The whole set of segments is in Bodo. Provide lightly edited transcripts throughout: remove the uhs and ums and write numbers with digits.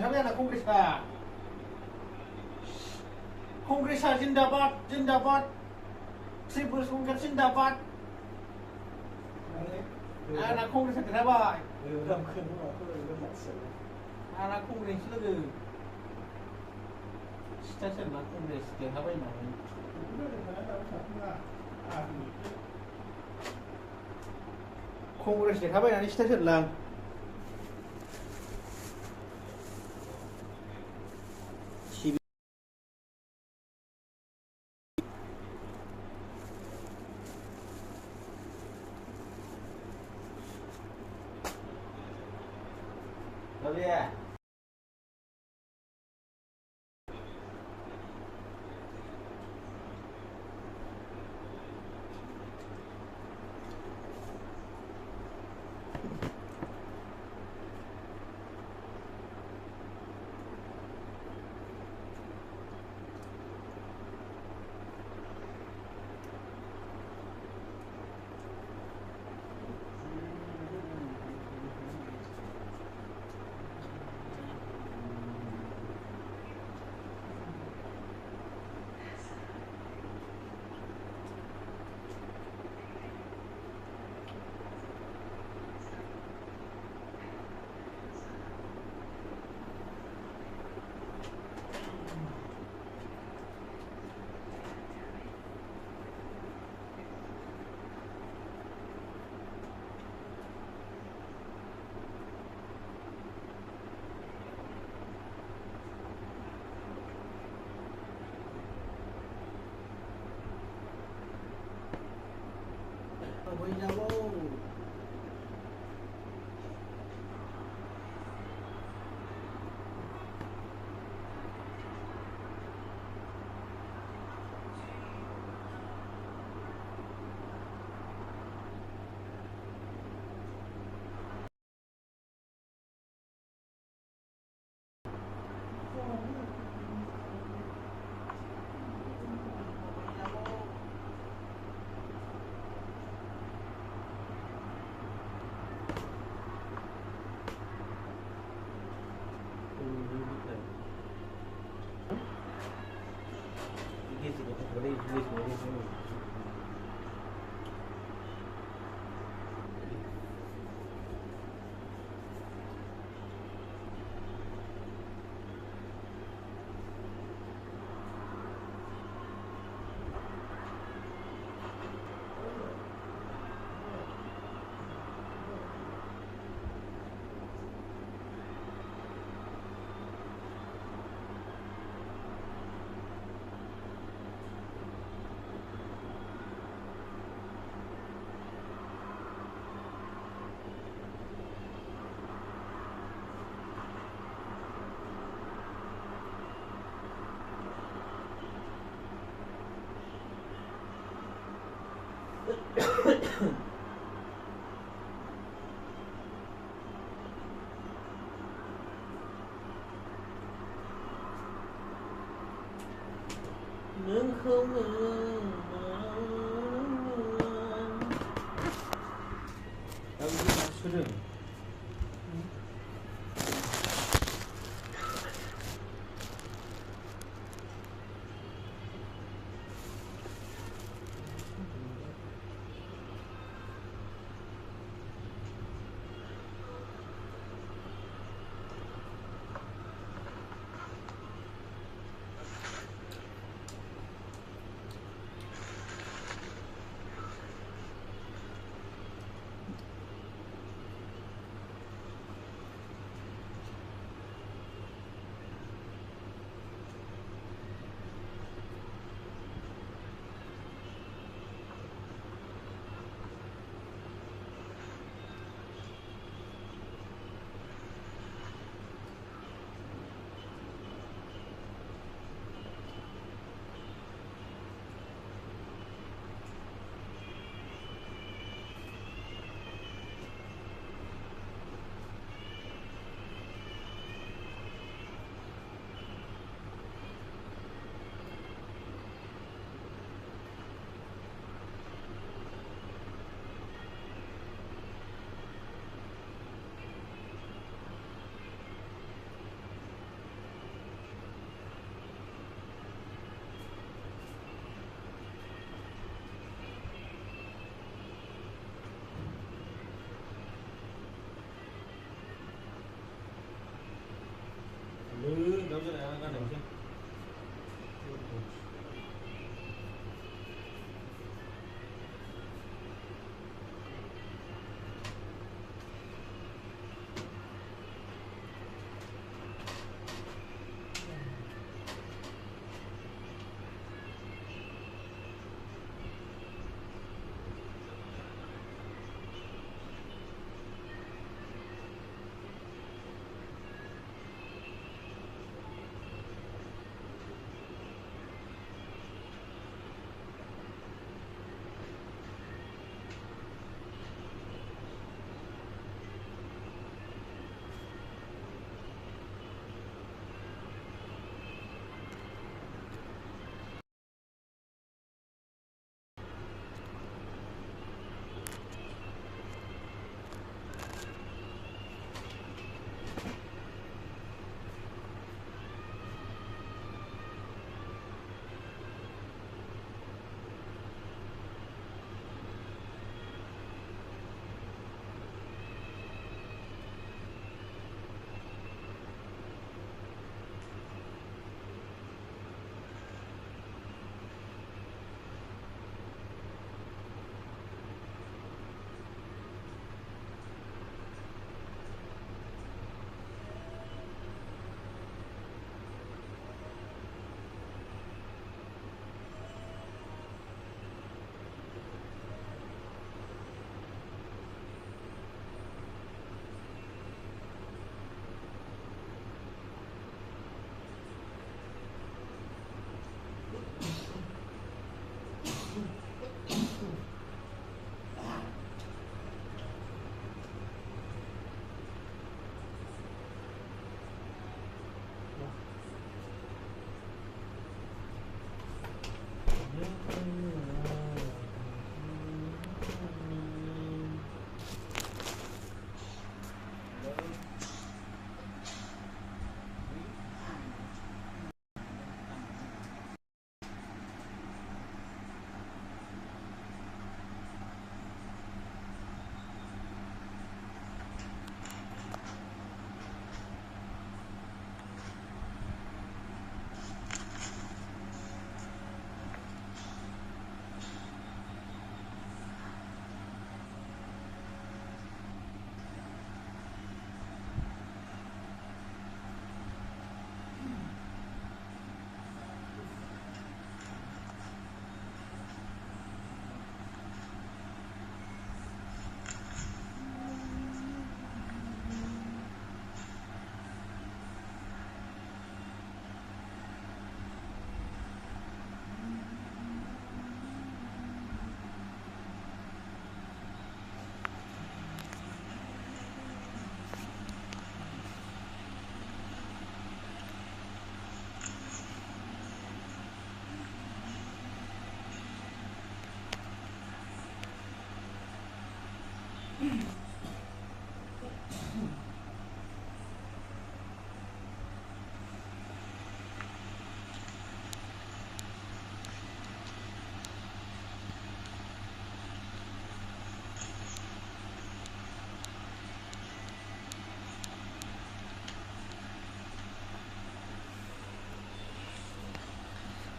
하면은 콩그레사 진다밭 트리플 콩그레 진다밭 아나 콩그레사 들어봐 아나 콩그레스 그 시타셀마 콩그레스 들어봐 이마 콩그레스 들어봐 이마 시타셀랑 Yeah. नोंखौ दा बिदि सुदों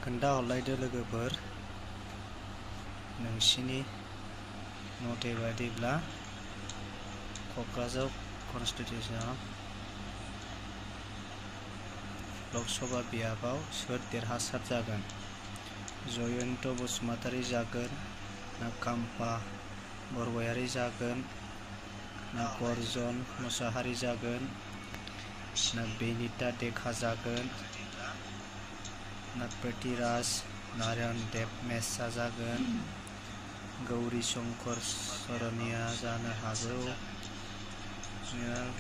खोन्थाहरलायदो लोगोफोर नोंसिनि मथे बायदिब्ला क'क्राझार कन्स्टिटिउसनाव लकसभा बियाबाव सोर देरहासार जागोन? जयन्त बसुमतारी जागोन ना काम्पा बरगयारी जागोन ना गर्जन मोसाहारी जागोन ना बेनिता देखा जागोन ना पृथ्वीराज नारायण देव मेसा जागोन गौरी शंकर सरनिया जानो हागौ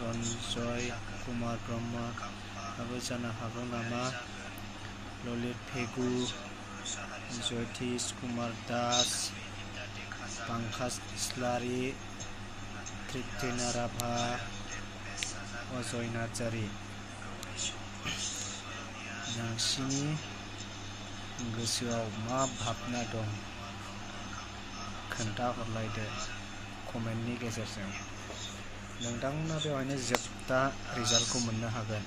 रन्जय कुमार ब्रह्मआबो जानो हागौ नामा ललित फेगु ज्योतिष कुमार दास पंकज इस्लारि तृप्तिना राभा अजय नार्जारि नोंसिनि गोसोआव मा भाबना दं खोन्थाहरलायदो कमेन्टनि गेजेरजों नोंथांमोना बेवहायनो जोबथा रिजाल्टखौ मोननो हागोन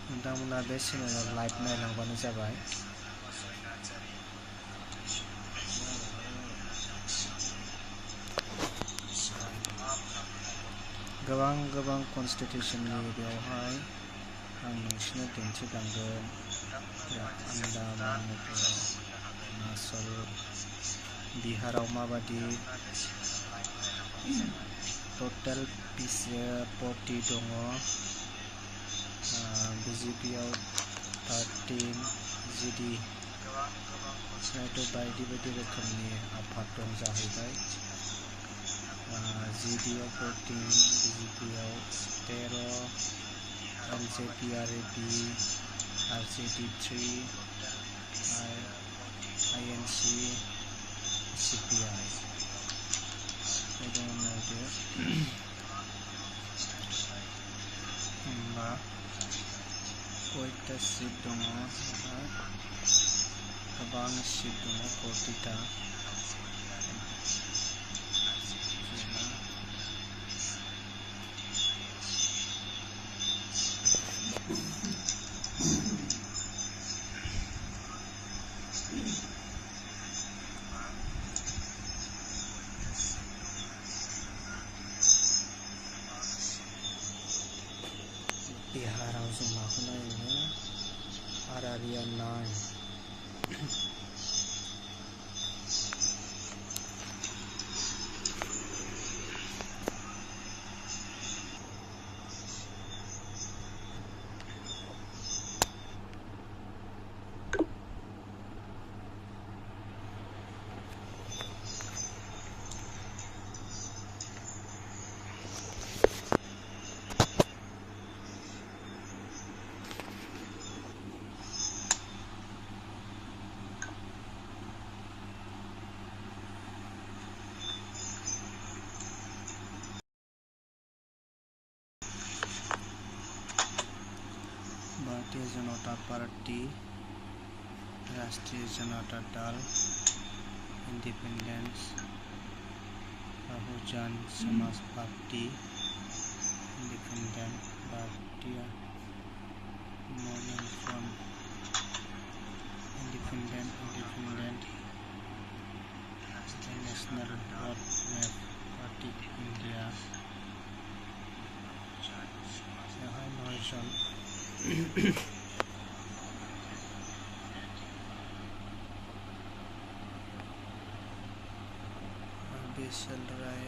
नोंथांमोना बे चेनेलाव लाइभ नायलांबानो जाबाय गोबां कन्स्टिटिउसननि बेवहाय आं नोंसिनो दिन्थिलांगोन आन्दामान अरुणाचल बिहाराव माबादि टटेल पार्टी दङ बिजेपिआव 13 जिडि बायदि रोखोमनि आफाद दं जाहैबाय जिडिआव 14 बिजेपिआव 13 एलजेपि आरएपि आरजेडि 3 आईएनसि सिपिआइ नायदो होमबा कयथा सिट दङ गोबां सिट दङ 40टा बिहाराव जों माखौ नायो आरारिया 9 भारतीय जनता पार्टी राष्ट्रीय Janata Dal independence Bahujan Samaj party independent भारतीय morning front independent national road map party India बेवहाय 9 जन बेसल राय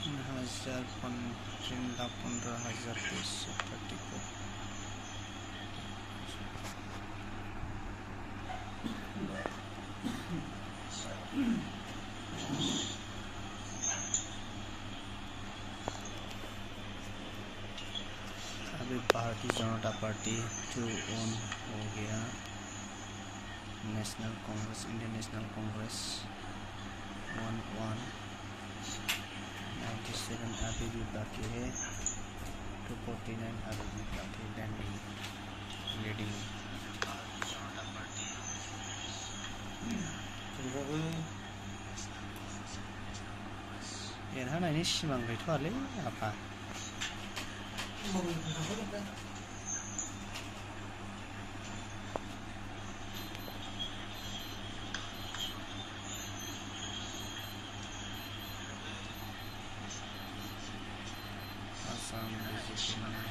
3,15,234 अभी भारतीय जनता पार्टी 2 ऑन हो गया national Congress Indian national Congress 1 97 अभी भी बाकी है 249 अभी भी बाकी लीडिंग देरहानायनि सिमां गैथ'वालै आफा आसाम बिजेपिनि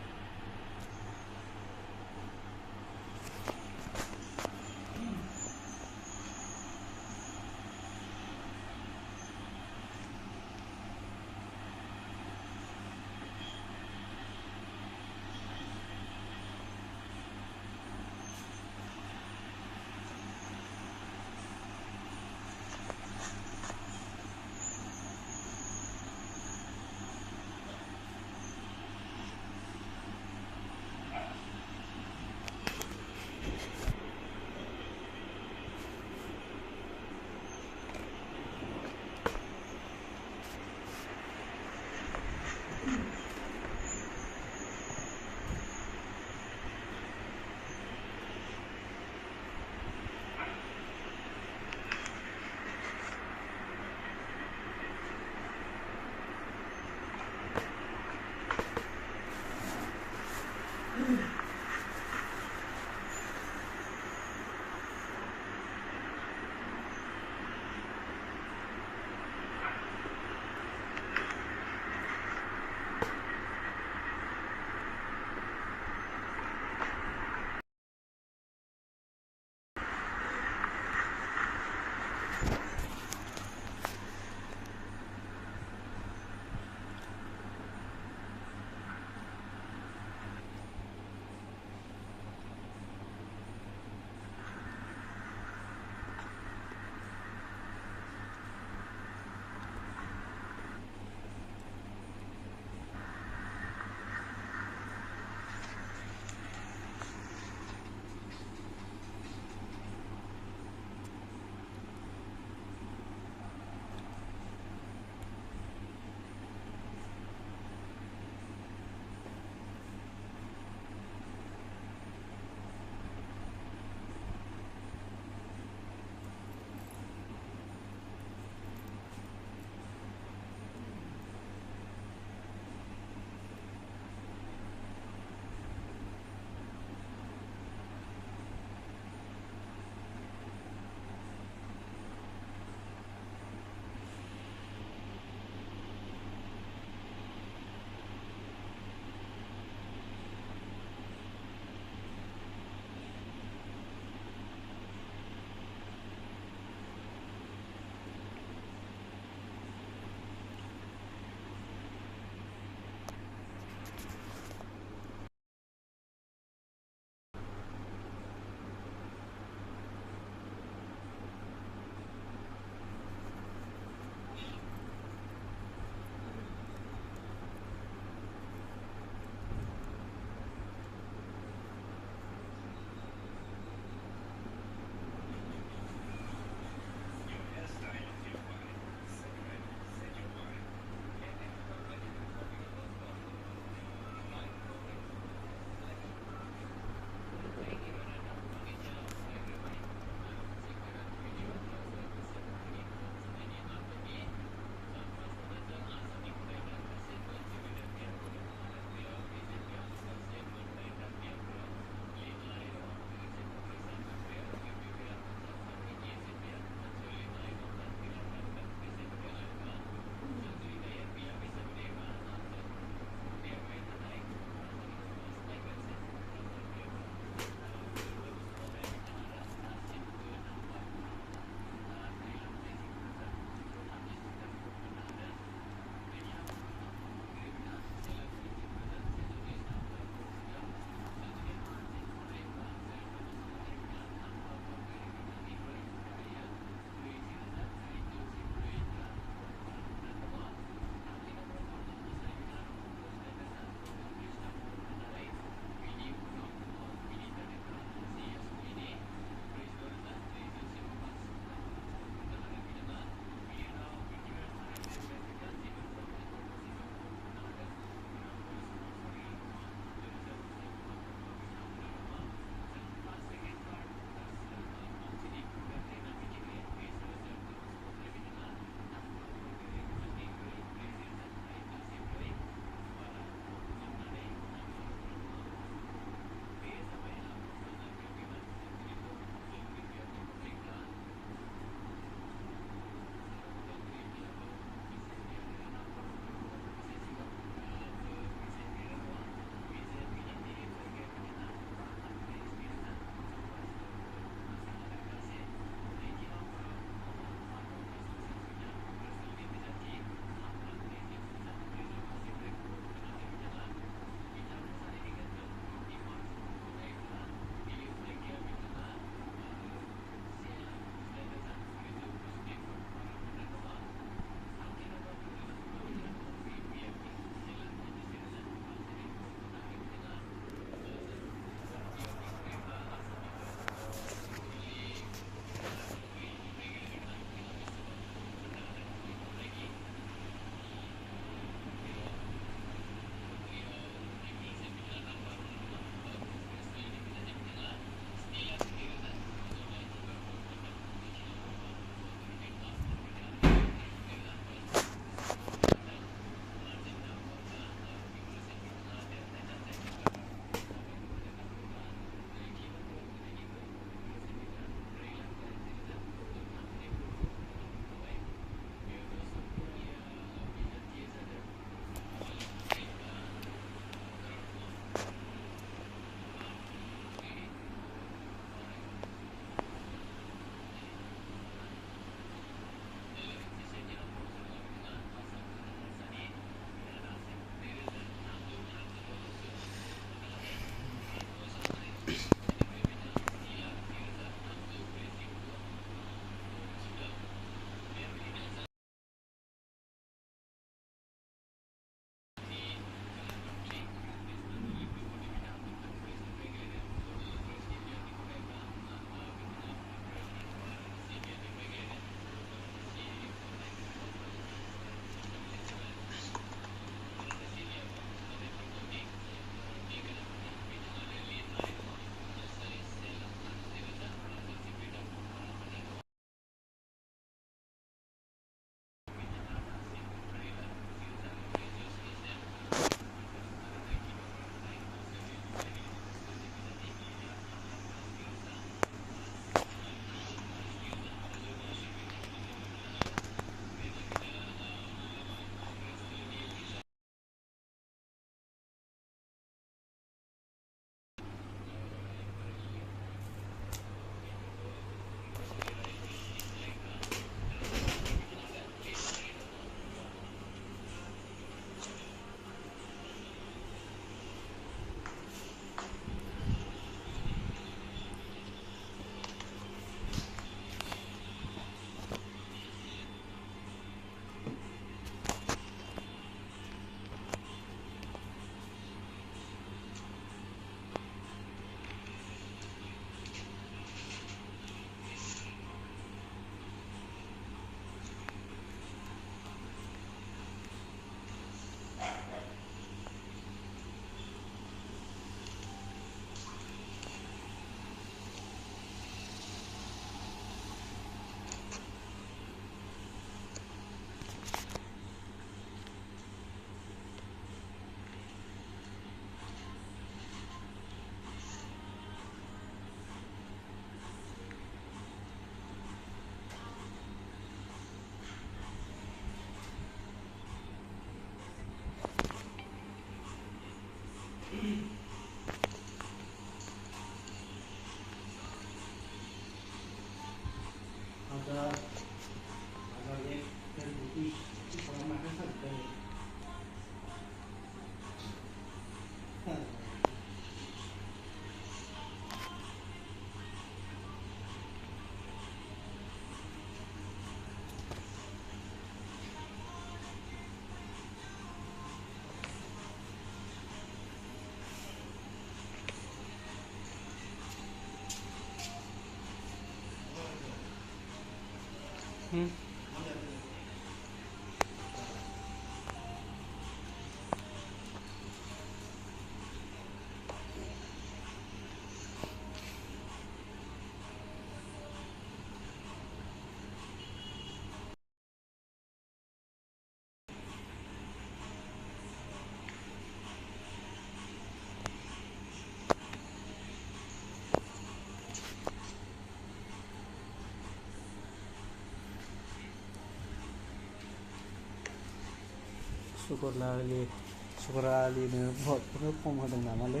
Syukur Alino भटखौनो खम होदों नामालै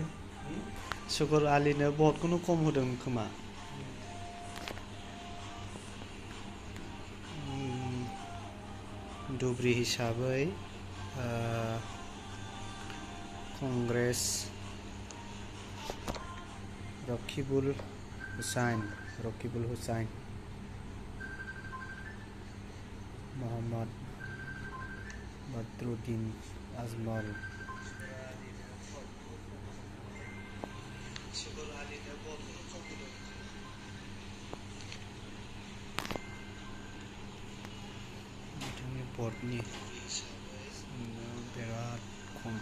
Syukur Alino भटखौनो खम होदों खोमा दुब्रि हिसाबै कंग्रेस रकिबुल हुसैन मोहम्मद बदरुद्दीन आजमल बिथांनि भटनि बिराद खम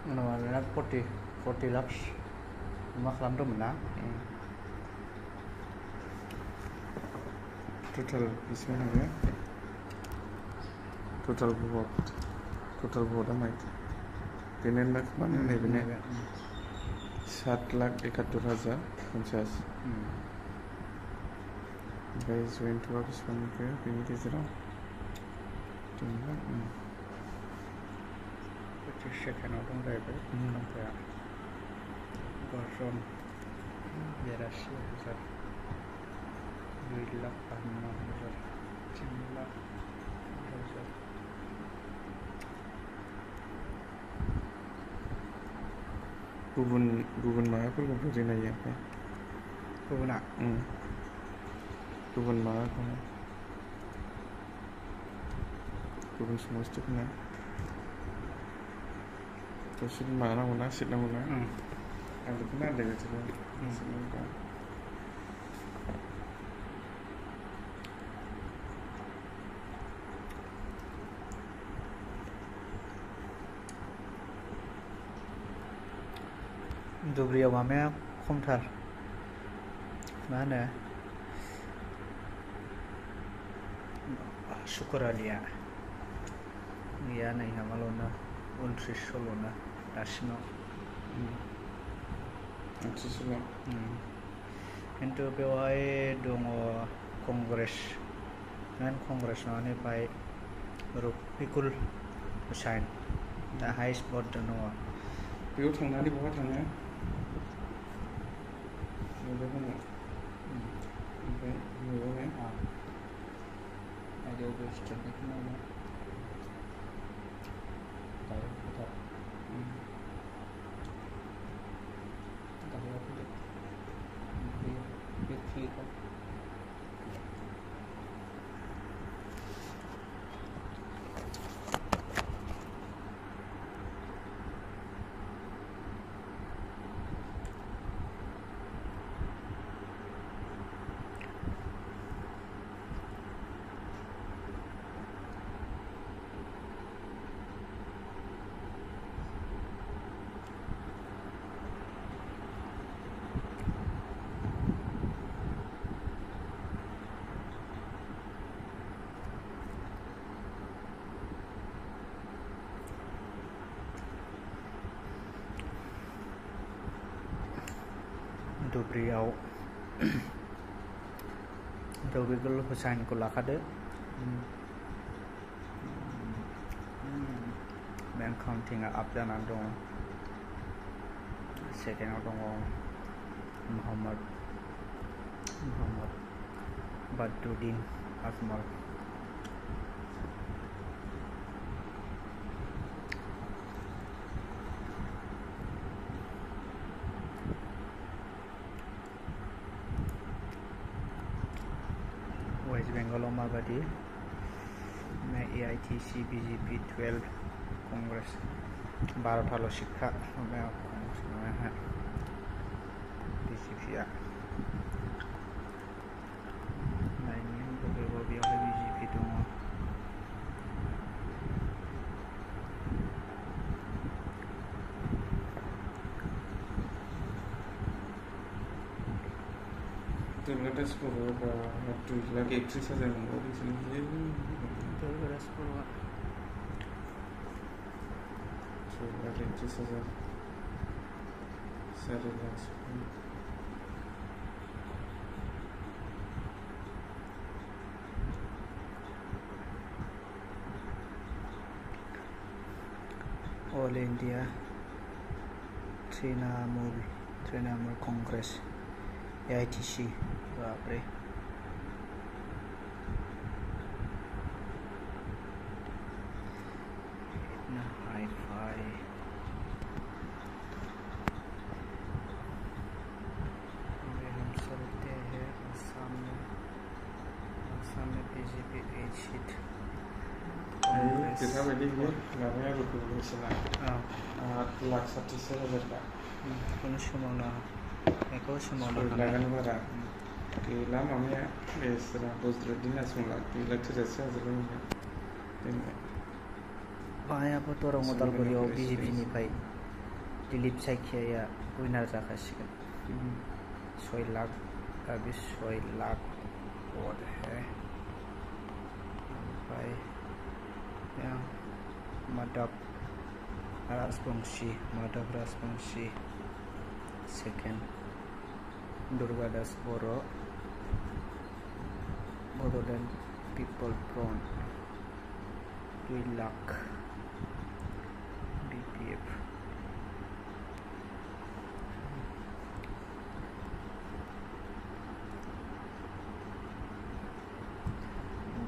Mana 40 lakhs मा खालामदोंमोन ना total बेसेबां नोङो total vote माइ बेनो ना खोमा नैबेनो 7,71,050 ओमफ्राय जयन्तआ बेसेबां मोनखो बेनि गेजेराव 25 सेकेन्डआव दं जाहैबाय ओमफ्राय 10 जन 82,000 2,52,000 3,00,000 गुबुन माबाफोरखौ बोरै नायो ओमफ्राय गुबुन माबाखौ गुबुन समस्थिफोरना गावसोर माबानांगौ ना सिटनांगौ ना आं बेखौनो आन्दायगासिनो दुब्रियाव माबाया खमथार मा होनो सुकरालिया गैया नै माबाल'नो 29-16 दासिमाव 29 खिन्थु बेवहाय दङ कंग्रेस ननिफ्राय रफिकुल हुसैन दा हाइस्ट भट दङ बेयाव थांनानै बहा थाङो बेयाव दङ ओमफ्राय बेयावनो आइडियाव बे स्टेटमेन्टखौ नायना डाइरेक्ट फोथार डाइरेक्ट फैदो बे क्लिकआव धुब्रीआव रफिकुल हुसैनखौ लाखादो बेंक काउन्टिंआ आप जानानै दङ सेकेन्डआव दङ मोहम्मद बदरुद्दीन आजमल वेस्ट बेंगलाव माबादि AITC BJP 12 कंग्रेस 12टाल' सिटखा माबायाव BJPआ नायनि बबेयावहाय BJP दङ दुर्गादासपुराव 2,31,000 मोनबाव बिसोरनि दुर्गादासपुरआ 2,31,000 4 lakh all India Trinamool Congress AITC बापरे इतना हाई फाई हम चलते हैं आसाम में BJP 8 seat kita beli ni namanya rupiah sana 8,60,000 কোনো समावनो बेखौ समावनो लागानो बारा गैला मामाया बेसरा बज्रदिन आसमला 2,30,000 बाहायाबो दरं उदालगुरियाव BJP निफ्राय दिलीप सायखियाया उइनार जाखासिगोन 6 लाख अभी 6 लाख वोट है ओमफ्राय माधव राजबंशी सेकेंड दुर्गादास बर' बड'लेण्ड पिपल फ्रन्ट 2 लाख BPF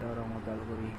दरं उदालगुरि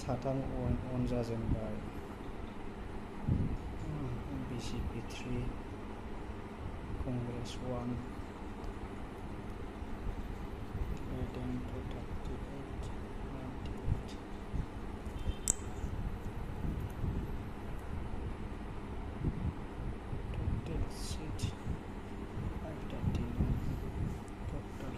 साथाम अन जाजेनबाय BJP 3 Congress 1 leading to 38 98 total seat 539 total.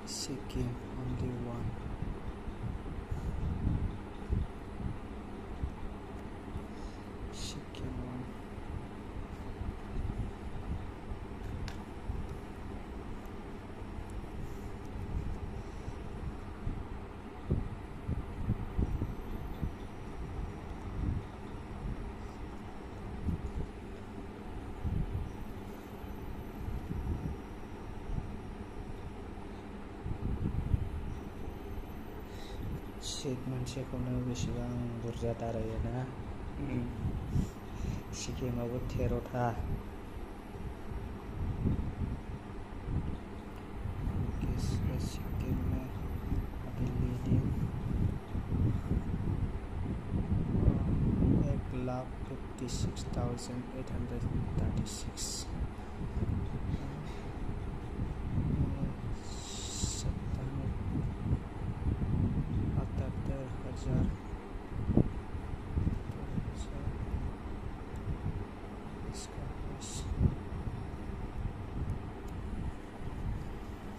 Seeking only one. Seeking one. Seat मोनसेखौनो बेसेबां बुरजा दारायोना सिक्किमावबो 13था सिक्किम में अभी leading 1,56,836 Derhasat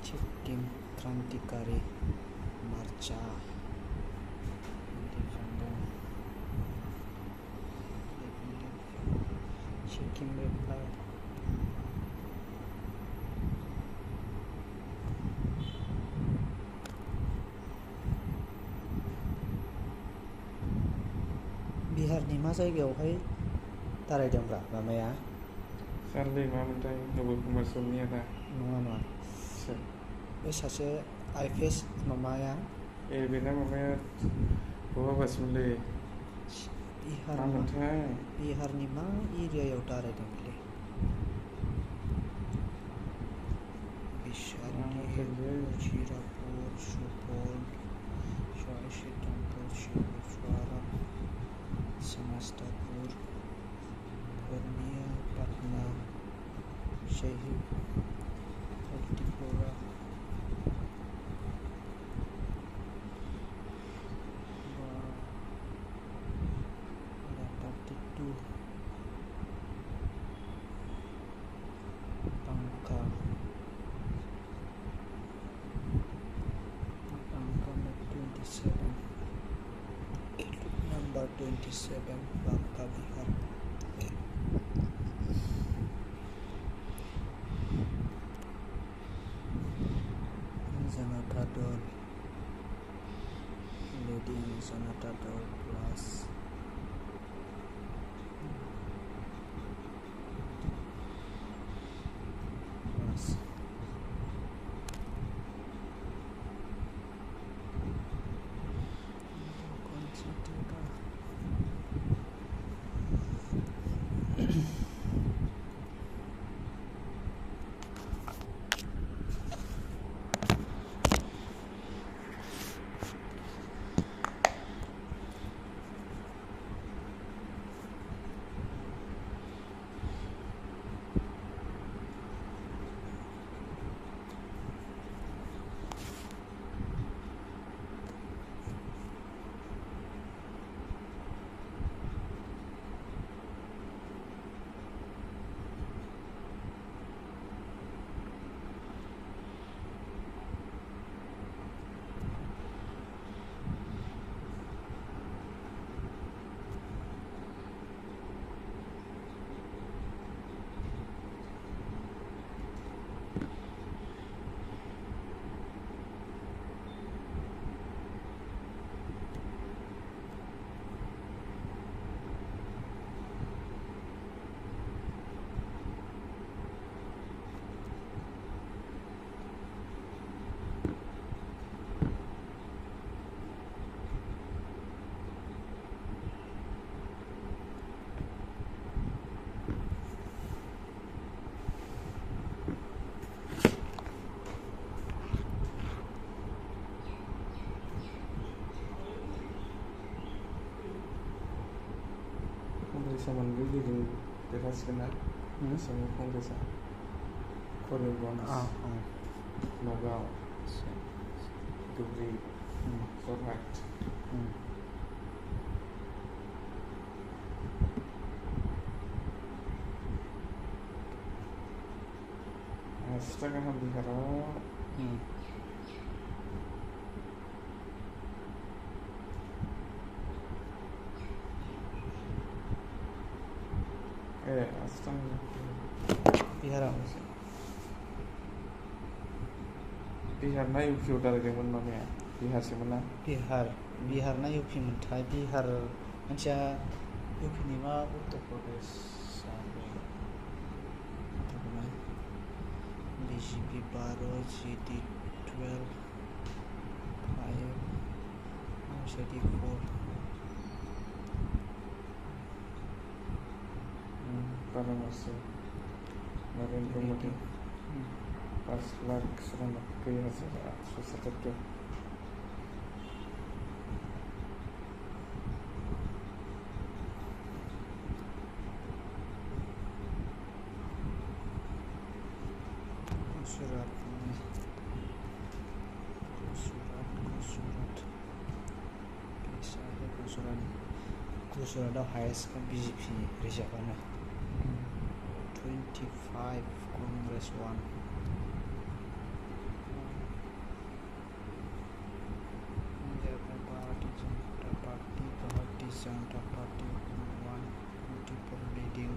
Sikkim Krantikari Marcha Sikkim Reply बिहारनि मा जायगायावहाय दारायदोंब्रा मामाया जानलै मामोनथाय नबकुमार सलनिया दा नङा नङा बे सासे IPS मामाया बेना माबाया बहाबासोमोनलै मामोनथाय बिहारनि मा एरियायाव दारायदोंलै बिसाइकोटियाव चिरापुर सुपौल शाहीटामपुर शिवछारा समस्तीपुर पूर्णिया पटना शहीद त्रिपुरा 32 Bangka में 27 number 27 Bangka Bihar Janata Dol leading Janata Dol plus मोनब्रै गिदिं देरहासिगोन ना आसामनि कंग्रेसआ करिमगन्ज नगाव धुबुरी जरहाट आसिथा गाहाम बिहाराव आसिथा बिहाराव बिहार ना इउपिआव दारायदोंमोन माबाया बिहारसोमोन ना बिहार ना इउपि मोनथाय बिहार मोनसेया इउपिनि मा Uttar Pradesh BJP 12 JD 12 5 RJD 4 Varanasi Narendra Modi 5,94,877 गुजरातआव हायेस्ट बिजेपि रिजार्भआनो 25 Congress 1 Bharatiya Janata Party 1 multiple leading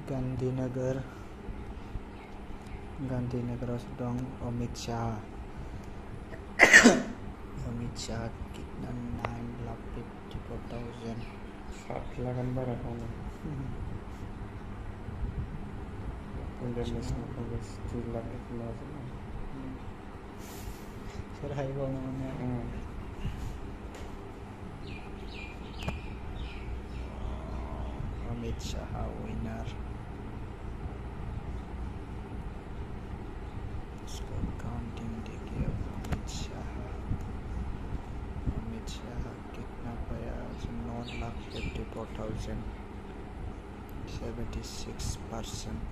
Gandhinagar दं अमित शाह कितना 9,54,000 7 लाखानो बारा दङ इन्डियान नेशनेल कंग्रेस 2,01,000 सोर हायोबावनो माने अमित शाह विनर काउंटिंग देखिए अमित शाह कितना पाया 9,54,000 76%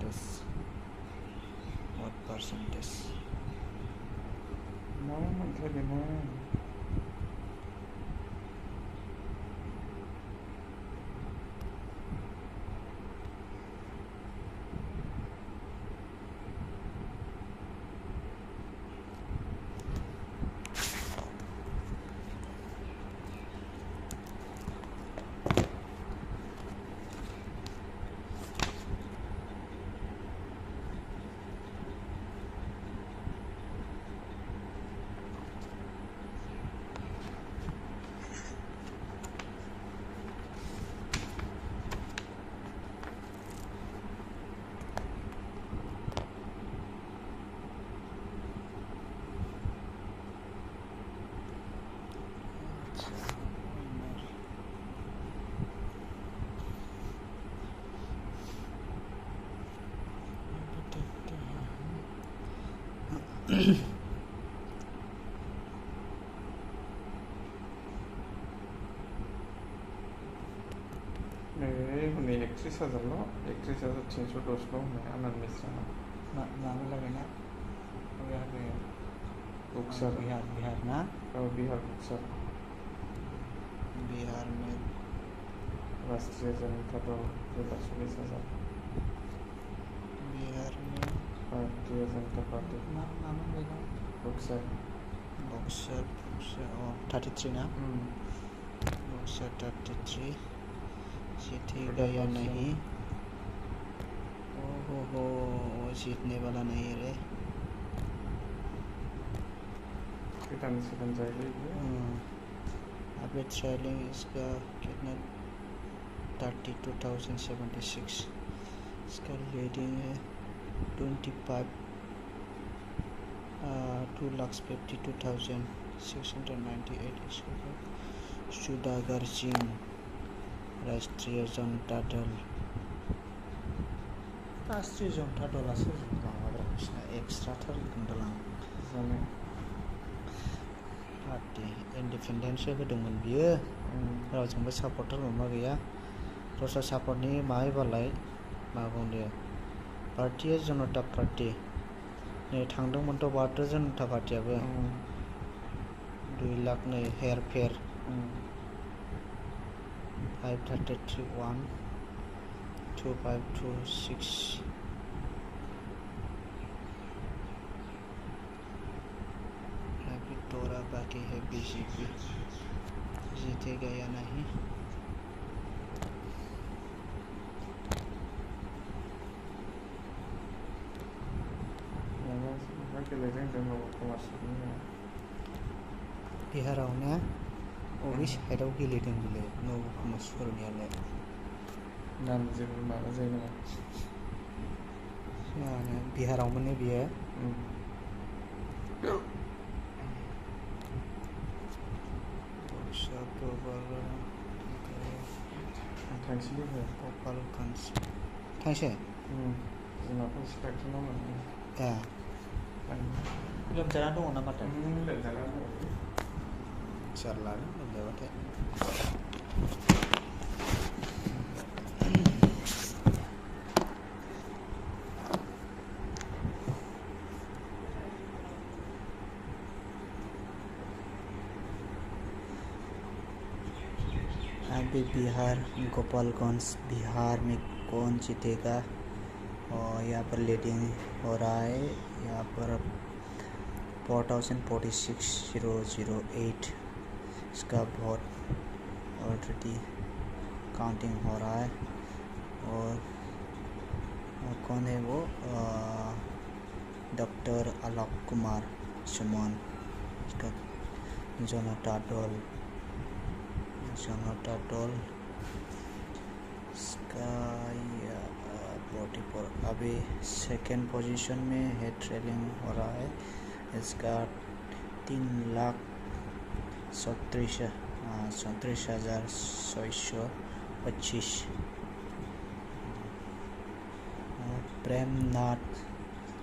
what percentage मा मोनथारगोन ना हनै 31,000ल' 31,310 होननाय आनन्द मिश्रा मामोन लागैना बक्सार बिहार ना बिहार बक्सार बिहार में राष्ट्रीय जनता दल 40,000 बिहार में भारतीय जनता पार्टी मामोन बेना बक्सार 33 ना बक्सर 33 जीत गया नहीं ओहो जीतने वाला नहीं रे कितने जाएगी अभी ट्रेलिंग इसका कितना 32,076 इसका लीडिंग है 2,52,698 इसका सुदागर सिंह राष्ट्रीय जनता दल आसो माबाग्रा बिसिना एक्सट्राथार खोन्थालां जानो पार्टी इन्डिपेन्डेन्ससो होदोंमोन बियो रावजोंबो सापर्टार माबा गैया दस्रा सापर्टनि माबाबालाय मा बुंदो भारतीय जनता पार्टी नै थांदोंमोनथ' भारतीय जनता पार्टीयाबो 2 लाख नै हेरफेर 531 2526 अभी थोड़ा बाकी है बीजेपी जीतेगा या नहीं मा गेलेदों जोंनाव कमार्सनि बिहाराव ना अबे साइडआव गेलेदों बिलाय नब कमार्सफोरनियालाय नाम जेबो माबा जायो नामा जानो बिहारावमोन बियो थांसै लोगो थांसै जोंनाथ' सिलेक्सनाव मोनो ए लोमजाना दङ ना माथो लोमजाना दङ जारलालै लोमजाबाथाय अभी बिहार गोपालगंज बिहार में कौन जीतेगा और यहाँ पर लीडिंग हो रहा है यहाँ पर 4046,008 इसका वोट ऑलरेडी काउंटिंग हो रहा है और कौन है वो डॉक्टर आलोक कुमार सुमन इसका जनता दल इसका 44 अभी सेकेंड पोजीशन में है ट्रेलिंग हो रहा है इसका 3,37,625 प्रेमनाथ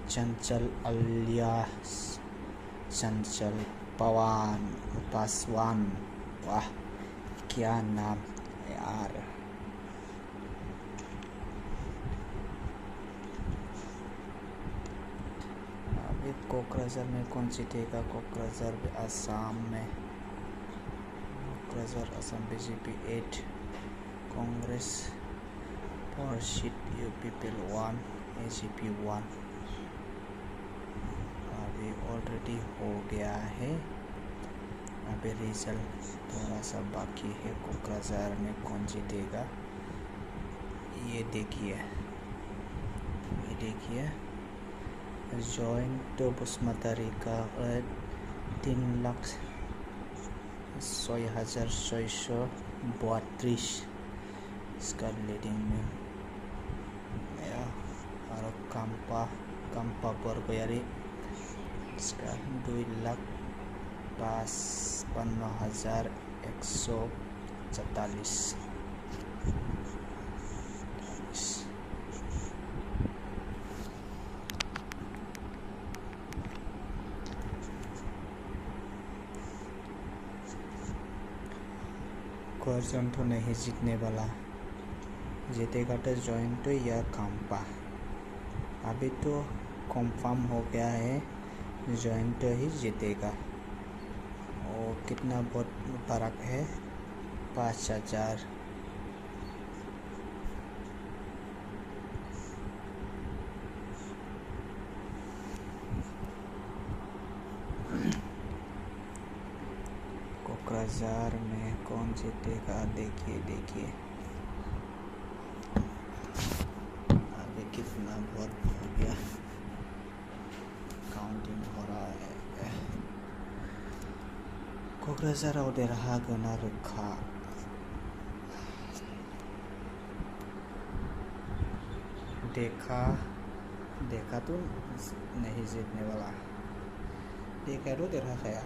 चंचल अलियास चंचल पासवान वाह क्या नाम यार अभी कोकराझार में कौन जीतेगा कोकराझार असम में Kokrajhar Assam BJP 8 Congress 4 seat UPPL 1 AGP 1 अभी ऑलरेडी हो गया है अभी रिजल्ट थोड़ा सा बाकी है कोकराझार में कौन जीतेगा ये देखिए जॉइंट बसुमतारी का 3,06,632 इसका लीडिंग में और कंपा बरगयारी इसका 2,55,144 कोर्जन तो नहीं जीतने वाला जीतेगा तो जॉइंट या कंपा अभी तो कंफर्म हो गया है जॉइंट ही जीतेगा और कितना वोट फर्क है 5,000 कोकराझार में कौन जीतेगा देखिए अभी कितना वोट हो गया काउंटिंग हो रहा है कोकराझाराव देरहागोन रोखा देखा तो नहीं जीतने वाला देखा तो देरहाखाया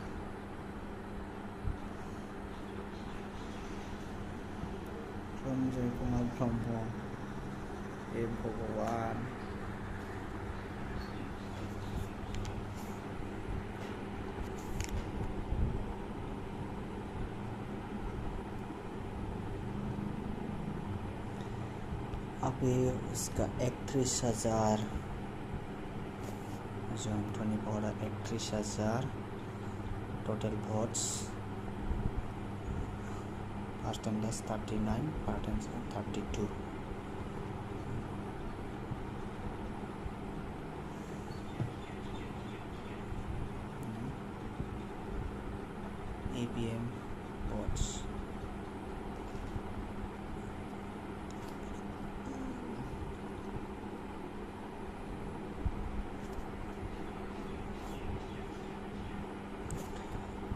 সঞ্জয় কুমার ব্রহ্ম হে ভগবান अभी उसका 31,000 जॉन्टनी Bora 31,000 total votes percentage 39 percentage 32 ABM votes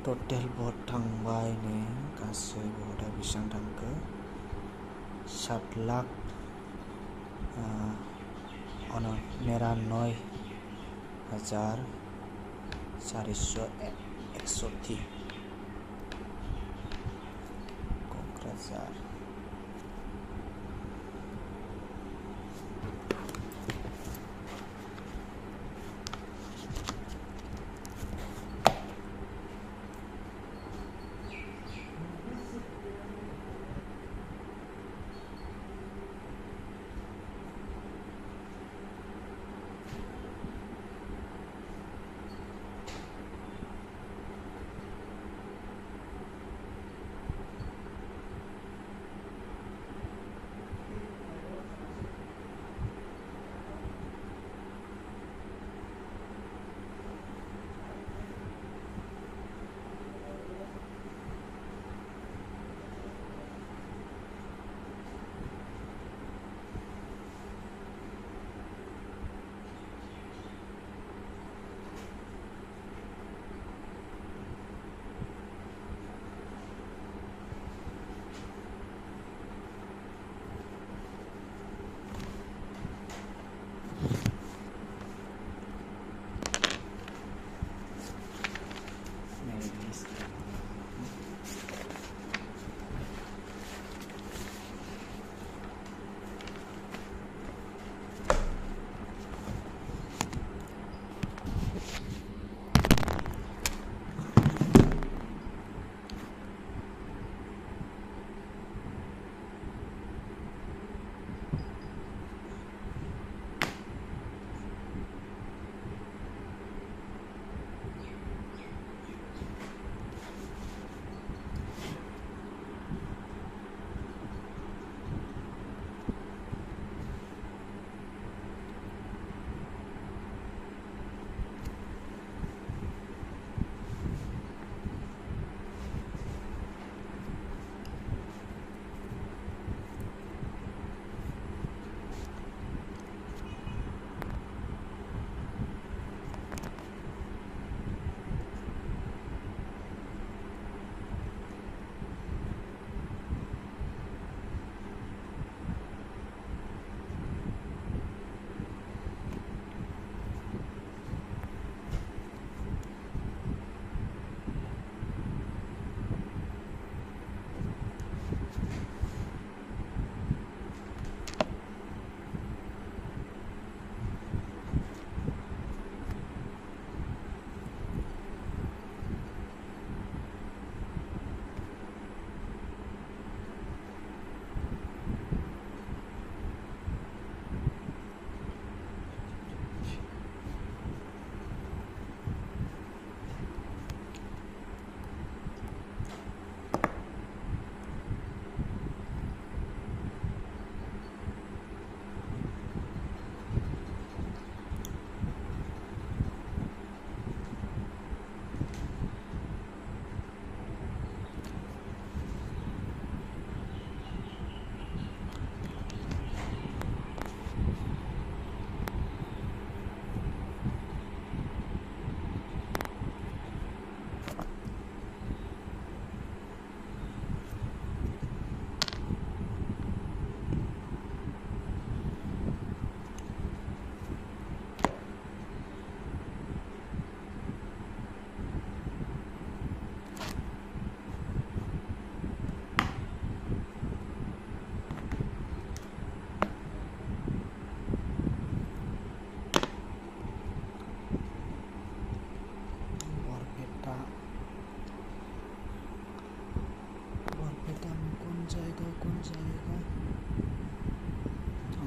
total भोट थांबाय ने गासै भोटआ बेसेबां थांखो 7,99,461 Kokrajhar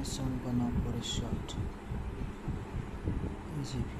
Asam Gana Parishad EGP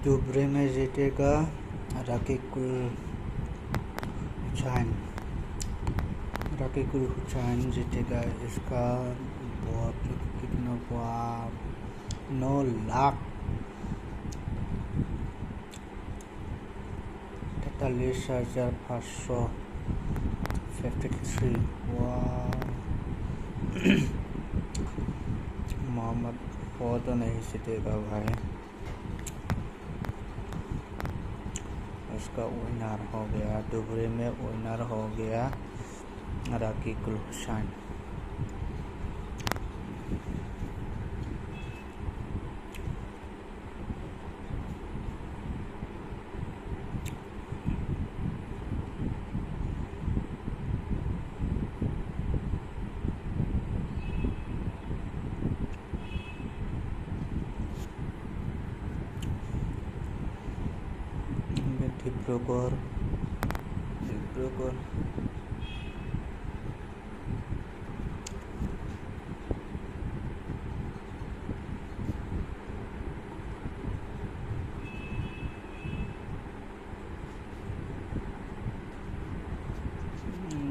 दुबरे में जीतेगा रकीकुल हुसैन। रकीकुल हुसैन जीतेगा। इसका वोट कितना हुआ? 9,43,553। वाह। मोहम्मद वो तो नहीं जीतेगा भाई। उसका विनर हो गया, दुबरे में विनर हो गया रकीकुल हुसैन। डिब्रुगढ़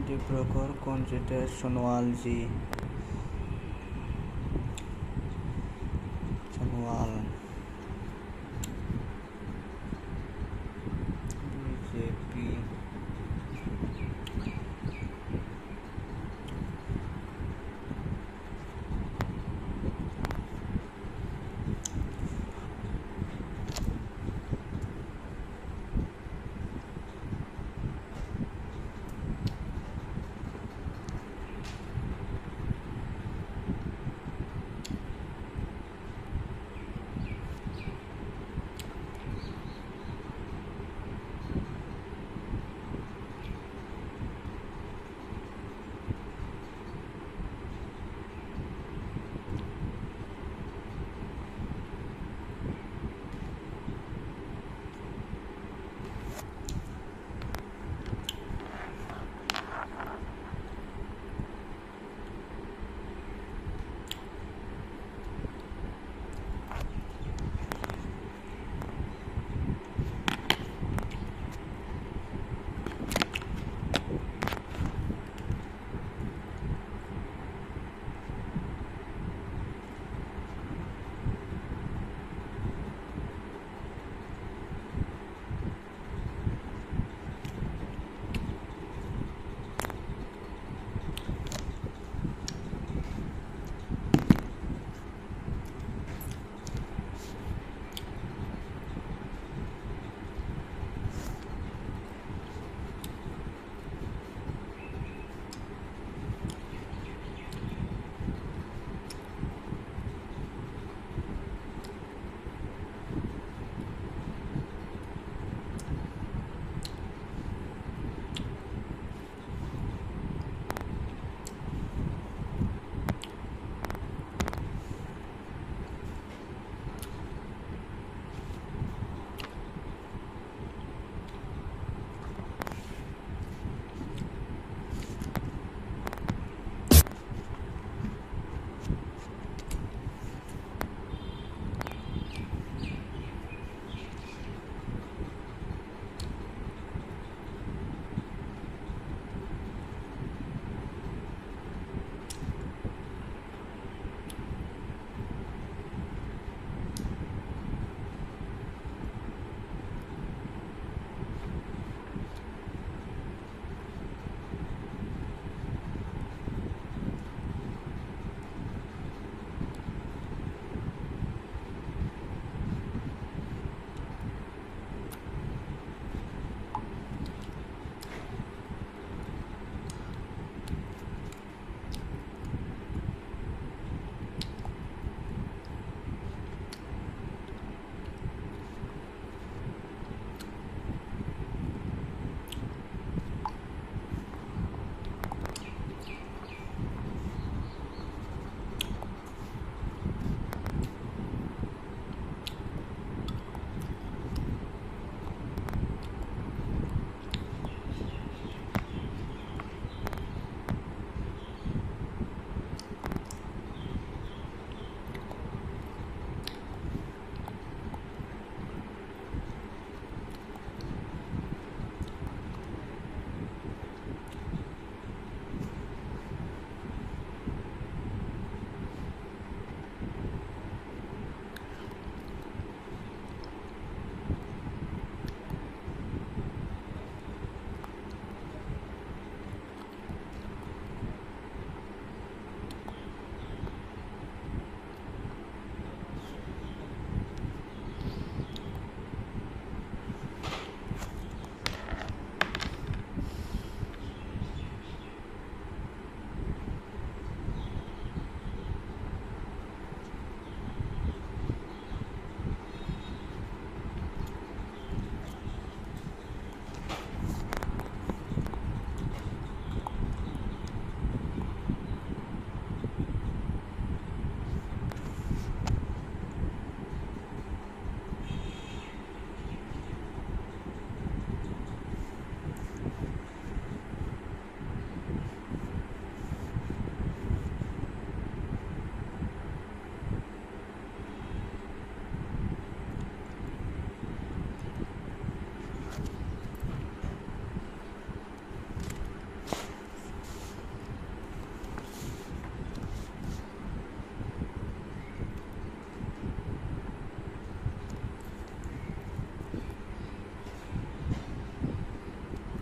डिब्रुगढ़ कौन जीते? Sonowal ji. Sonowal BJP.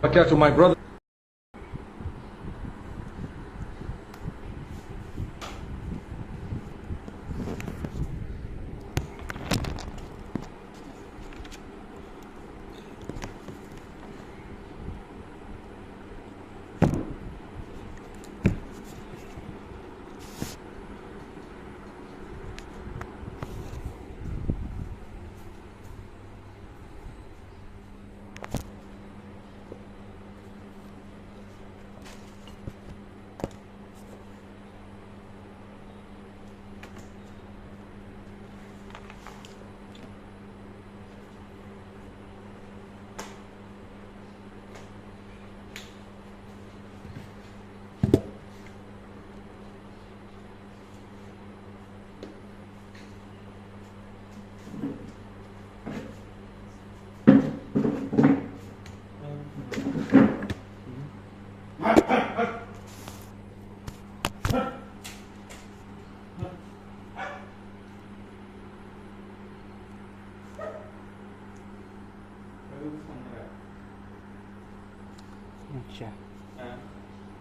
To my brother.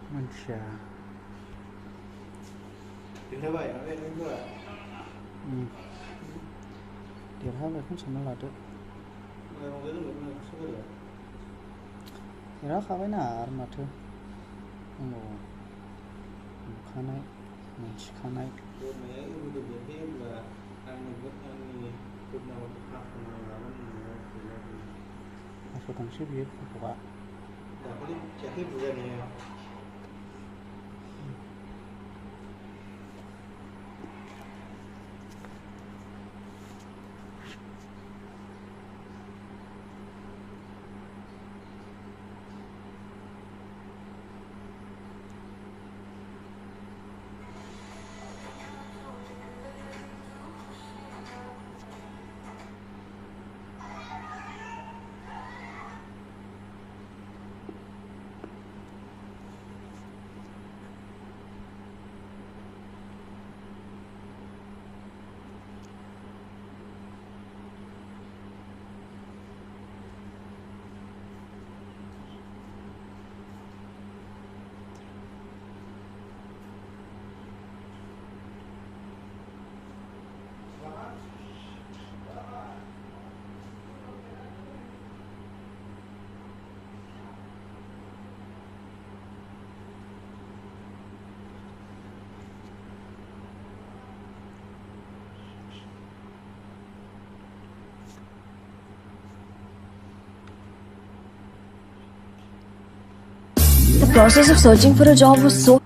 Manusia. Dilabai, ada yang dua. Derhasat kan sama lah tuh. Orang itu belum suka. Derhasat ना माथो खानाय मानसि खानाय बोरमाया उन्दु देरहैयोब्ला आंनि गोदनाव हाखुना लानानै हास'दोंसो बियो गथ'आ दाखालि जाखै बुजानाया The process of searching for a job was so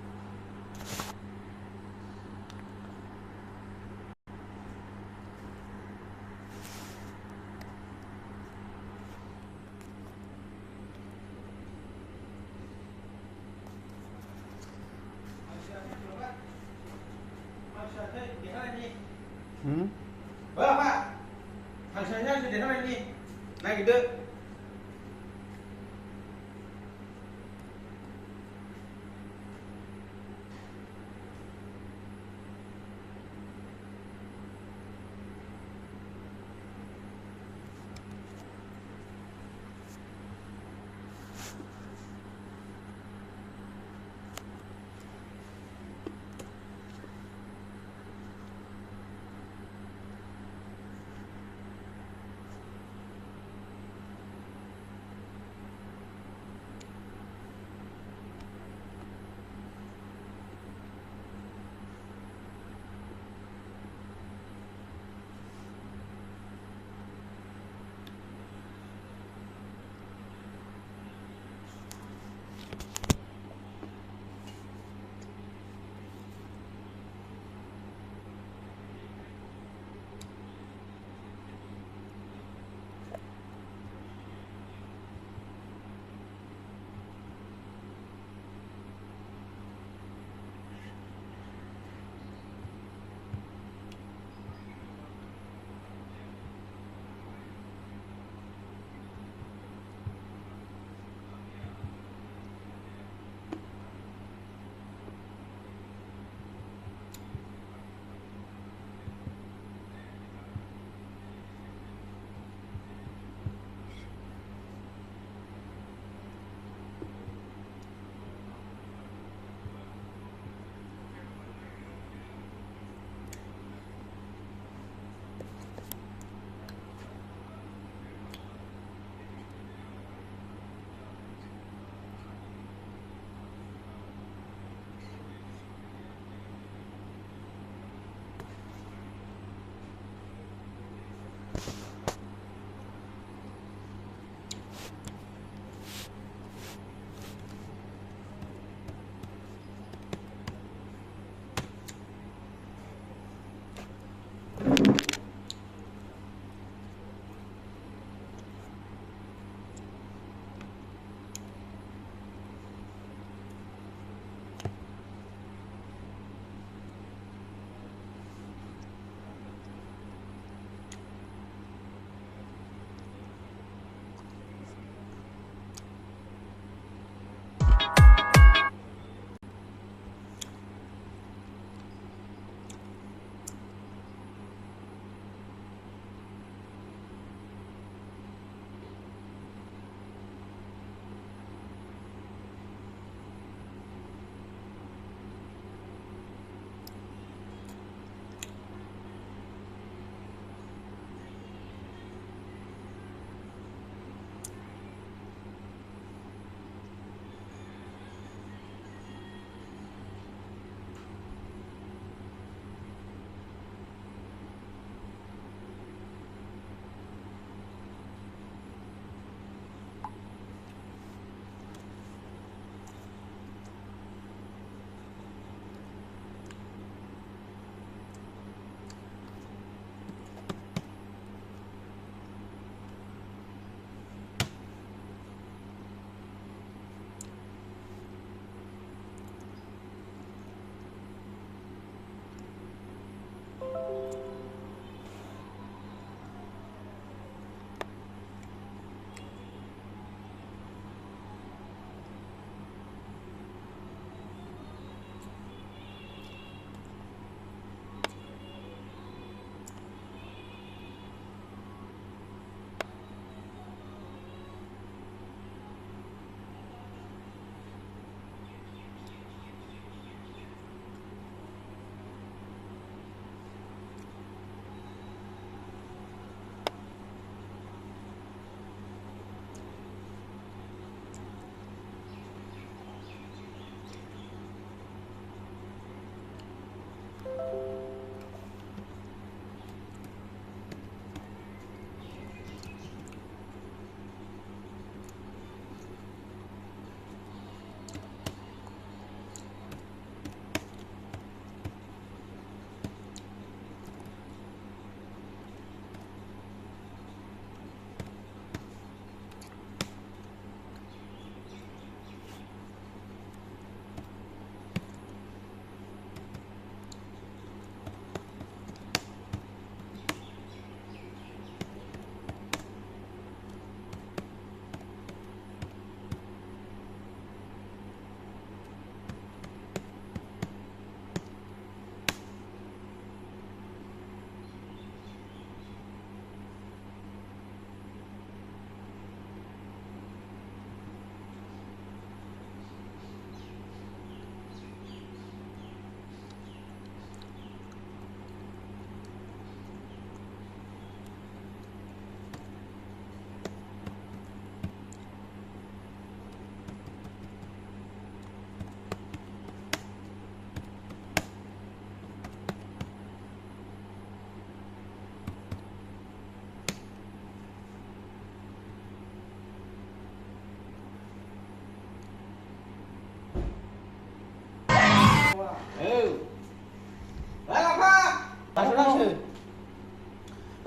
Pak, hasilnya sudah mana ini? Nah gitu.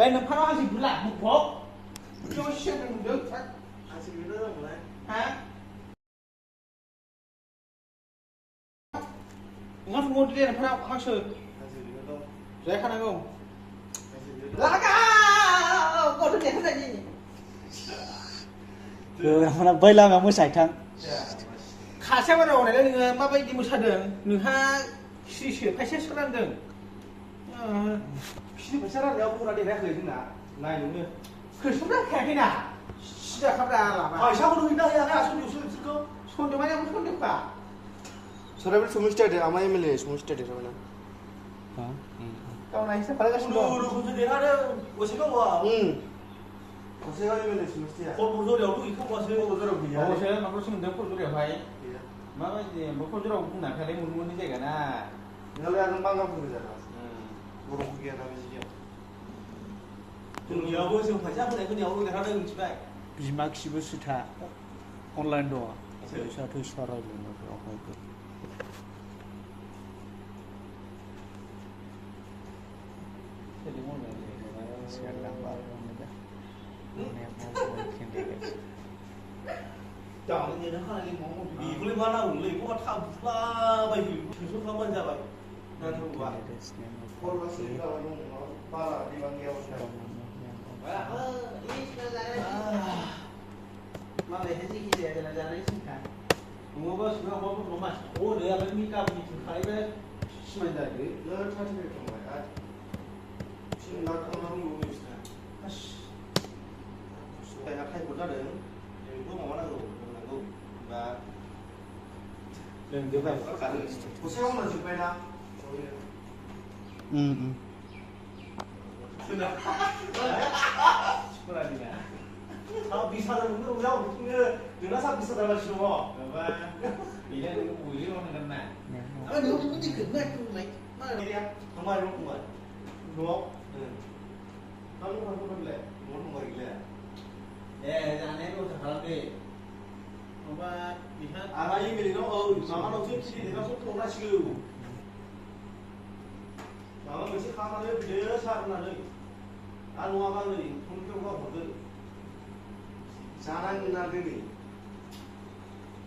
Bên nó phát nó gì cũng lạc một phố cho xem mình được chắc anh xin biết đó rồi hả ngon ngon đi là phát nó sự anh xin biết đâu dễ khăn không anh xin biết lá cả còn cái gì thế này gì nó bây là mới sạch thằng khả xem bắt đầu này lên mà bây đi một đường nửa ha xì xì phải xét sang đường khi phải sát ra cũng là để ra khởi thế nào này đúng chưa khởi xuống đất khẽ thế nào sẽ khắp ra là hỏi sao không được đây à 손 좀 쓸까 손 좀 많이 하면 손 좀 봐. 서랍을 소문스타데 아마 에밀리 소문스타데 저거는 Câu này sẽ phải là xin 오늘 무슨 일 하려 오시가 와. 응 어세가 에밀리 소문스타야 곧 무슨 일 얼굴 이거 와서 오더라고 Ồ, thế mà có xin được phụ được phải mà cái gì một phụ được cũng là cái đấy muốn như thế cả na 내가 하는 방금 그러잖아 뭐로 그게 나머지야 좀 여보세요. 가자. 근데 그냥 얼굴 하는 집에. 비막 시부 스타 온라인 도어 제가 더 살아야 되는 거 같고 chọn như nó hai cái món vì có liên quan nào cũng lấy có tham là bởi vì số không bao giờ vậy nên thôi bạn 꼴로 쓰니까 뭐 봐라 리방이야 mà lấy cái gì để là ra đấy xin cả mua có số không có mà ô để là mi cao thì phải với xin mình đấy 너 차트를 좀 봐야 지금 나 그런 거 보고 있어 내가 khai một gia đình thì có món nào rồi và đừng cứ vậy có cả 고생하면 지금 빼나 là gì cả 아 비싸다 근데 우리하고 무슨 누나 사 비싸다 싫어 và vì đây cái mùi nó gần nè nếu không thì cứ ngay cứ mấy mà đi không ai đúng không đúng không 너 한번 해볼래 muốn ngồi lên để ra này luôn thật là đi và vì hết à mà ý nó nó đầu tiên thì nó không không ra chịu nó mình sẽ khám nó đấy bây giờ sao nó đấy ăn uống ăn rồi không kêu có một cái 사랑은 나더니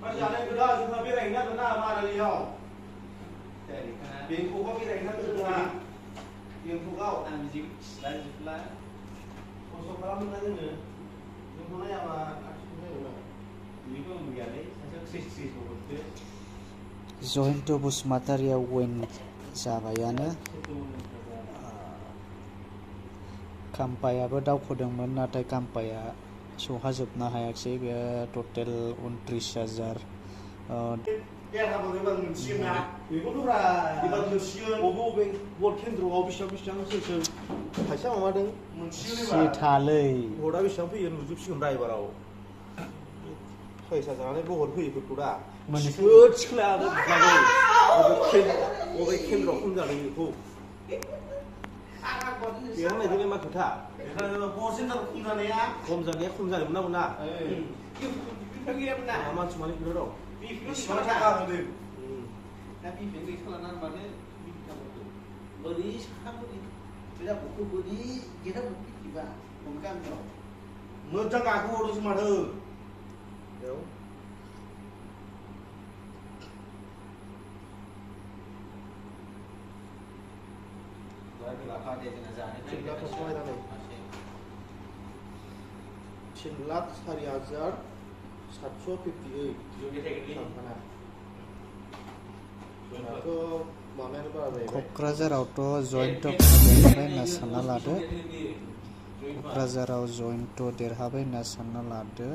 bây giờ đây cứ đó chúng ta biết đánh nhất là mà là gì không để biến cố có biết đánh nhất là बेंथ'आव आं बिदि लायजोबला खस्थ' खालामोना जोङो जोंखौ नायाबा आथिं जायोना बेखौ आं गैयालै सासे क्रिस हरदो जयन्त बसुमतारिया विन जाबायानो काम्पायाबो दावखोदोंमोन नाथाय काम्पाया सौहाजोबनो हायाखिसै बेयो टटेल 29,000 देरहाबोबाय मोनसिगोन ना बेखौथ'रा एबार मोनसिगोन बबे भट केन्द्रआव बेसेबां सोर फैसा माबादों मोनसिगोन एबार सिथालै भटआ बेसेबां फैयो नुजोबसिगोन दा एबाराव फैसा जानानै भट होयोफोरखौ दा मोनसिगोन सिख्लायाबो बबे केन्द्रआव खम जादों बेखौ देरहानायजोंलाय मा खोथा भट सेन्टाराव खम जानाया खम जानो मोना मोना मानसि मानि खोथा दं बेसेबां थाखा होदों दा बिफाया गैथारला ना मानो बोरै साखाबोरै बे भटखौ बोरै गेटा भट फैखिबा हम गामियाव मोजां गाखोहरदोंसो माथो बेयाव क'क्राझारावथ' जयन्त देरहाबाय होनना सानना लादो क'क्राझाराव जयन्त देरहाबाय होनना सानना लादो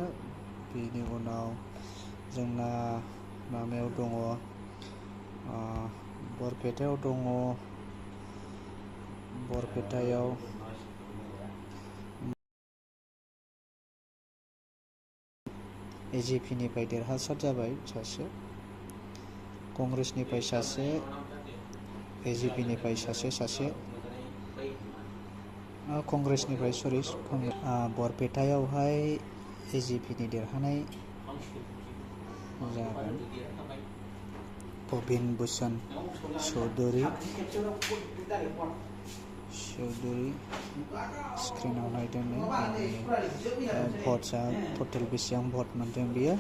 बेनि उनाव जोंना माबायाव दङ बरपेटायाव दङ बरपेटायाव AJP निफ्राय देरहासात जाबाय सासे कंग्रेसनिफ्राय सासे AJP निफ्राय सासे कंग्रेसनिफ्राय सरि बरपेटायावहाय AJP नि देरहानाय जागोन प्रबिन भुषण चौधुरी स्क्रिनाव नायदों भटआ टटेल बेसेबां भट मोनदों बियो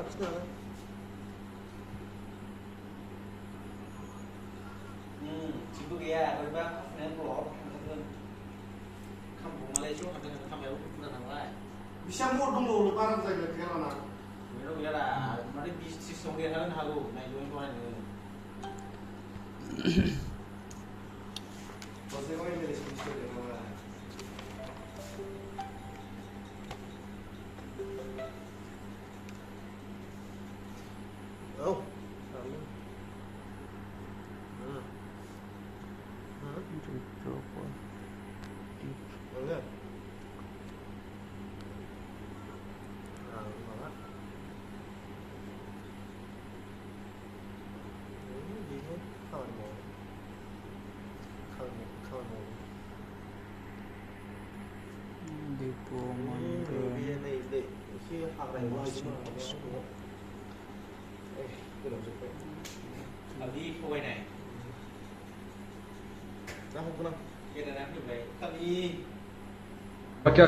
6,996,991 지금 얘야 얼마 그냥 뭐 하는 खामबुमालाय ज' थांदों खामायाव बुरजा थांबाय बेसेबां भट दंबावो बारा जायगा गैयाना बेनाव गैयारा माने 20-30 जन देरहानो हागौ नायजों दहायनो बसेबां एमएलए सिस्टेम देरहाबाय औ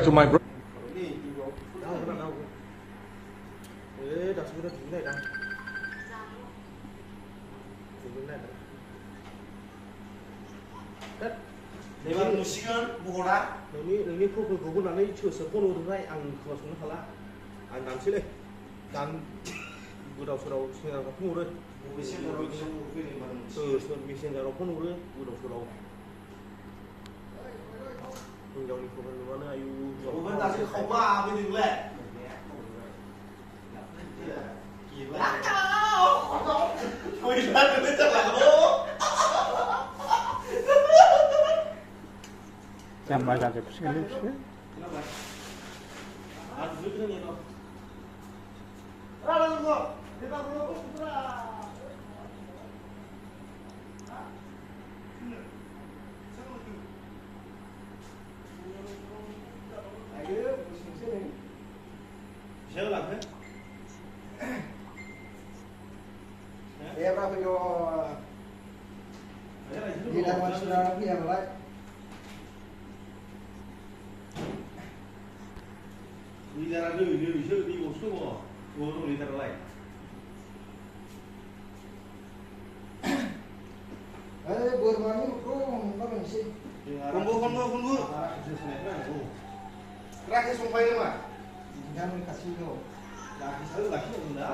to my brother. 내가 무시간 뭐라? 너니 프로필 보고 나는 쳐서 번호를 안 खोनासंनो हाला आं दानसैलै दान गोदाव सोराव सेंग्राफ्रा फन हरो सोर मेसेन्जाराव फन हरो गोदाव सोराव हिनजावनि प्रफाइल नुबानो आयु बबे दासो खावबा फैदोंलै जाम्बा जाजोबसिगोनलै बिसोरो लिडारा नैसो नैबावसो दङ दङ लिडारालाय बोरमानि न'खौ हमबा मोनसे खनबो राकेश संफायो नामा गामिनि खाथियाव दं राकेशआ होगासिनो दं दा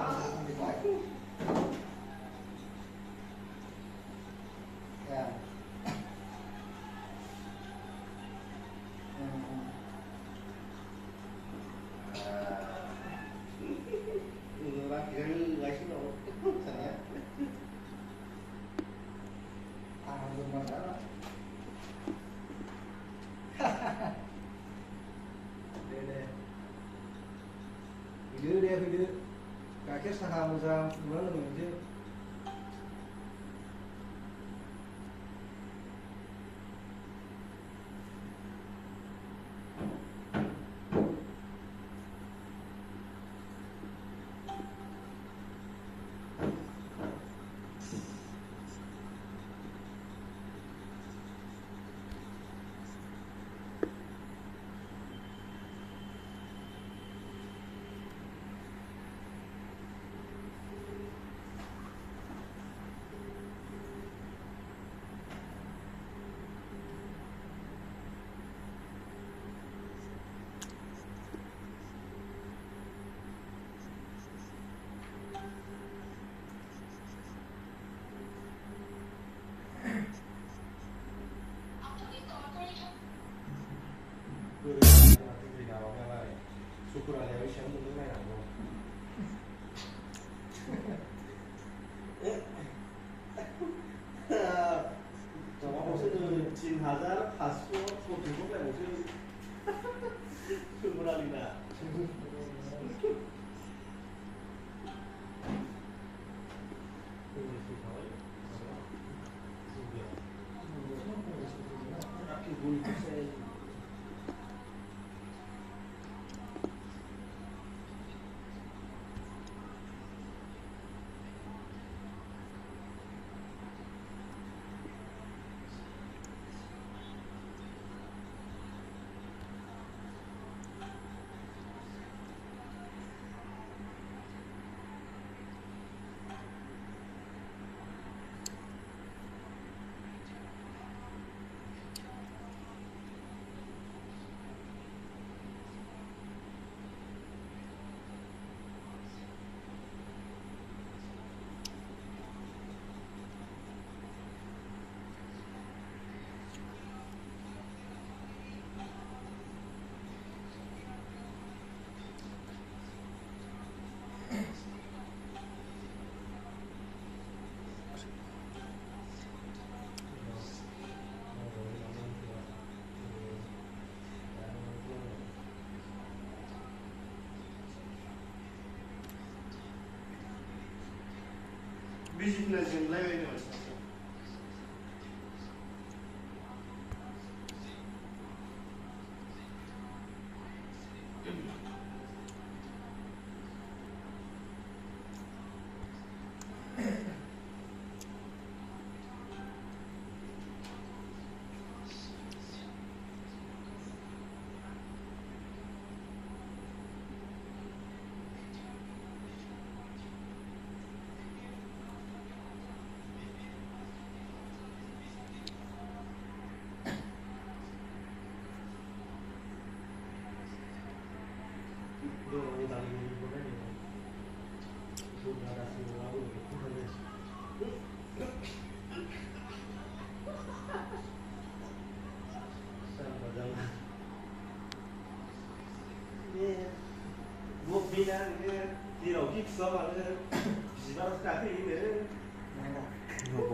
फैदो गाइखेर साहा मोजां फुदुंना लोंनोसै Syukurannya bisa untuk naik dong. 10,800 소득을 무슨 syukuran이다. Bisiklet'in leveni var.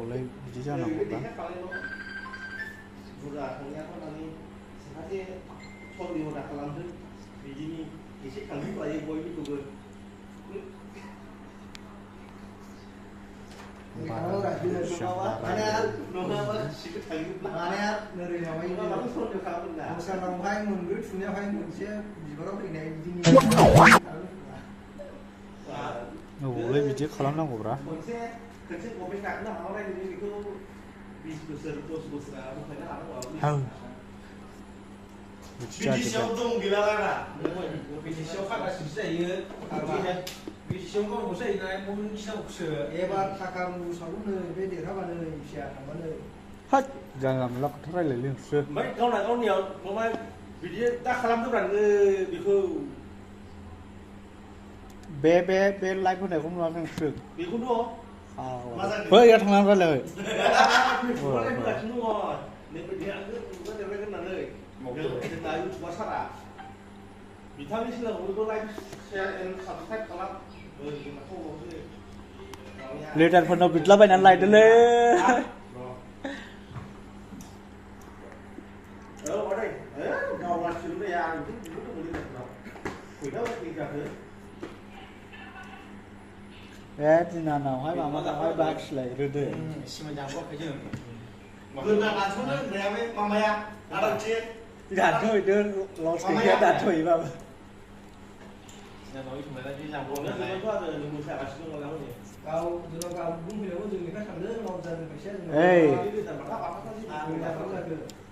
boleh di sana bukan? Bukan, ternyata kami sengaja sorry udah kelanjut begini, isi kami lagi boy itu gue. Kalau rajin dari bawah, mana sih mana dari bawah ini. Kamu suruh dia kamu nggak? Bukan orang lain mundur, punya lain mundur, di bawah ini begini. boleh biji खालामनांगौ ब्रा खनसे गभमेन्ट गाखोनो हाबाय नोङो बेखौ 20 बोसोर 10 बोसोरा बुंखायनो हानांगौ बिदिसेयाव दं गैलालाना बिदिसेयाव फागासिनो जायो बिदिसेयाव गावखौ जायो ना बबे गिनांगौसो एबार थाखा रुसावनो बे देरहाबानो फिसा थांबानो हाट जानला मोनला खोथा रायलायलै नोंसोर ओमफ्राय गावनियाव माबा बिदि दा खालामदोंब्रा नोङो बेखौ बे लाइभ होनायखौ नुवाखै नोंसोर बेखौथ' फै या थांनानै रायलायबाय फरायगासिनो दङ होननानै जोंना इउटुबार सारा बिथांनि सिगाङावबो लाइभ साबसक्राइब खालाम लिडारफोरनाव बिदलाबायनानै लायदोलै गावगासिनो दे आं बिदिनो लिडारफोराव फैदा जाखो बे दिनानावहाय माबानावहाय बाखिलाय रोदो सिमोन जाबावाखै जों गोदना दानस'नो होननाया बे मामाया आदांथि दानथ'हैदो लस गैया दानथ'हैबाबो जोंनाव इथुमायला बे जाबावाखै आरो नों मोसागासिनो दङ नालाय गाव जोंनाव गाव बुंफैनायाव जों लेखा थांदों माव जादों फैसाया जोंनाव ओइ जागोन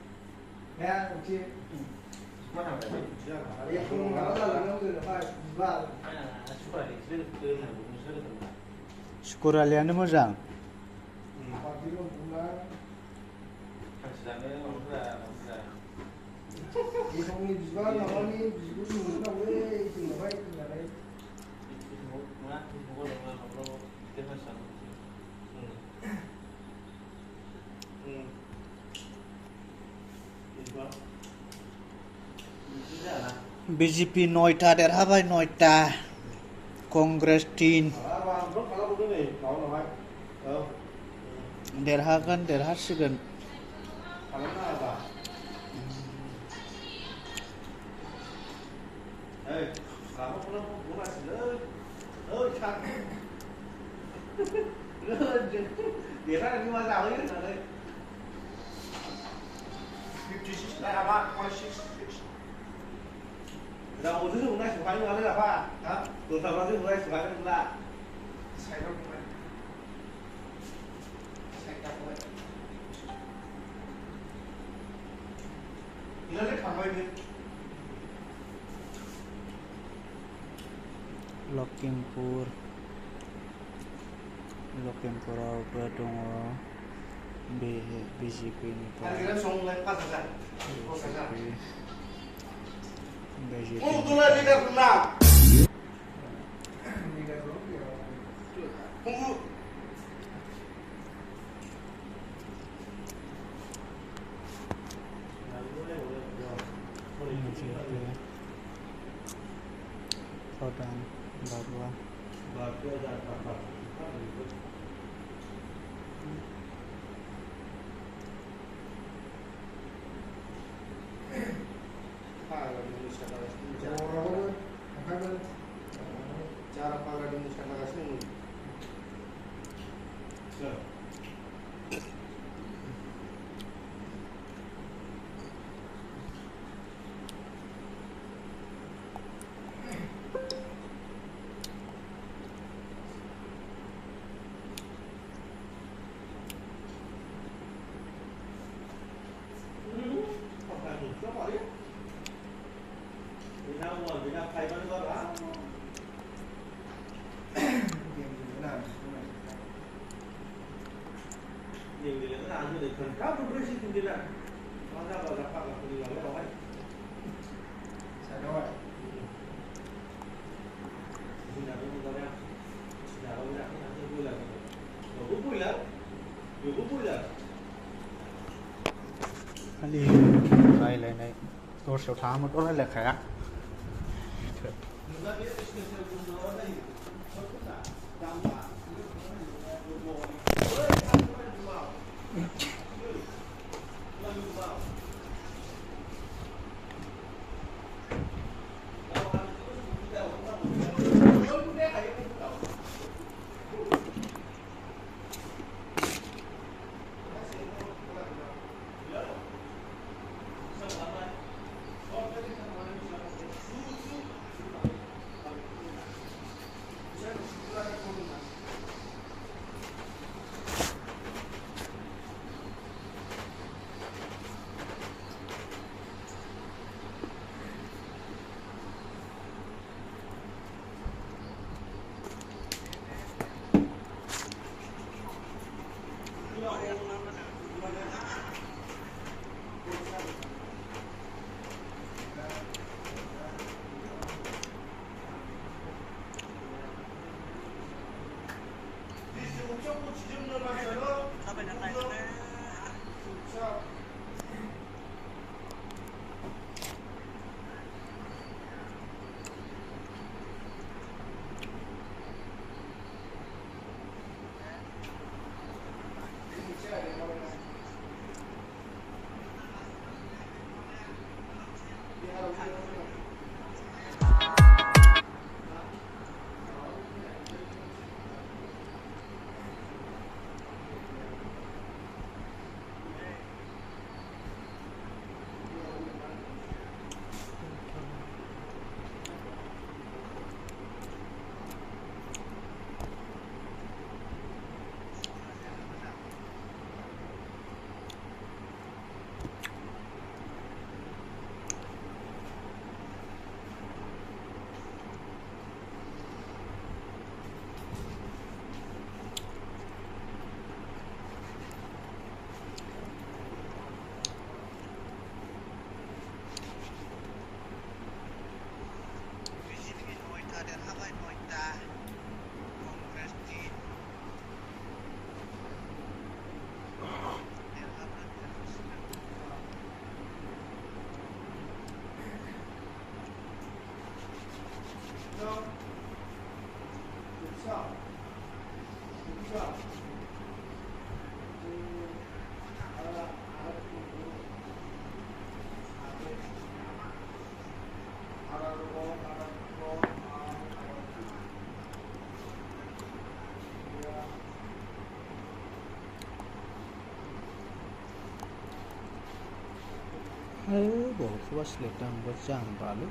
ya oke mana berarti ya kalau nggak ada lalu ke depan jual suka di sini ke syukur aliannya moजां pagi lo pulang hasilnya udah di sini jual namanya jual dulu lah weh tinggal baik tinggal baik itu mau dengan Derhasat BJP 9टा देरहाबाय 9टा Congress 3 देरहागोन देरहासिगोन Là một thứ dùng này sử dụng là pha hả? Từ tàu ra thứ dùng này sử dụng là saya đâu cũng vậy saya đâu cũng vậy nó rất thẳng vậy đi Lokempuraवबो दङ बे BJP निफ्राय Anh xong lên phát ra BJP Oh, tu lah leader benar. Tunggu. Prodan Babua Cara para dimuskan lagasnya खालि रायलायनाय दस्रायाव थाङामोनथ' रायलायखाया Bộ của Slip đang có chẳng vào lúc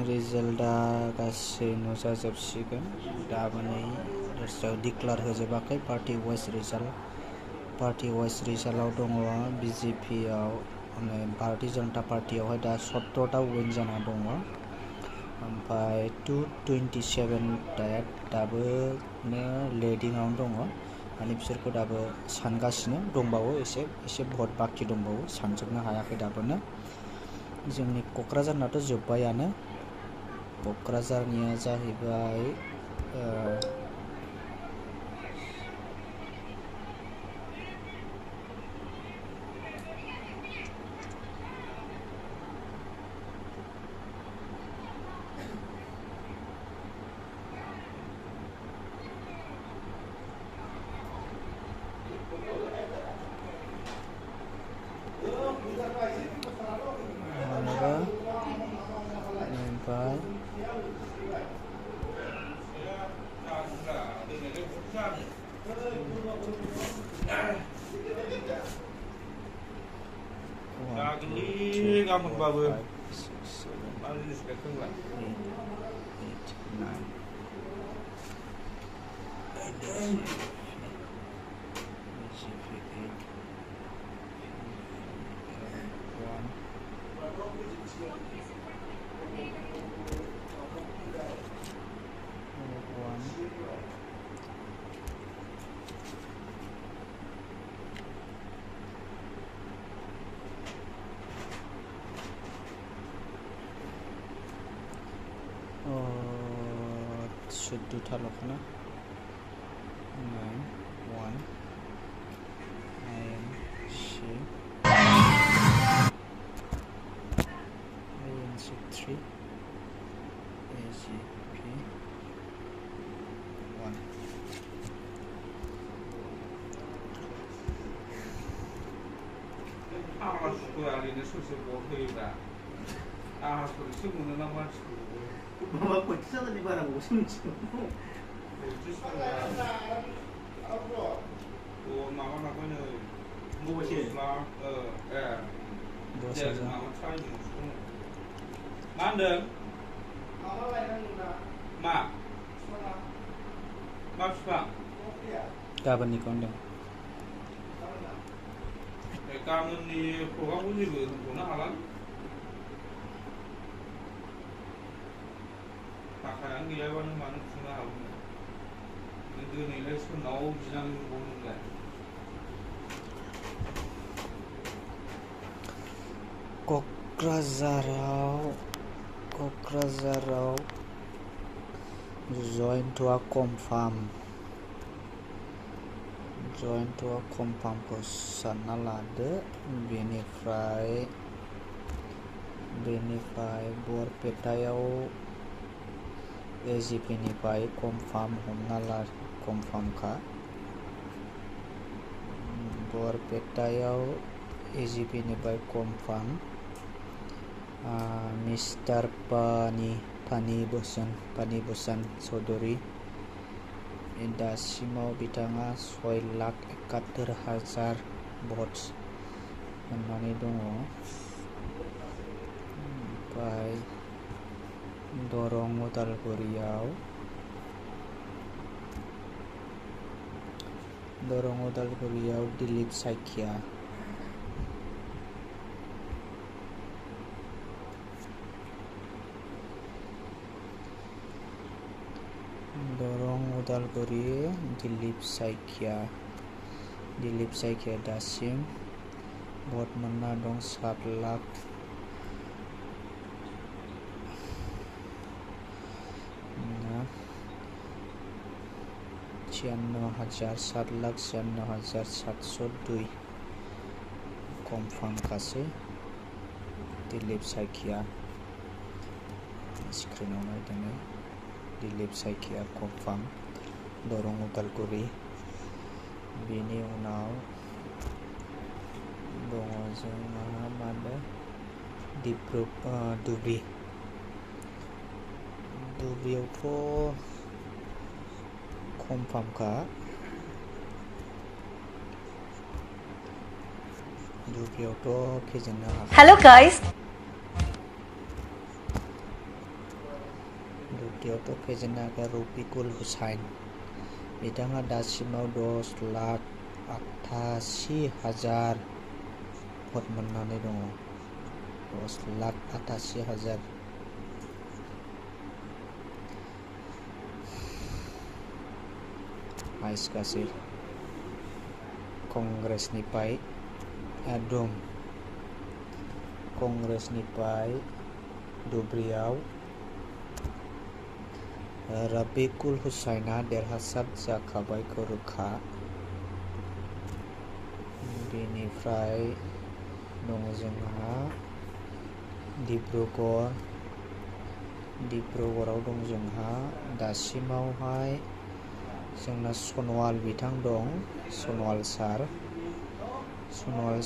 रिजल्टआ गासै नुजाजोबसिगोन दामानि दर्शआव डिक्लार होजोबाखै पार्टी वाइज रिजाल्टआव दङ बिजेपिआव भारतीय जनता पार्टीयावहाय दा 17टा विन जाना दङ ओमफ्राय 227 दाबो लिडिंआवनो दङ माने बिसोरखौ दाबो सानगासिनो दंबावो एसे भट बाखि दंबावो सानजोबनो हायाखै दाबोनो जोंनि क'क्राझारनाथ' जोब्बायानो क'क्राझारनिया जाहैबाय गाबोनबाबो 14 9 1 ANC 3 AGP 1 수고하리는 수습 못해이다. 소리 쓰고는 나만 쓰고. 뭐 고치자는 이바라고 웃음 지금. 또 나만 하고는 뭐 보시? 이제 나만 차이는 수고. 만든. 마. 수파. 가본이 건데 가문이 program 우리가 보나 하란? pakaian dia warna mana semua halu. Itu nilai senau jinang bomun lah. Kokrajhar join to a confirm ko sana lade benefy Bisaikotiao AGP benefy confirm homna la confirm ka Bisaikotiao AGP benefy confirm Mr. Pani Bosan Sodori Dasimau bitanga 671,000 votes menani dongo by dorong Udalguriau Dilip Saikia Dorong Udalguri Dilip Saikia Dasim vote menna dong 7 lakh nah 7,702 confirm kasih Dilip Saikia screen on itu nih Dilip Saikia confirm dorong Udalguri bini unau dongo jeng mana Dubri auto confirm ka Dubri auto kejana Hello guys. Auto kejana ka Rufikul Husain bitanga dasimau 10,88,000 vote menane dong 10,88,000 ais kasih Kongres nipai adom Kongres nipai Dubriau Rafikul Husaina Derhasat jakabai korukha बेनिफ्राय दङ जोंहा डिब्रुगड़आव दं जोंहा दासिमावहाय जोंना सनवाल बिथां दं सनवाल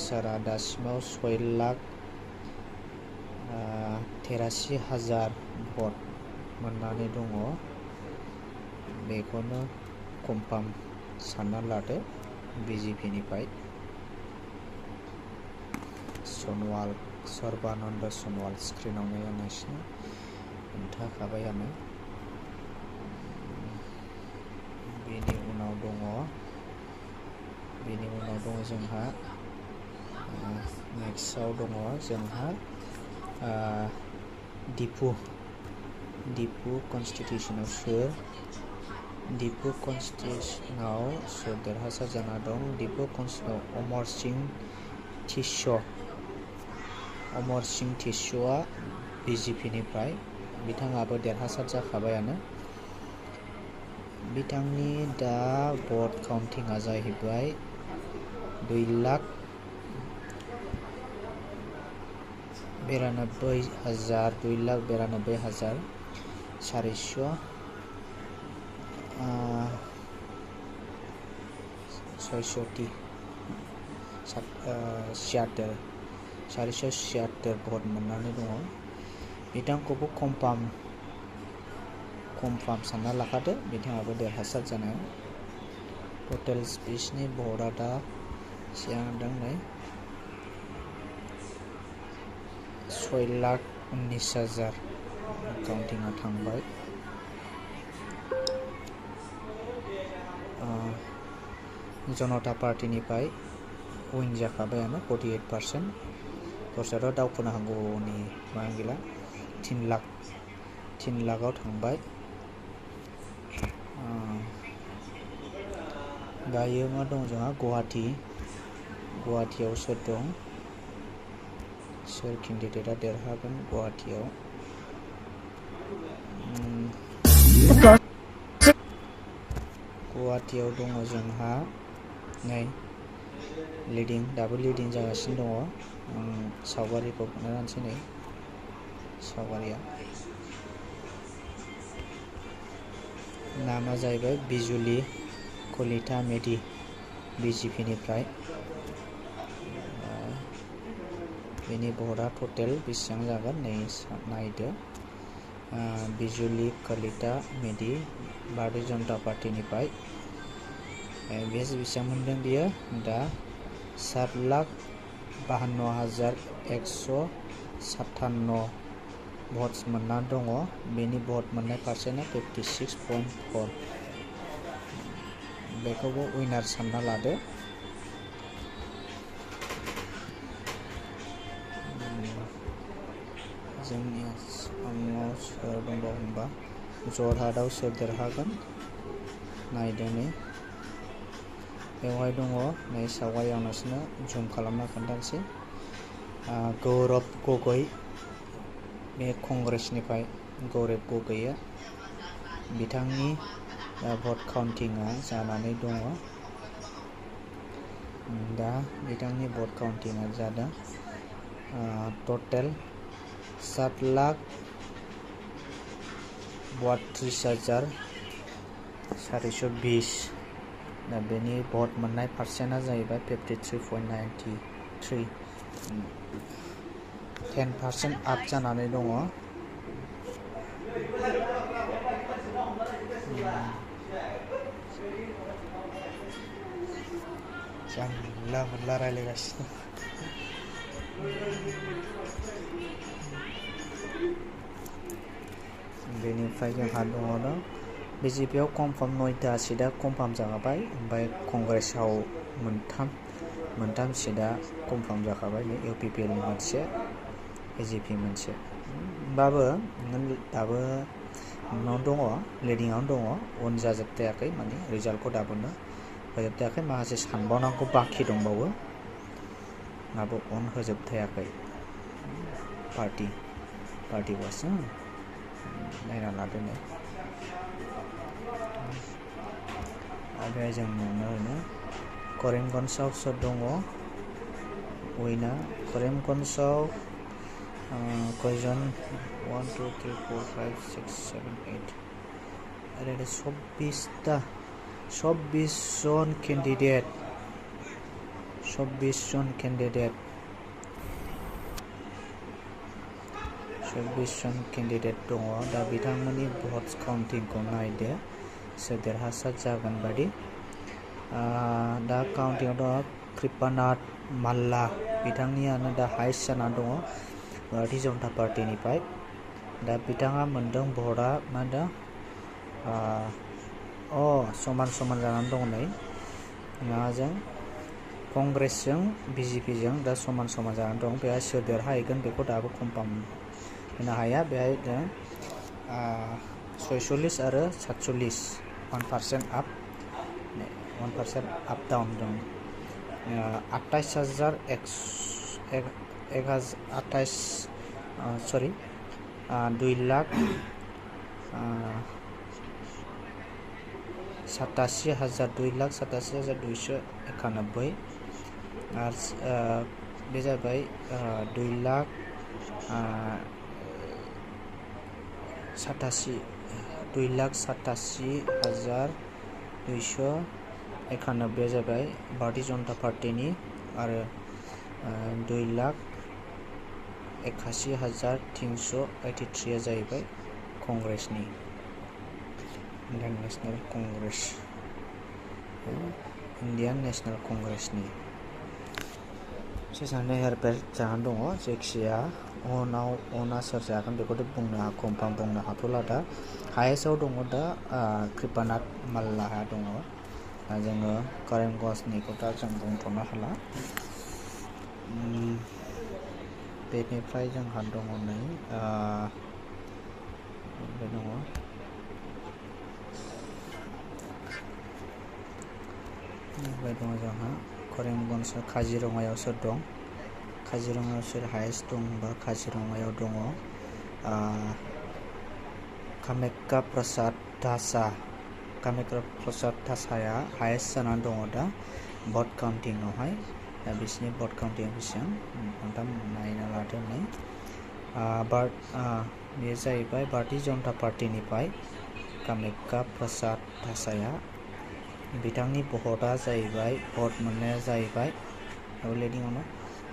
सारा दासिमाव 6,83,000 भट मोननानै दङ बेखौनो कनफार्म सानना लादो बीजेपी निफ्राय सनवाल सर्बानन्द सनवाल स्क्रिनाव नायगासिनो खोन्थाखाबायानो बेनि उनाव दङ जोंहा नेक्स्टआव दङ जोंहा डिपु कन्स्टिटिउसनाव सोर देरहासार जाना दं डिपु कन्स्टिटिउसनाव अमर सिंह टिस्स'आ बीजेपी निफ्राय बिथाङाबो देरहासार जाखाबायानो बिथांनि दा भट काउन्टिंआ जाहैबाय 476 भट मोननानै दङ बिथांखौबो कमफार्म सानना लाखादो बिथाङाबो देरहासार जानायाव टटेल स्पिचनि भटआ दा सिगांदों नै 6,19,000 काउन्टिंआ थांबाय जनता पार्टीनिफ्राय उइन जाखाबायानो 48% दस्राथ' दावखोनो हागौनि माबा गैला 3 लाखआव थांबाय दायो मा दं जोंहा गुवाहाटियाव सोर दं सोर केन्डिडेटआ देरहागोन गुवाहाटियाव दङ जोंहा नै दाबो लिडिं जागासिनो दङ सावगारिखौ नायनोसै नै सावगारिया नामा जाहैबाय बिजुली कलिता मेधि बिजेपिनिफ्राय बेनि भटआ टटेल बेसेबां जागोन नै नायदो बिजुली कलिता मेधि भारतीय जनता पार्टीनिफ्राय बेसेबां मोनदों बियो दा 7,52,157 भट्स मोननानै दङ बेनि भट मोननाय पार्सेन्टआ 56.4 बेखौबो उइनार सानना लादो जोंनि आसामाव सोर दंबावो होनबा जरहाटआव सोर देरहागोन नायदो नै बेवहाय दङ नै सावगारियाव नोंसोरनो जुम खालामना खोन्थानोसै गौरब गगৈ बे कंग्रेसनिफ्राय गौरब गगैया बिथांनि भट काउन्टिंआ जानानै दङ दा बिथांनि भट काउन्टिंआ जादों टटेल 7,32,420 दा बेनि भट मोननाय पार्सेन्टआ जाहैबाय 53.93 10% आप जानानै दङ जानला मोनला रायलायगासिनो बेनिफ्राय जोंहा दङ बिजेपियाव कनफार्म 9टा सिटआ कनफार्म जाखाबाय ओमफ्राय कंग्रेसाव मोनथाम सिटआ कनफार्म जाखाबाय नै इउपिपिएल मोनसे बिजेपि मोनसे होमबाबो दाबो दङ लिडिंआवनो दङ उन जाजोबथायाखै माने रिजाल्टखौ दाबोनो होजोबथायाखै माखासे सानबावनांगौ बाखि दंबावो दाबो अन होजोबथायाखै पार्टि वासो नायना लादो नै आरो जों नुनो मोनो करिमगन्जआव सोर दङ उइना करिमगन्जआव कयजन 1 2 3 4 5 6 7 8 ओरैनो 26 जन केन्डिडेट 26 जन केन्डिडेट दङ दा बिथांमोननि भट काउन्टिंखौ नायदो सोर देरहासार जागोन बादि दा काउन्टिंआव दङ कृपानाथ माल्ला बिथांनियानो दा हाइस्ट जानानै दङ भारतीय जनता पार्टीनिफ्राय दा बिथाङा मोनदों भटआ मा होनदों समान जानानै दङ नै माबाजों कंग्रेसजों बिजेपिजों दा समान जानानै दं बेहाय सोर देरहाहैगोन बेखौ दाबो कनफार्म होनो हाया बेहाय 46 आरो 47 1% आप 1% आप डाउन दं 2 लाख 2,87,291 आरो बे जाबाय 2,87,291 जाबाय भारतीय जनता पार्टीनि आरो 2,81,383 जाहैबाय कांग्रेसनि इंडियन नेशनल कांग्रेसनि जेसांनो हेरफेर जानानै दङ जायखिजाया उनाव सोर जागोन बेखौथ' कनफार्म बुंनो हाथ'ला दा हायेस्टआव दङ दा कृपानाथ माल्लाहा दङ दा जोङो करिमगन्जनिखौ दा जों बुंथ'नो हाला बेनिफ्राय जोंहा दङ नै बे दङ जोंहा करिमगन्ज काजिरङायाव सोर दं काजिरङायाव सोर हायेस्ट दं होनबा काजिरङायाव दङ कामाख्या प्रसाद दासाया हायेस्ट जानानै दङ दा भट काउन्टिंआवहाय दा बिसिनि भट काउन्टिंआ बेसेबां नोंथां नायना लादो नै बेयो जाहैबाय भारतीय जनता पार्टीनिफ्राय कामाख्या प्रसाद दासाया बिथांनि भटआ जाहैबाय भट मोननाया जाहैबाय लिडिंआवनो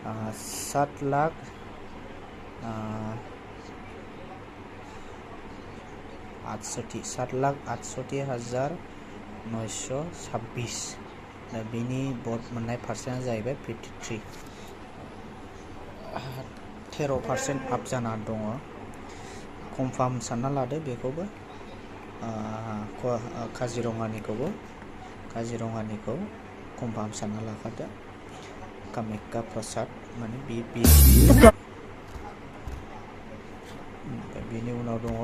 7,68,926 दा बिनि भट मोननाय पार्सेन्टआ जाहैबाय 13% आप जानानै दङ कनफार्म सानना लादो बेखौबो काजिरङानिखौ कनफार्म सानना लाखादो कामाख्या प्रसाद माने बेनि उनाव दङ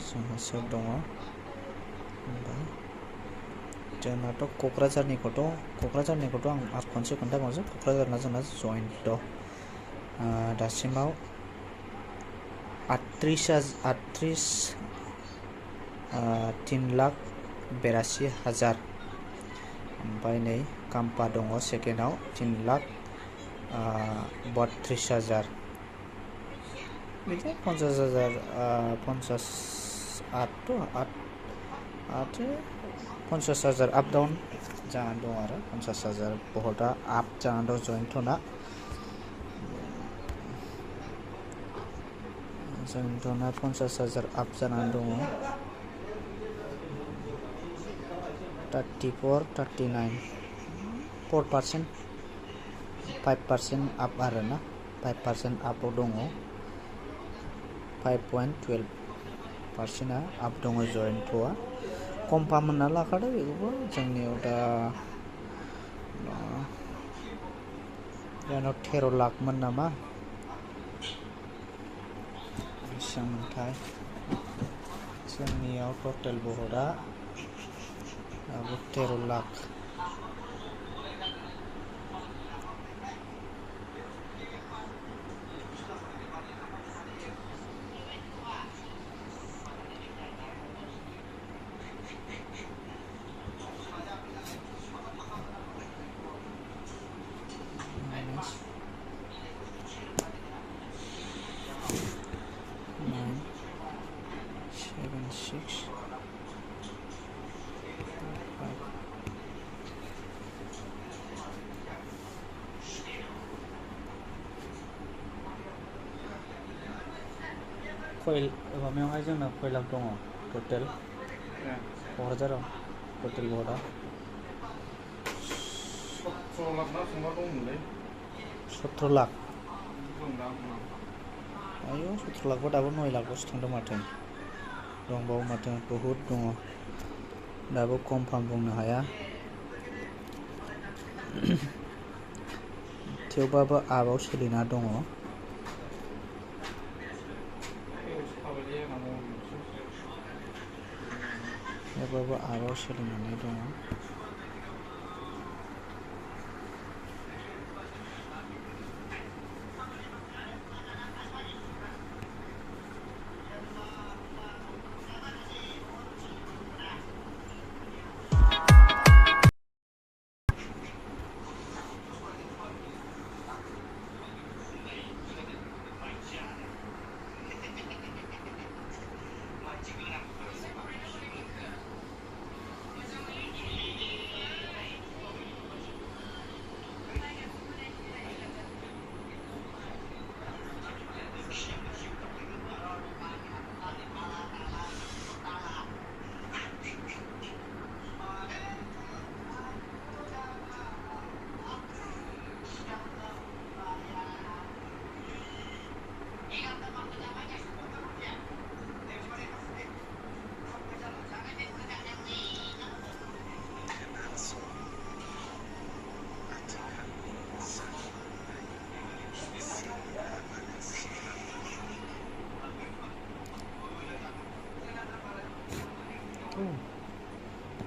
जोंहा सोर दङ जोंनाथ' क'क्राझारनिखौथ' आं खनसे खोन्थाबावनोसै क'क्राझारना जोंना जइन्ट दासिमाव 3,82,000 ओमफ्राय नै काम्पा दङ सेकेन्डआव 3,32,000 बिदिनो 50,000 आप डाउन जानानै दं आरो 50,000 भटआ आप जानानै दं जइन्टना जइन्टना 50,000 आप जानानै दङ 34, 39 4% 5% आप आरोना 5% आपआव दङ 5.12% आप दङ जइन्टआ कनफार्म होनना लाखादो बेखौबो जोंनियाव दा 13 लाखमोन नामा बेसेबांमोनथाय जोंनियाव टटेल भटआ 13 लाख माबायावहाय जोंना खय लाख दङ टटेल क'क्राझाराव टटेल भटआ 17 लाख ना बेसेबां दंमोनलै 17 लाख आयौ 17 लाखबा दाबो 9 लाखल'सो थांदों माथो दंबावो माथो बहुद दङ दाबो कनफार्म बुंनो हाया थेवबाबो आपआव सोलिना दङ थेवबाबो आपआव सोलिनानै दङ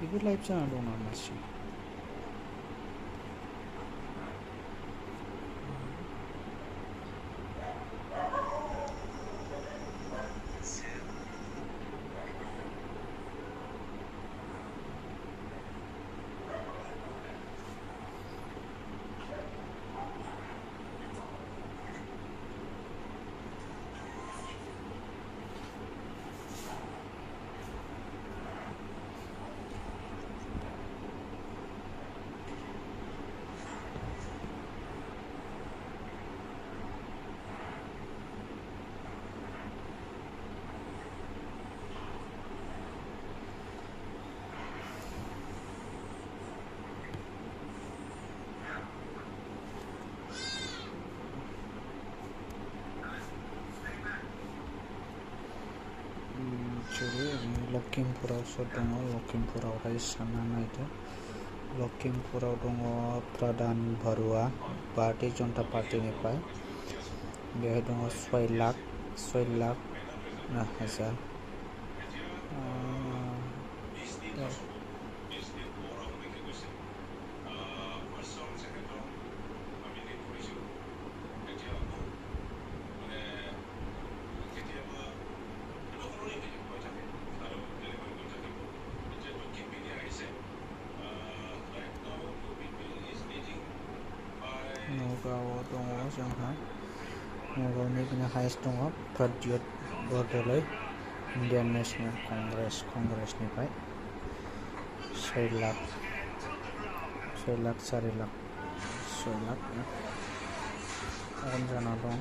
बेबो लाइभ जाना दं नामासै लखिमपुरावसो दङ लखिमपुरावहाय सानना नायदो लखिमपुराव दङ प्रधान बरुवा भारतीय जनता पार्टीनिफ्राय बेहाय दङ 6 लाख हाजार नगावआव दङ जोंहा नगावनि बिनो हायेस्ट दङ प्रद्युत बरदलै इन्डियान नेशनेल कंग्रेसनिफ्राय 6 लाख 4 लाख अन जाना दं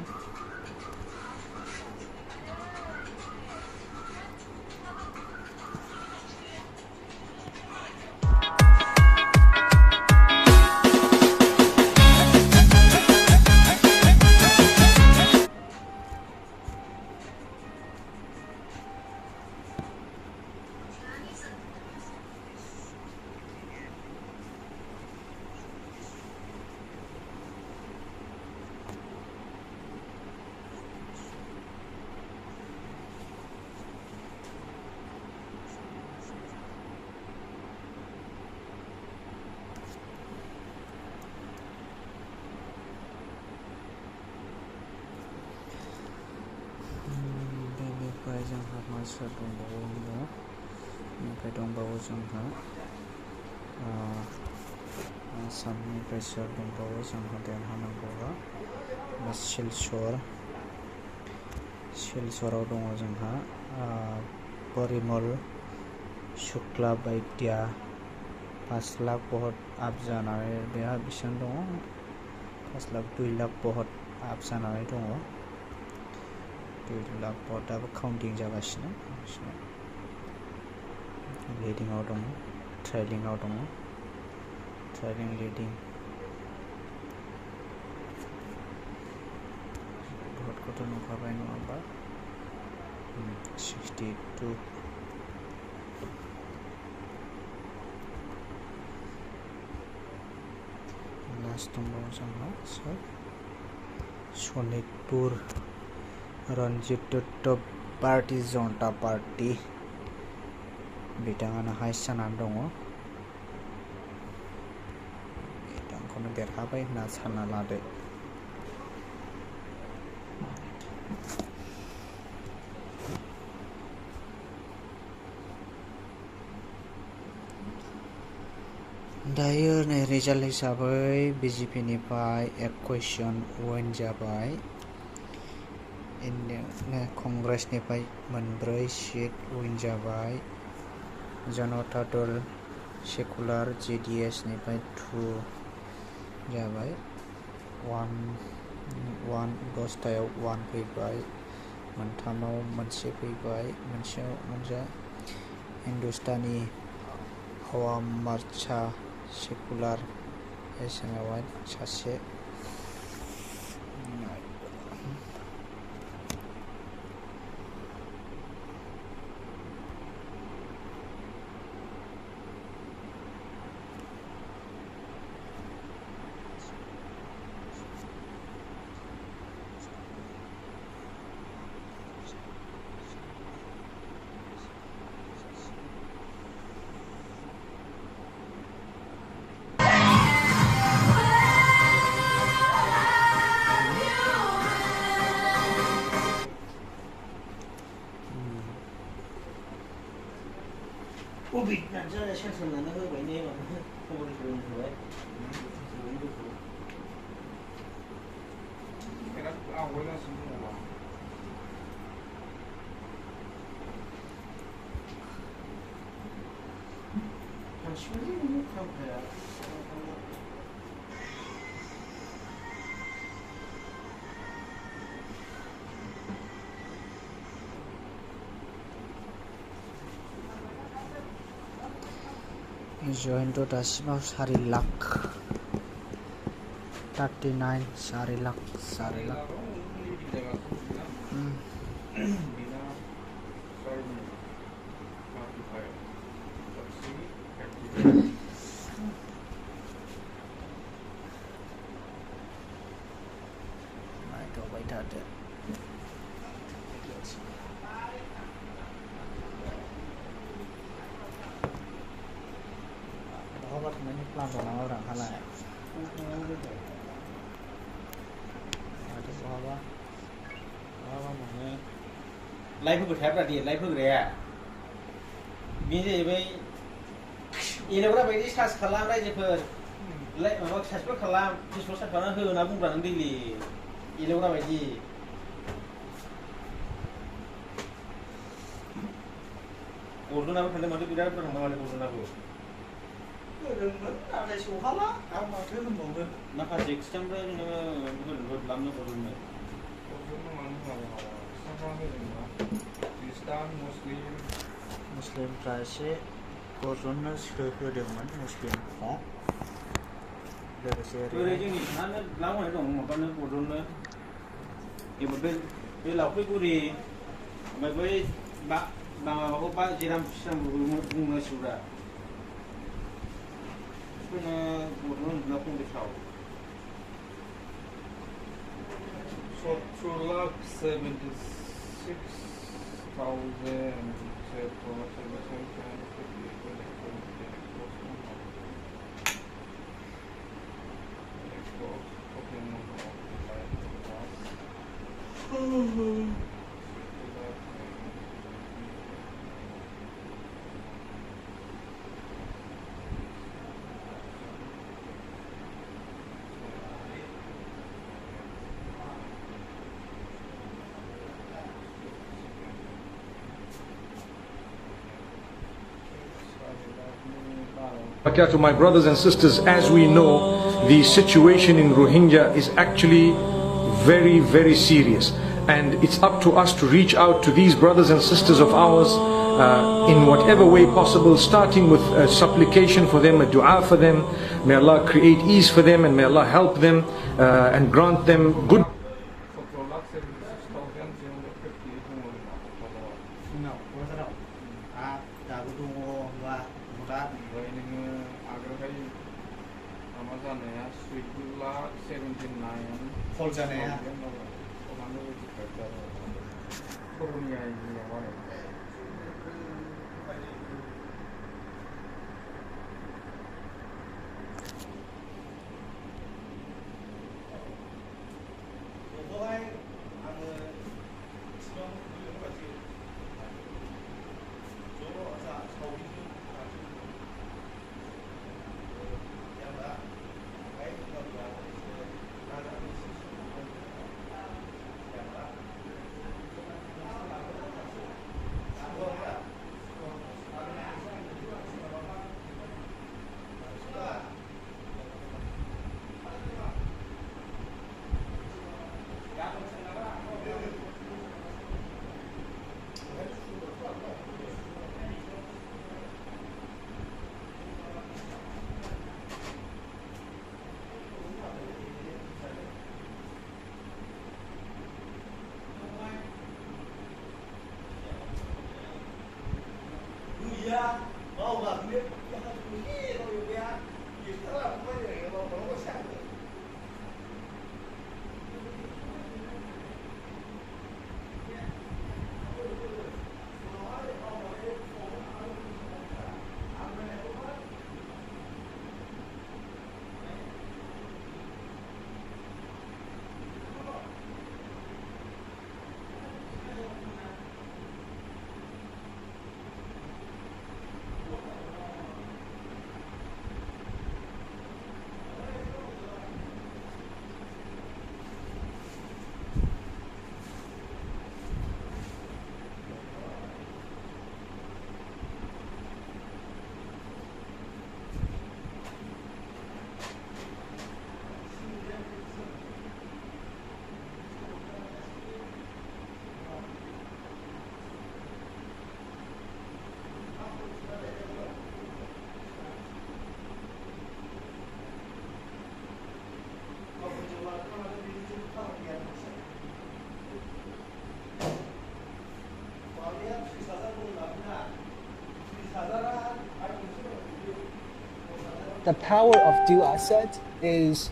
जोंहा मानसिफोर दंबावो जोंहा आसामनिफ्राय सोर दंबावो जोंहा देरहानांगौआ सिलचराव दङ जोंहा परिमल शुक्ला बायद्या 5 लाख बहुत आप जानानै बेहा बेसेबां दङ 5 लाख 2 लाख बहुत आप जानानै दङ 2 लाख बहुत दाबो काउन्टिं जागासिनो लिडिंआव दङ ट्रेलिंआव दङ ट्रेलिं लिडिं बहुतखौथ' नुखाबाय नङा होमबा 62 लास्ट दंबावो जोंहा सनितपुर रन्जित दत्त भारतीय जनता पार्टी बिथाङानो हायेस्ट जानानै दङ बिथांखौनो देरहाबाय होनना सानना लादो दायो नै रिजाल्ट हिसाबै बिजेपिनिफ्राय 1 कुइसन विन जाबाय कंग्रेसनिफ्राय 4 सीट विन जाबाय जनता दल सेकुलार JDS निफ्राय 2 जाबाय 10थायाव 1 फैबाय 3आव 1 फैबाय 1 हिन्दुस्तानी आवाम मोर्चा सेकुलार एसएमआवहाय 1 खाथियाव सेन्सर लाना होबाय ने माबा खबरखौ होबाय बिराद आवगायगासिनो दङ मानसिफोरनि खामफाया जयन्त दासिमाव 4 लाख 39 4 लाख 4 लाख नायथ'बाय थादो बहाबा थांनायनि प्लान दं नामा ब्रा हालाय बहाबा मोनो लाइफ होबाय थायाब्रा दे लाइफ होग्राया बे जाहैबाय एलेवग्रा बायदि सार्च खालाम रायजोफोर माबा सार्चफोर खालाम फेसबुक सार्च खालामना हो होनना बुंब्रा नों दैलि एलेवग्रा बायदि अर्जुनाबो थांदों माथो बिराद बुरजा थांदों माथो अर्जुनाबो होदोंमोन नाथाय सौहाला आं माथो होनबावनो माखासे खृष्टानफ्रा नोङो लाबनो हरदोंमोन मुस्लिमफ्रा एसे गरजननो होदोंमोन मुस्लिमफ्रा लोगोसे ओरै जोंनि थानानै लांनाय दं माबानो गरजननो एबार बे लावफैगुरि ओमफ्राय बै माबाखौ जिराम फिसामबो बुंनांसिगौब्रा बेखौनो गरजन होनोब्ला कंग्रेसाव 76,776,000 To my brothers and sisters, as we know, the situation in Rohingya is actually very, very serious, and it's up to us to reach out to these brothers and sisters of ours in whatever way possible, starting with a supplication for them, a dua for them. May Allah create ease for them, and may Allah help them and grant them good. The power of due asset is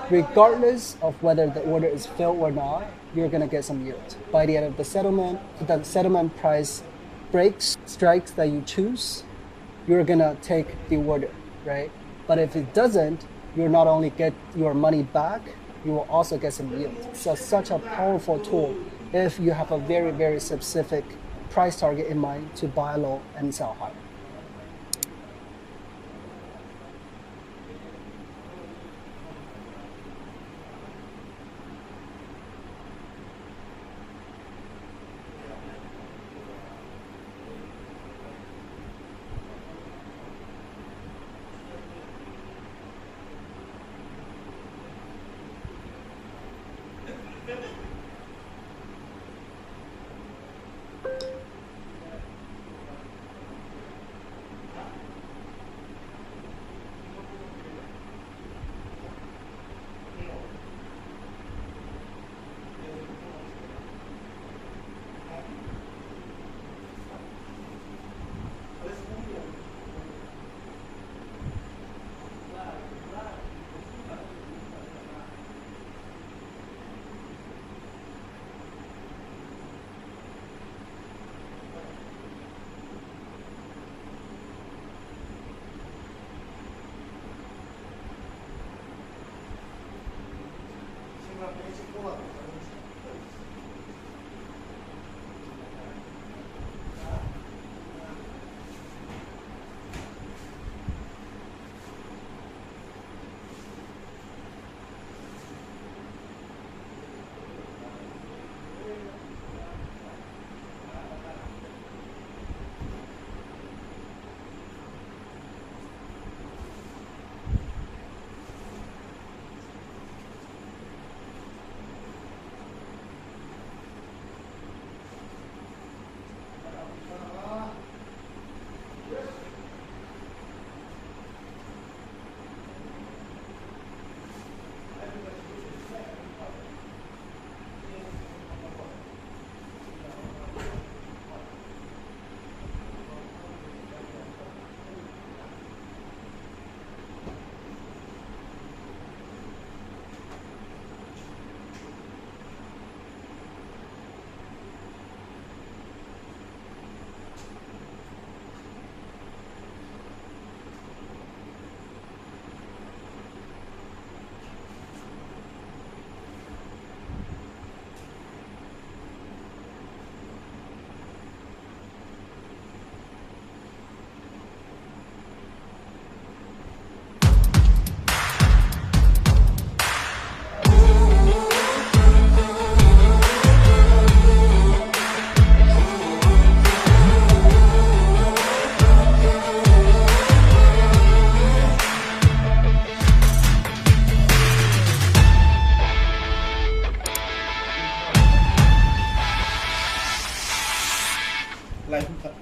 regardless of whether the order is filled or not, you're going to get some yield. By the end of the settlement price breaks, strikes that you choose, you're going to take the order, right? But if it doesn't, you'll not only get your money back, you will also get some yield. So such a powerful tool if you have a very, very specific price target in mind to buy low and sell high.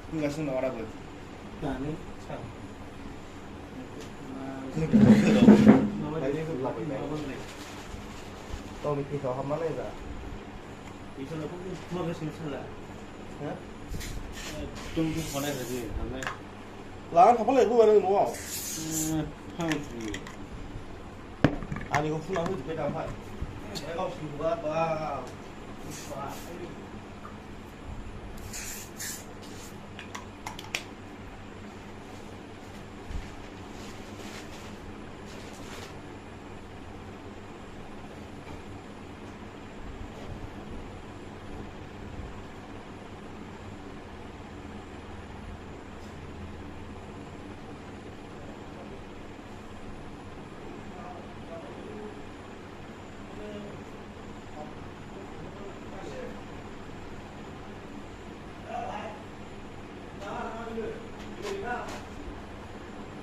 फैगासिनो दं आदाबो दानो सान गावनि पेजआव हाबना नायब्रा बेसोरनावथ' माबासिनो साला एकदम दुखुनाय बायदि थांनाय लानानै थांफालायबोबाय नों न'आव थांफुयो आंनिखौ फुना होजोब्बाय दा ओमफ्राय गावसिनिखौबा बा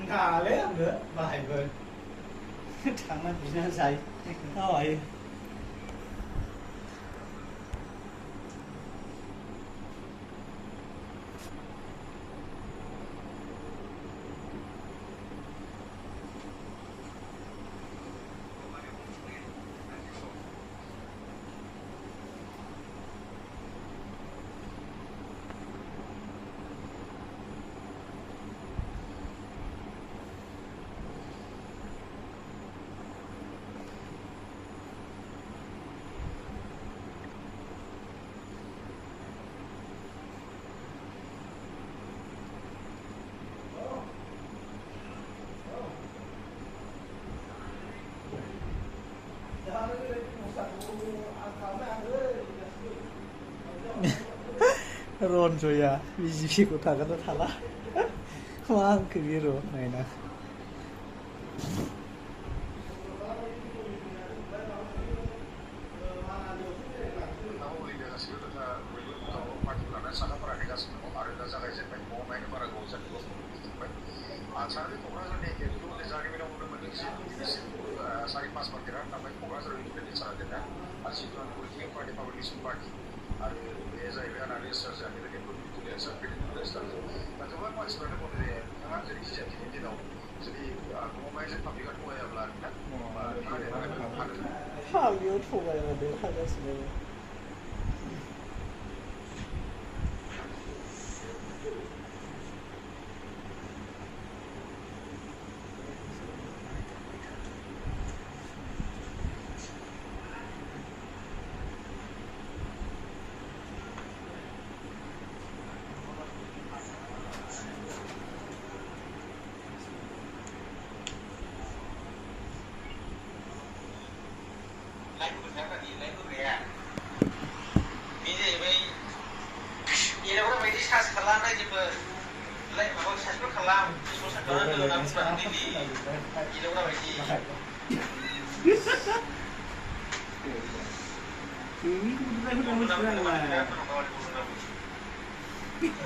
Ngale nữa bài vời thằng nó bị nó dày thôi रन्जया बिजेपिखौ थागोन ना थाला मा होनखो बियो र' नायना सारनि क'क्राझारनि गेटखौ जारिमिनाव नुनो मोनदों जे दिनैसिम 4-5 मार्केटआ थांबाय क'क्राझार इन्डिपेन्डेन्ट जाना दोनना आरो जितु आं पलिटिकेल पार्टि पाब्लिकेसन पार्टि आरो बे जाहैबाय आंना रेजिस्टार जाहैबाय रेजिस्टार दा गोबां मानसिफ्रानो बुङो जे नोंथाङा जेरै दिनैनि दिनाव जुदि गभर्नमेन्टजों पाब्लिकआ थगायाब्ला फाग्लियाव थगायना देरहागासिनो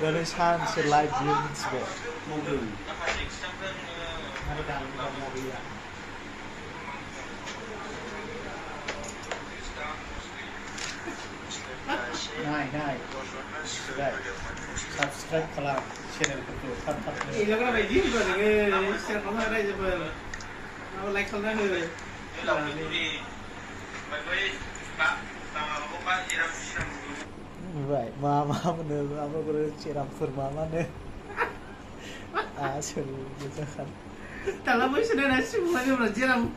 Dari sansir live view mitzvah. Mobil. Ada dalam mobil ya. Naik. Subscribe kalau channel itu. Ini kan apa ini juga nih? Share nama ada aja ber. Mau like kalau nih. Right, mama bener, apa bener ciram firman deh. Asal gitu kan. Kalau mau sudah nasi semuanya berciram.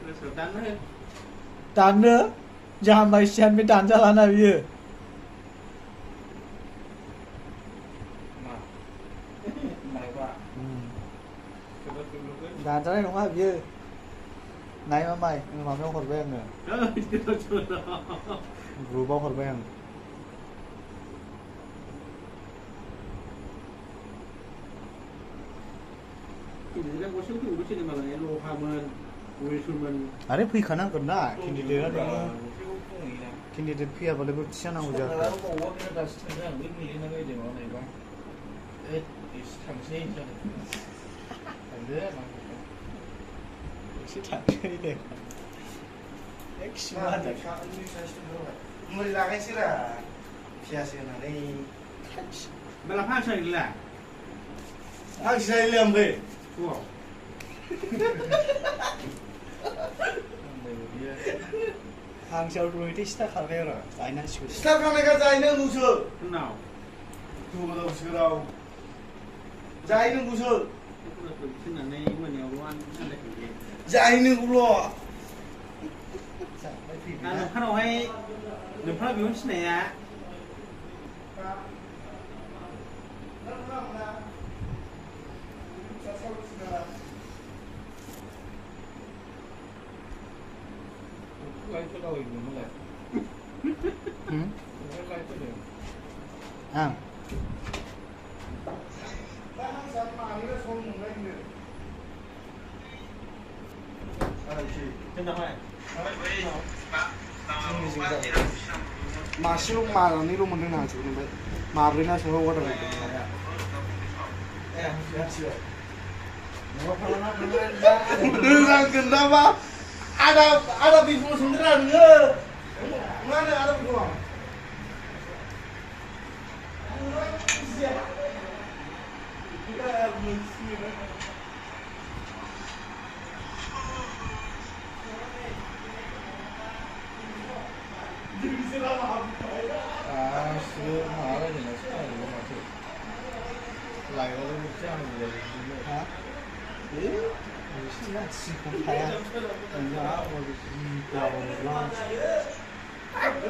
Terus tanah. Tanah, jangan maisian mi dan jalan aja. Dan jalan dong aja. Này mà mày không hột với em nữa. Group bao hột với em. Ada pih kanan kena, kini dia ada. Kini dia pih apa lebih siapa nak ujar? Siapa ini? Eksimana? Mau dilakukan sih lah. Siapa nanti? Berapa saya gila? Aku saya liam be. Wow. Hang jauh dulu itu start kamera, China shoot. Start kamera China musuh. Now. Tu betul sekarang. China musuh. China musuh. Nah, kalau hai, nampak biun sini ya. Ah. Masih marah ni lu mending nasi ni, marah ni semua water ni. Dengan kenapa? Ada bingung sendirian ke? Mana ada bingung?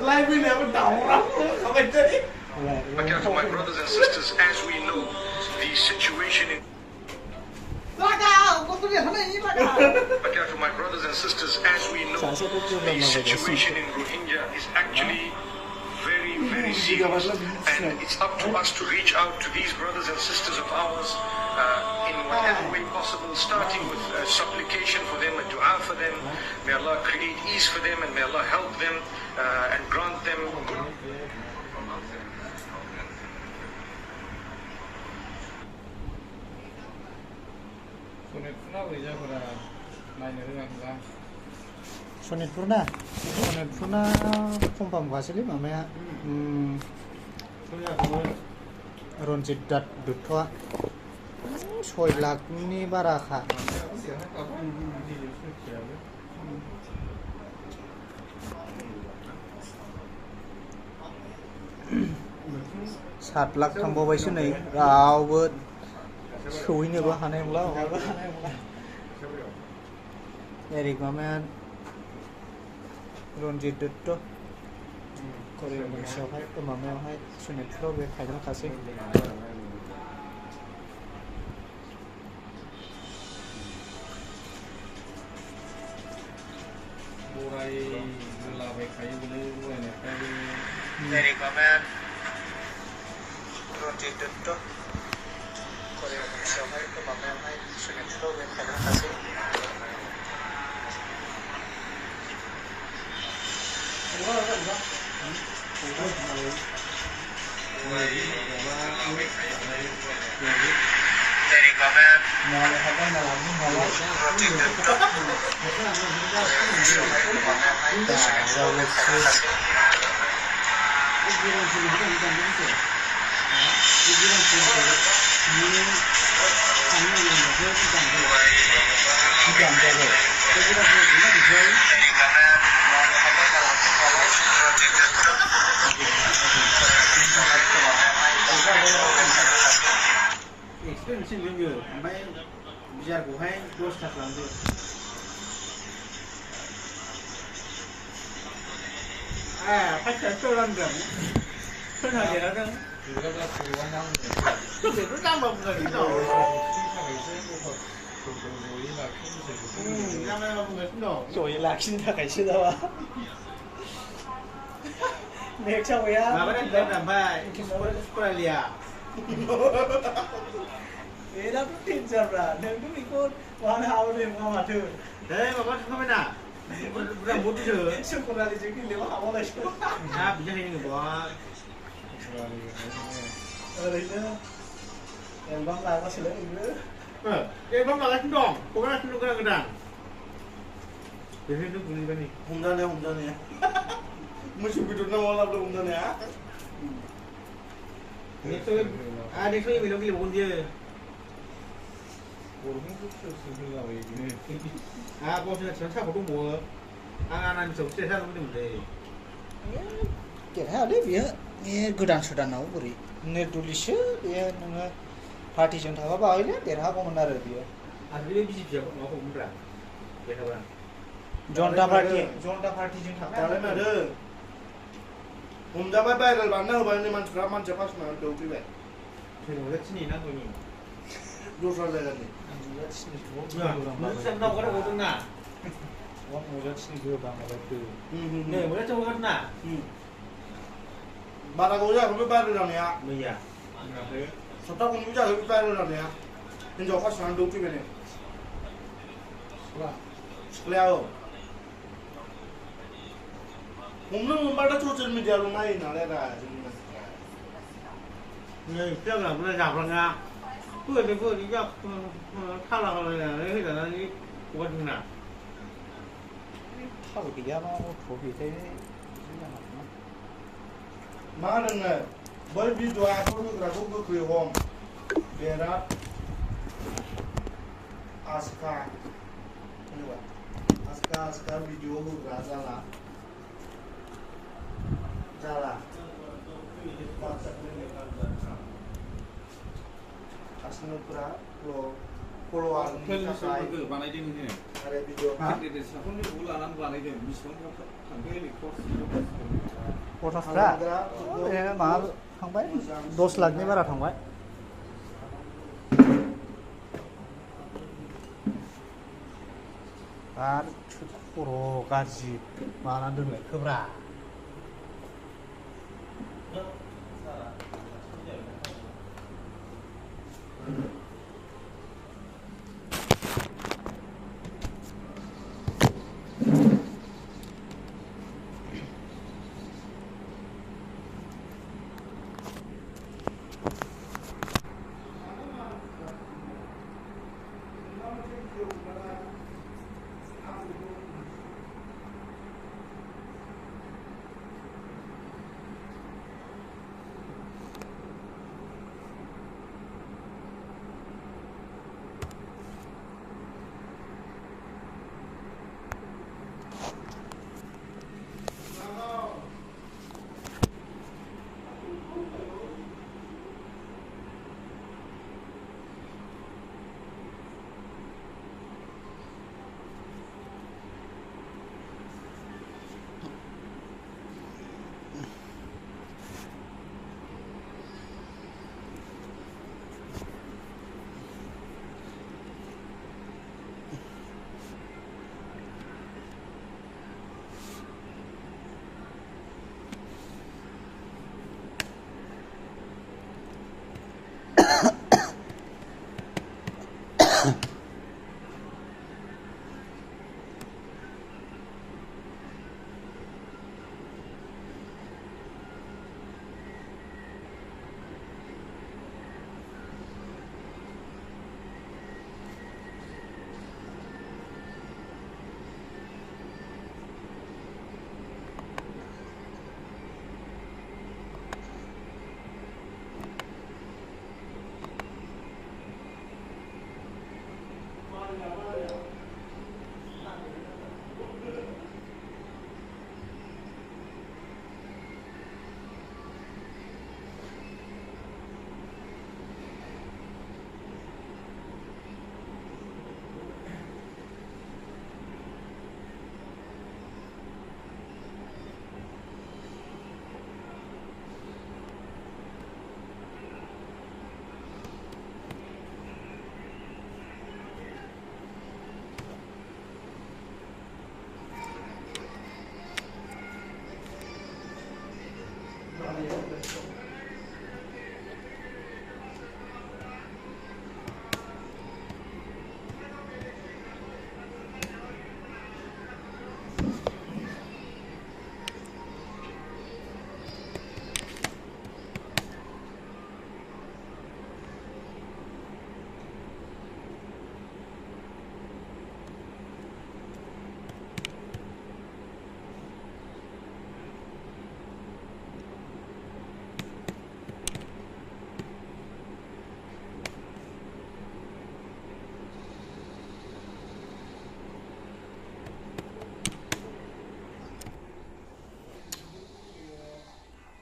Live ini apa daurah? Apa jadi? Again, for my brothers and sisters, as we know, the situation in Blackout! to my brothers and sisters, as we know, the situation in Rohingya is actually very, very serious, and it's up to us to reach out to these brothers and sisters of ours in whatever way possible, starting with supplication for them and dua for them. May Allah create ease for them, and may Allah help them and grant them good. सनितपुरना फर्म गासैलै माबाया रन्जित दत्तआ 6 लाखनि बाराखा सात लाख थांबावबायसो नै रावबो सौहैनोबो हानाय नंला एरिक माबाया रन्जित दत्त करियर मोनसेयावहाय माबायावहाय सनितपुराव बे खायग्राखासै एरिक माबाया रन्जित दत्त करियर मोनसेयावहाय माबायावहाय सनितपुराव बे खायग्राखासै एक्सपेरियेन्स लोङो ओमफ्राय बिजारखौहाय 10 था खालामदो फाइभ रानगोन खोना देरादों बेखौ दामबा बुंगासिनो दं दामबा बुंगासिनो दं जयै लाखिनो थाखायसो दावा नेक्स्ट आवया माबादों ओमफ्राय फरायलिया Era pintar lah, nanti ni kau wahana awal ni macam mana tu? Bapak tu mana? Bukan bodoh je. Sekolah di sini lepas awal lagi. Ah, bisa ni buat. Ini, yang bang lah masih lagi ni. Yang bang lah dong. Kau kan tu kan kedang. Jadi tu boleh kan ni? Humdan ni. Mesti betul nama orang tu humdan ya. Ni tu, ni tu yang bilang pun dia. 아, 보시면 전차 보통 뭐 안하는 저 세상 분들 Kira ada biar ni gudang sudah nahu beri. Ni tulisnya dia nengah parti jonta apa ini Derhasat komentar dia. Asli bisi dia mau komentar. Dia apa? Jonta parti jonta. Kalau mana? Umjaba viral mana? Hubungan manusia manusia pas mana tu tu ber. Saya nak sini nak ni. Dua jalan ni. Mulut nak kau bodoh na. Wah mulut sini dua bang ada tu. Ni mulut cakap kau na. Bara kau je, kau viral ni ya. Iya. Sota kau je, kau viral ni ya. Ini jauh pas mana tu tu ber ni. Sekolah. Umum pada social media rumai nala dah. Ni jangan pernah jangan pernah. Buat ni jak kalah kalau ni dah ni buat mana? Tahu dia mau kopi teh. Mana ni? Baru video aku tu kerana aku kiri home. Berat. Aska. Ni apa? Aska video aku kerana lah. Jalan. Asal pura follow Playlist itu बानायदों ini. ada video. Aku ni ulangan बानायदों. Misalnya sampai record. Potastra. Mahal थांबाय 10 लाखनि बारा थांबाय आरो खर' गाज्रि मानानै दोनलायखोब्रा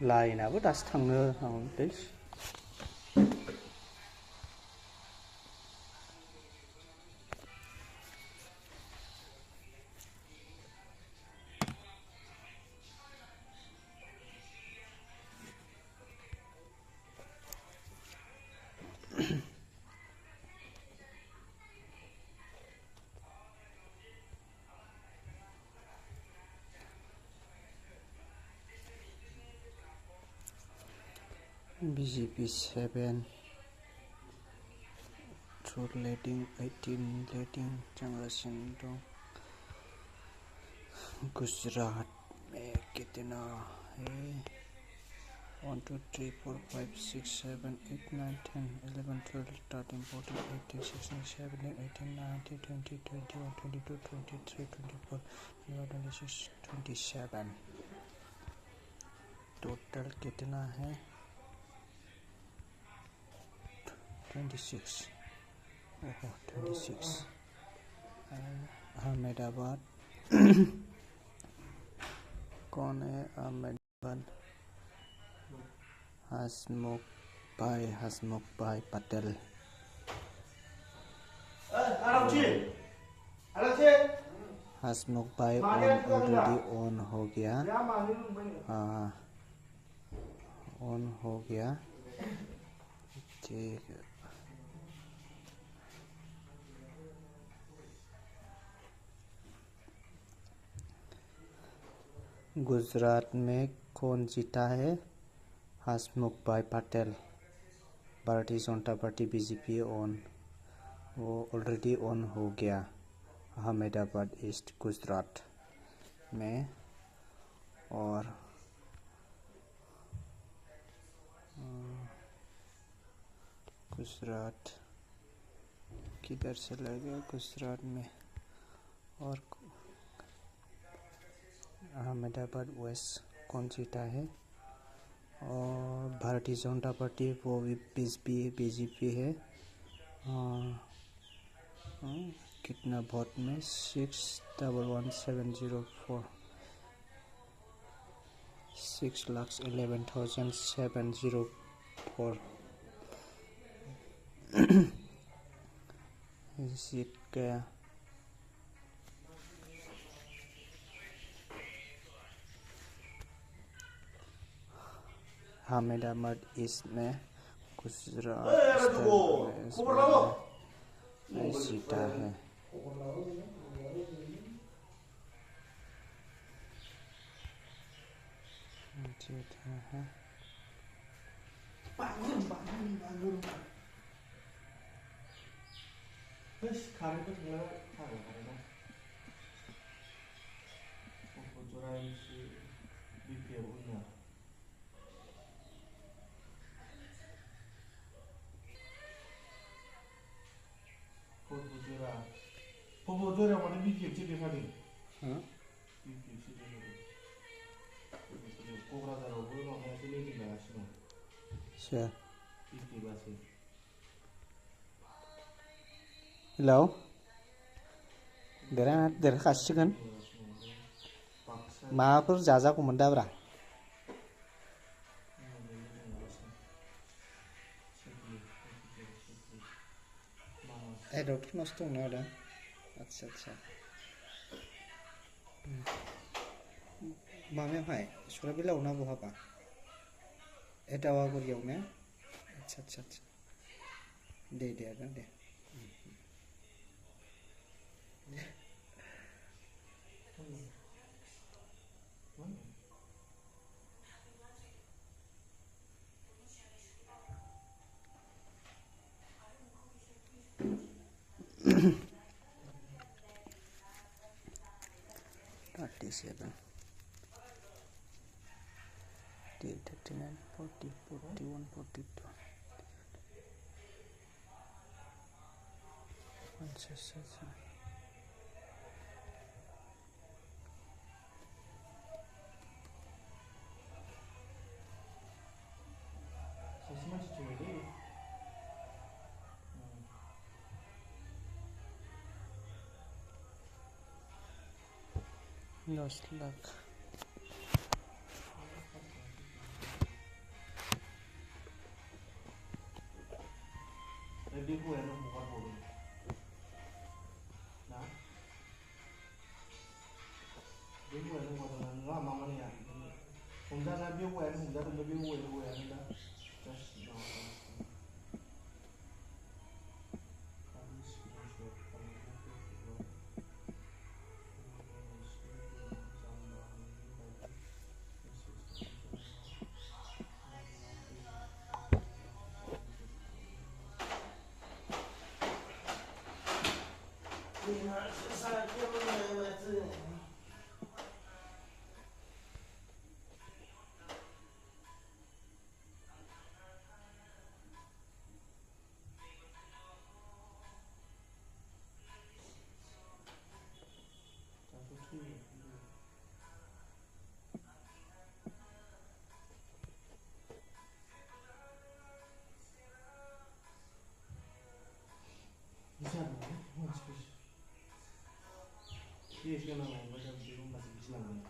लाइनाबो दासो थांनो हागौलै BJP 7 truth leading 18 leading जागासिनो दं गुजरात में कितना है 1 2 3 4 5 6 7 8 9 10 11 12 13 14 15 16 17 18 19 20 21 22 23 24 26 27 टोटल कितना है 26 26 अहमदाबाद कौन है अहमदाबाद हसमुख भाई पटेल हसमुख भाई ऑलरेडी ऑन हो गया ऑन हो गया ठीक है गुजरात में कौन जीता है? हसमुख भाई पटेल। भारतीय जनता पार्टी बीजेपी ऑन, वो ऑलरेडी ऑन हो गया अहमदाबाद ईस्ट गुजरात में। और गुजरात किधर से लगेगा गुजरात में? और अहमदाबाद वेस्ट कौन जीता है? और भारतीय जनता पार्टी वो भी बीजेपी है। कितना वोट में? 611,704 6,11,704 जीत गया। अहमदाबाद ईस्ट में गुजरात जीता है। जीता है। बस खाने को थोड़ा खाना खाना वो जोरा इसी बीपी है वो ना वो जोरा वाले बीपी है चिड़े खाने बीपी चिड़े खाने कोकराझार वो लोग ऐसे लेके गया सुनो Sure. बीपी बस है। हेलौ देरहासिगोन माबाफोर जाजागौमोन दाब्रा। डक्टरनावसो दं ना आदा? आदसा आदसा माबायावहाय सराइबिलाव ना बहाबा? दावागुरियाव ने? आदसा आदसा आदसा दे आदा दे। Thirty-seven, 39, 40, 41, 42. Lost luck. Ready ko ano bukan mo na? Ready ko ano bukan na nga mama niya. Kung da na biyo ko ano, kung da na biyo ko ano na. Just no. Yes, kan lang, macam di rumah masih bisa lang.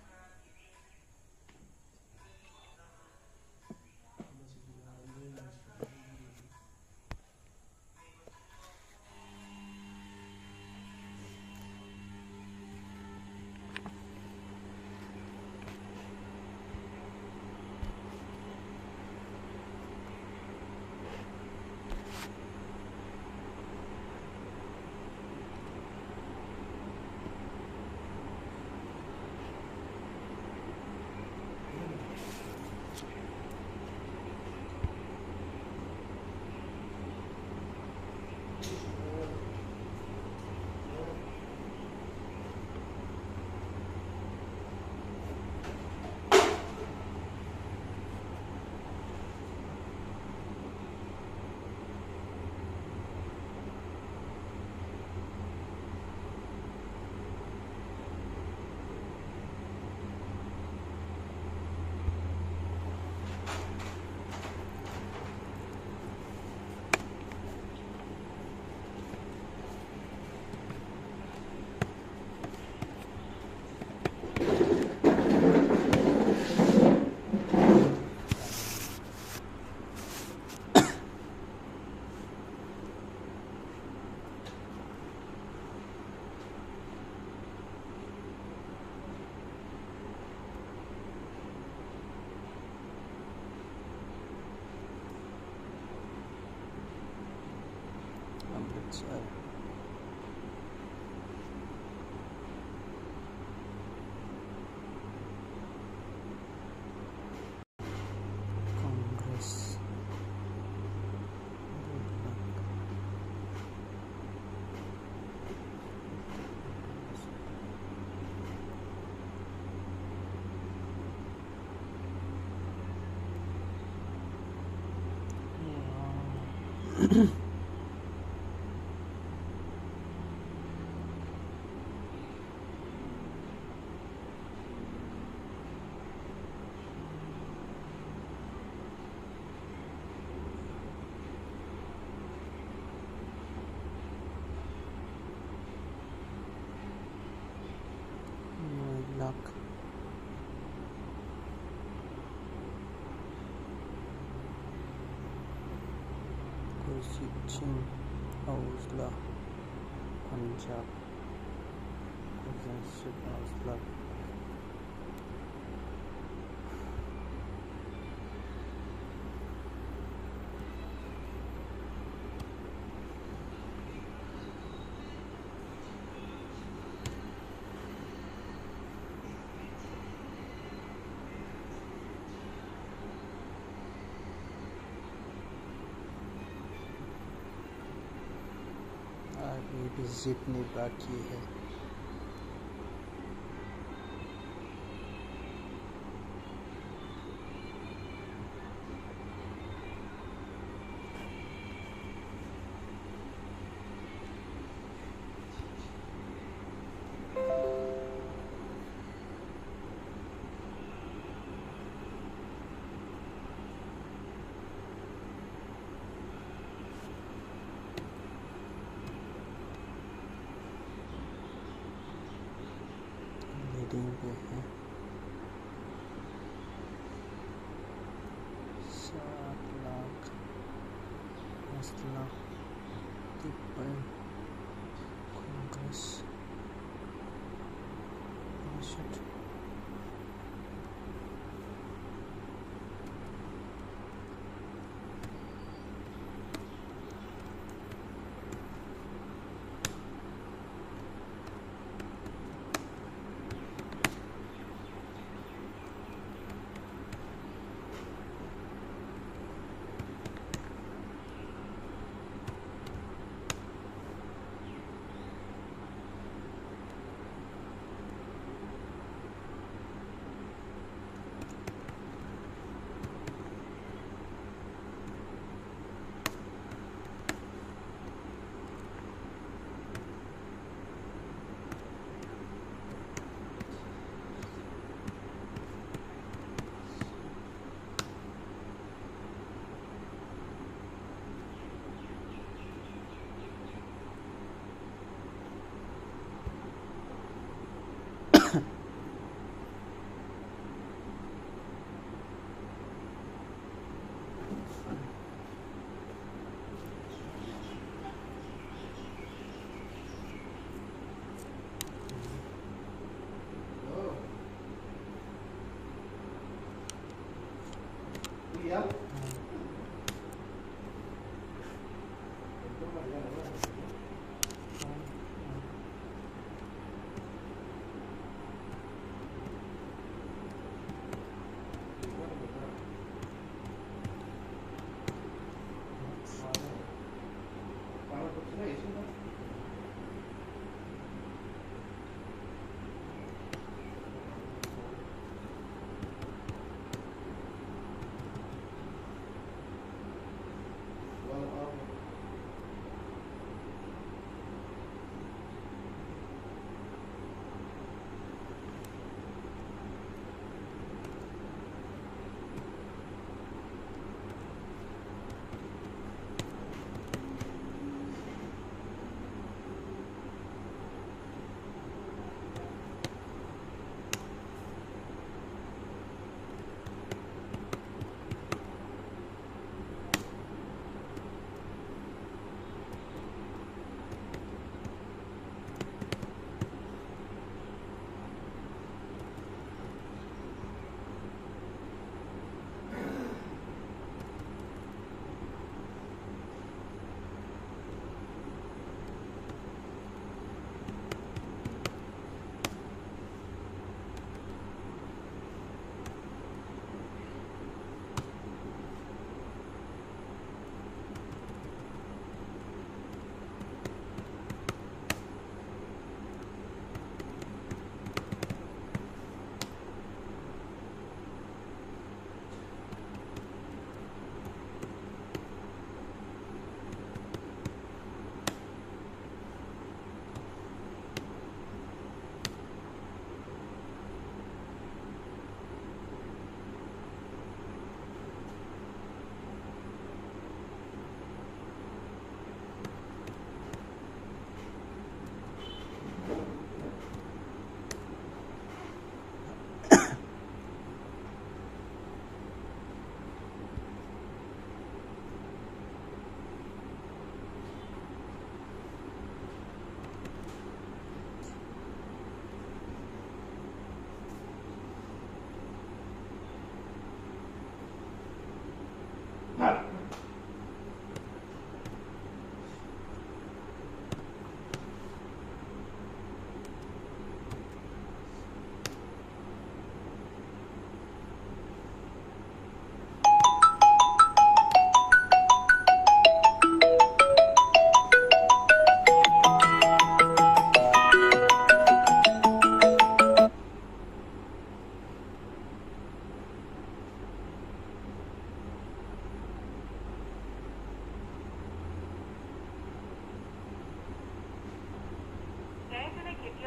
Chal. Congress. Luck. Constituency, Ausla, Punjab, Constituency, Ausla. आगे भी जितनी बाकी है लीडिंग पे है 7 lakh 10 lakh 53 Congress 62 7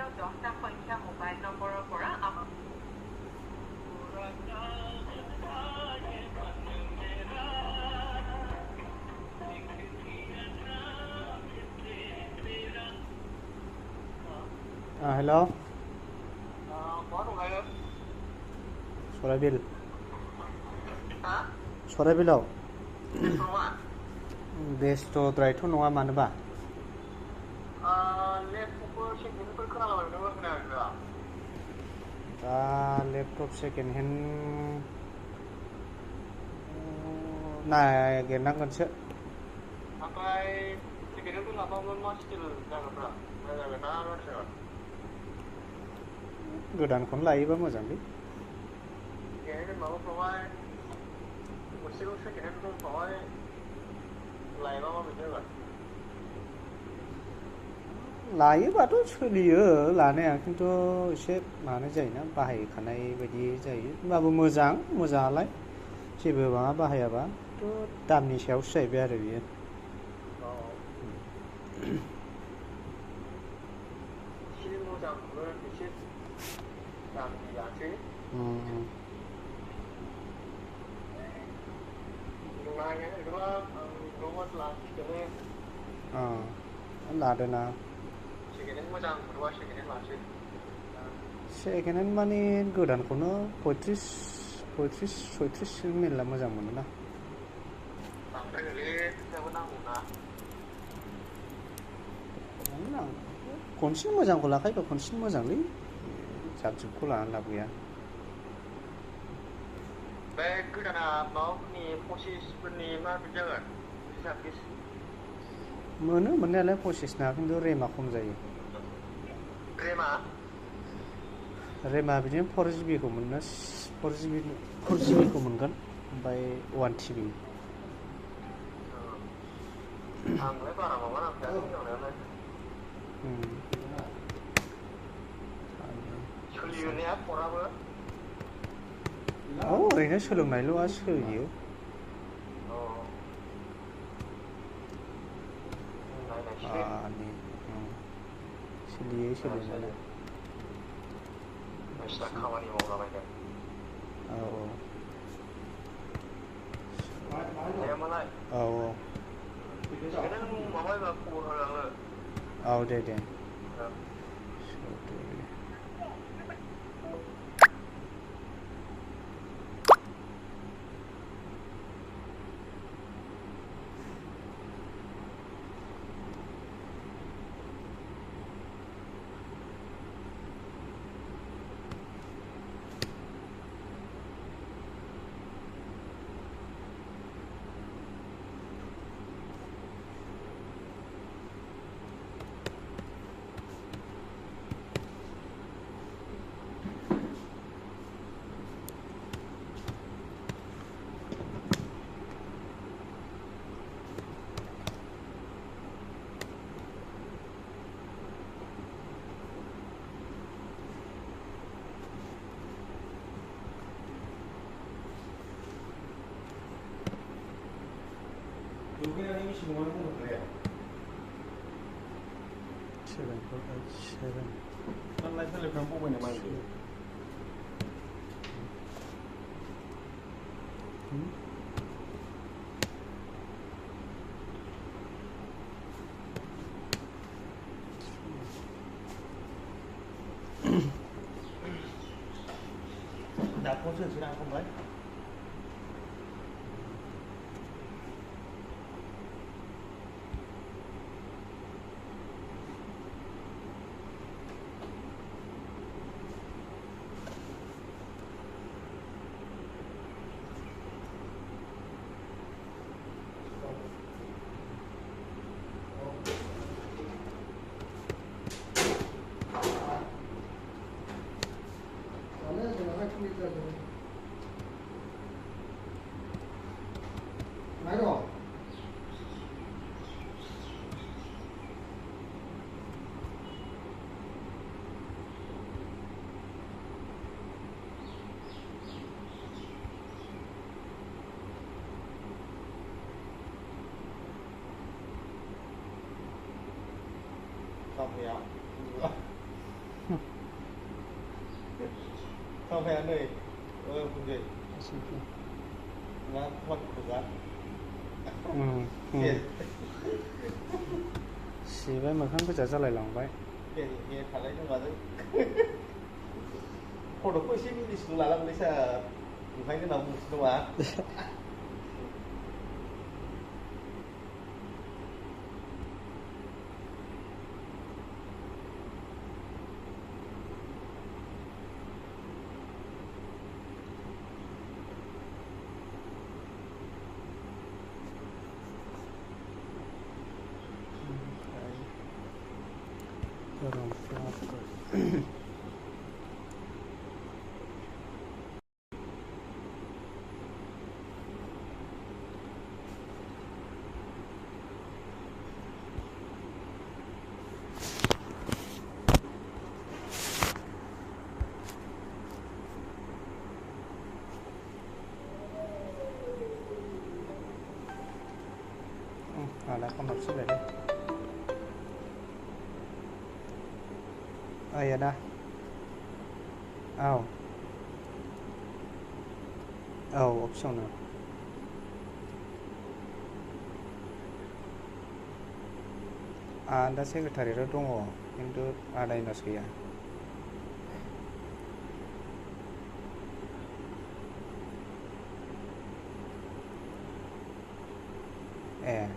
Hello. Sorabil. Sorabilaw. Bestoद्रायथ' नङा मानोबा? Laptop second hand नागिरनांगोनसो. ओमफ्राय second hand लाबाबो मा स्टिल जागोनब्रा? जागोन ना जागोन? गोदानखौनो लायोबा मोजांलै. second hand माबाफ्रावहाय मोनसेल' second hand दंफ्रावहाय लायोबा माबायदि जागोन? लायोबाथ' सोलियो लानाया खिन्थु एसे माने जायोना बाहायखानाय बायदि जायो होमबाबो मोजाङालाय जेबो माबा बाहायाबा थ' दामनि सायावसो जाहैबाय आरो बियो एसे मोजांखौनो एसे दामनि लानोसै नायनायनोबा आं न'आव लानोसैनो लादोना second hand मोजां मोनोबा second hand लानोसै second hand माने गोदानखौनो 35-36 मेरला मोजां मोनोना बांद्रायलै फैसाबो नांगौना खनसेनो मोजांखौ लाखायोबा खनसेनो मोजांलै जाबजुबखौ लानानै लाब गैया बे गोदाना माबाफोरनि 25फोरनि मा बिदि जागोन सार्भिस मोनो मोननायालाय 25 खिन्थु रेमा खम जायो रेमा बिदिनो 4GB खौ मोनो 4GB खौ मोनगोन ओमफ्राय 1TB आंलाय बारा माबा नांखायालै नांनायालाय सोलियो ने फराबो ओरैनो सोलोंनायल'आ सोलियो सोलियो सोलिनायालाय नोंस्रा खामानि मावलाबायदों मालाय नों माबायोबा खबर होलाङो दे दुगैनानै मेसिन नङानो बुंहरखाया 747 थांलाय फैलायफ्राव बबायनो माइखौ दाखौसो होनोसै ना फंबाय Không hiểu. Sampai anu punya nggak kuat berat. सिबाय मोखां गोजा जालायलांबाय Ini kalau itu nggak tahu. Kalau aku sih ini sekolah lah bisa bukan itu namun semua. Orang pelakor. Ada konop sudah deh. Oh iya dah. Opsional. Anda sekretariat dong, itu ada inas gaya. Deh.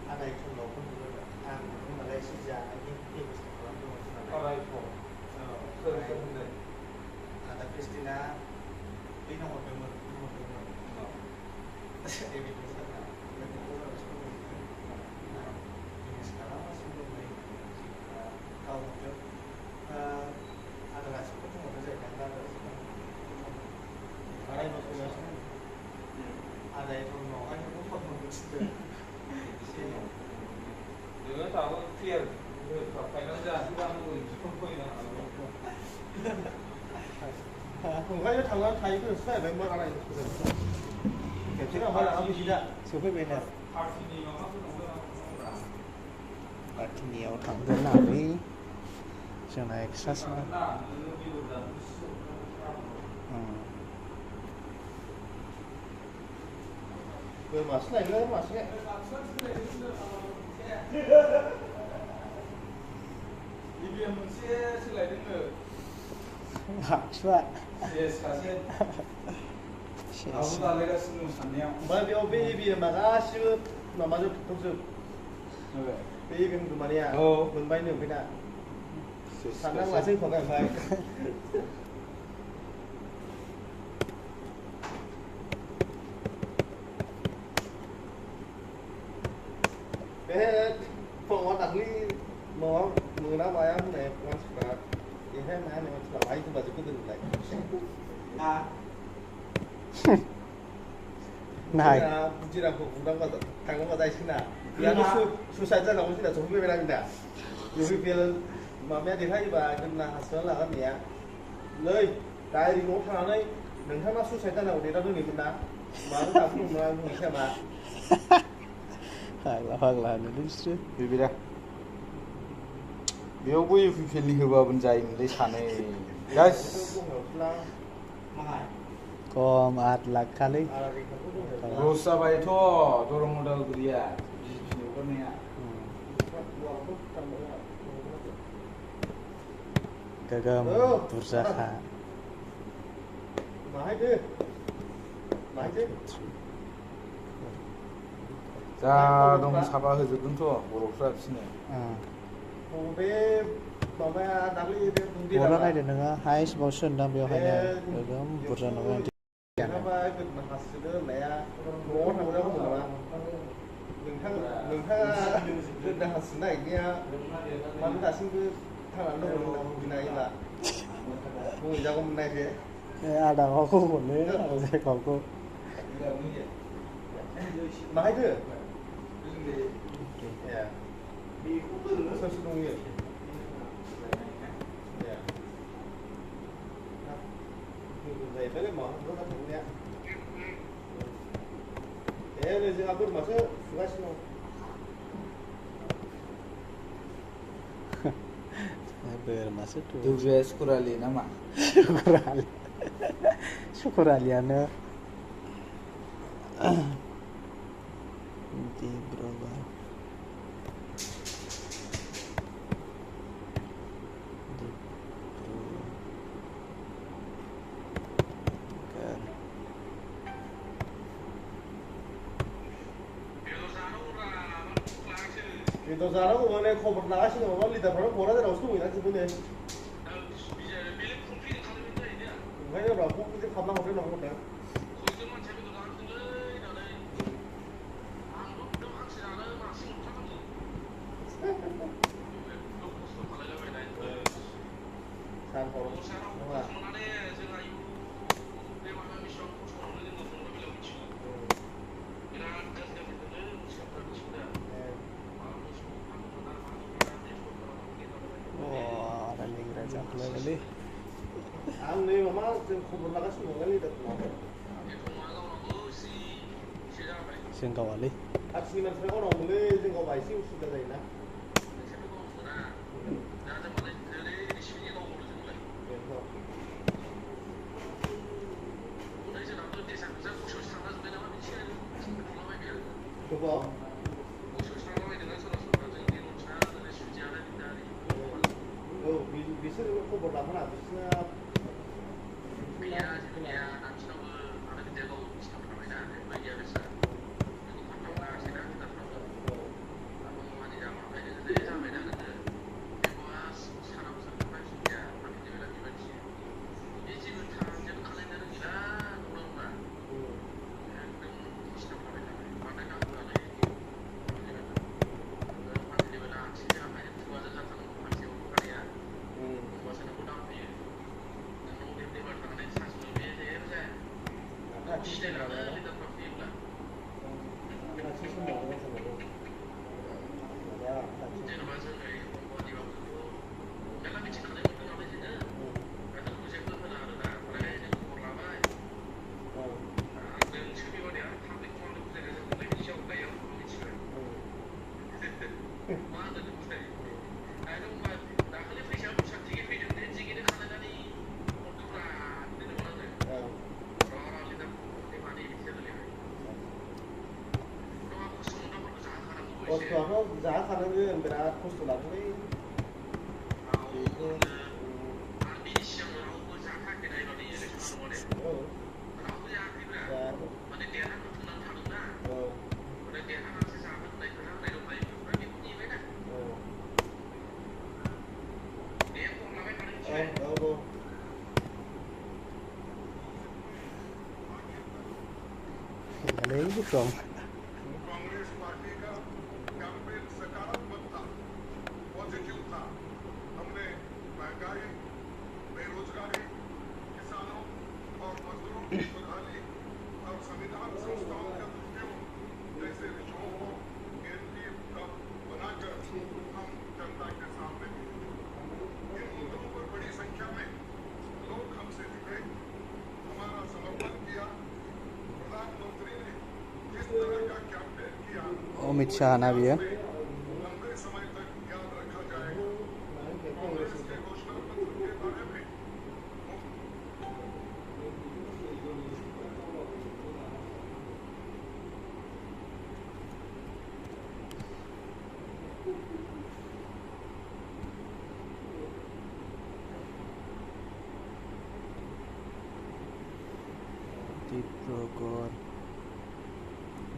Ada yang kalau pun juga Malaysia ini sekolah tu. Alright, Ada Kristina, ini nomor nomor. Ini sekarang masih belum baik. Tahu tu, ada rasa pun mau saya kata ada yang masuk ada yang mau ada yang pun mau bersih. Dia tahu clear, final dah sudah mungkin pun yang Không phải thằng nó thấy cái xe bên bên này. Kiểu chứ là phải là ông gì đó. Số phía bên này. Artini nó cũng Artini ở thẳng đến nào đi. Trường này sát sát. Vừa mà xe này mà xe. Dia mesti selai dengar. Suat. Yes, kasih. Aku tak lagi semua sannya. Mà biểu baby mà ra siêu mà được thực sự. Baby mình tụi mày à. Mình bay nhiều cái nào. Sản năng là sinhของกันไป Cái phòng đặt đi mò mưa nó bay ăn này ngon sạch. Thì thế mà này mà lại thì bà sẽ cứ đừng lại. Này. Chỉ là cũng đang có thằng nó có tay xin nào. Giờ nó suicide ra là cũng chỉ là chống về bên này. Nhiều khi mà mẹ thì thấy bà cần là sớm là cái gì ạ? Lời tại đi ngủ thằng đấy đừng thắc mắc suicide ra nào để nó đừng mình đã. Mà nó làm cũng là mình xem mà. hoặc là nó đứng trước. Vì vậy बेयाव बै फैफेलि होबाबो जायोमोनलै सानै गास Kom atlak kali. रस जाबायथ' दरं उदालगुरिया बिजनेसनिया Gagam bursaha. Mãi chứ. Mãi chứ. जा दं साबा होजोबगोनथ' बर'फ्रा बिसोरनो बे माबाया दाख्लै बे Ora naik dengan highest motion dan biar hanya gagam bursa naik. नोंथाङा हासिनो होननाया न'आव थांग्रायाव बुङो नामा नोंथाङा हासिनो नागिरनाया मानो दासिमबो थांनानै दङ बिनायला बुंहैजागौमोन नायदो आदाखौ हरनो आदा जायगाखौ माहायदो बेखौ सोरसो दंयो जाहैबायलै माबाफोर थांनाया नै जोंहा बोरमासो सुगासिनो दं बोरमासो दुब्लिया सुकुरालि नामा सुकुरालियानो बेदर जानांगौ माने खबर लागासिनो माबा लिडारफ्रानो क'क्राझारावसो दंहैना जोबोनो ओंखायनो र' फुंखौसो खालामना हरदो नांगौ दा आं नै मामा जों खबर लागासिनो दं लिडारफ्राव जों गावालै खाथिनि मानसिफ्रा गावनाव मोनलै जों गावबा एसे उसुबिदा जायोना बिसोर खबर लाफाना बिसोरना खस्थ'आथ' जाखानांगोन बिराद खस्थ' लादोंलै बेखौ from अमित शाह ना बियो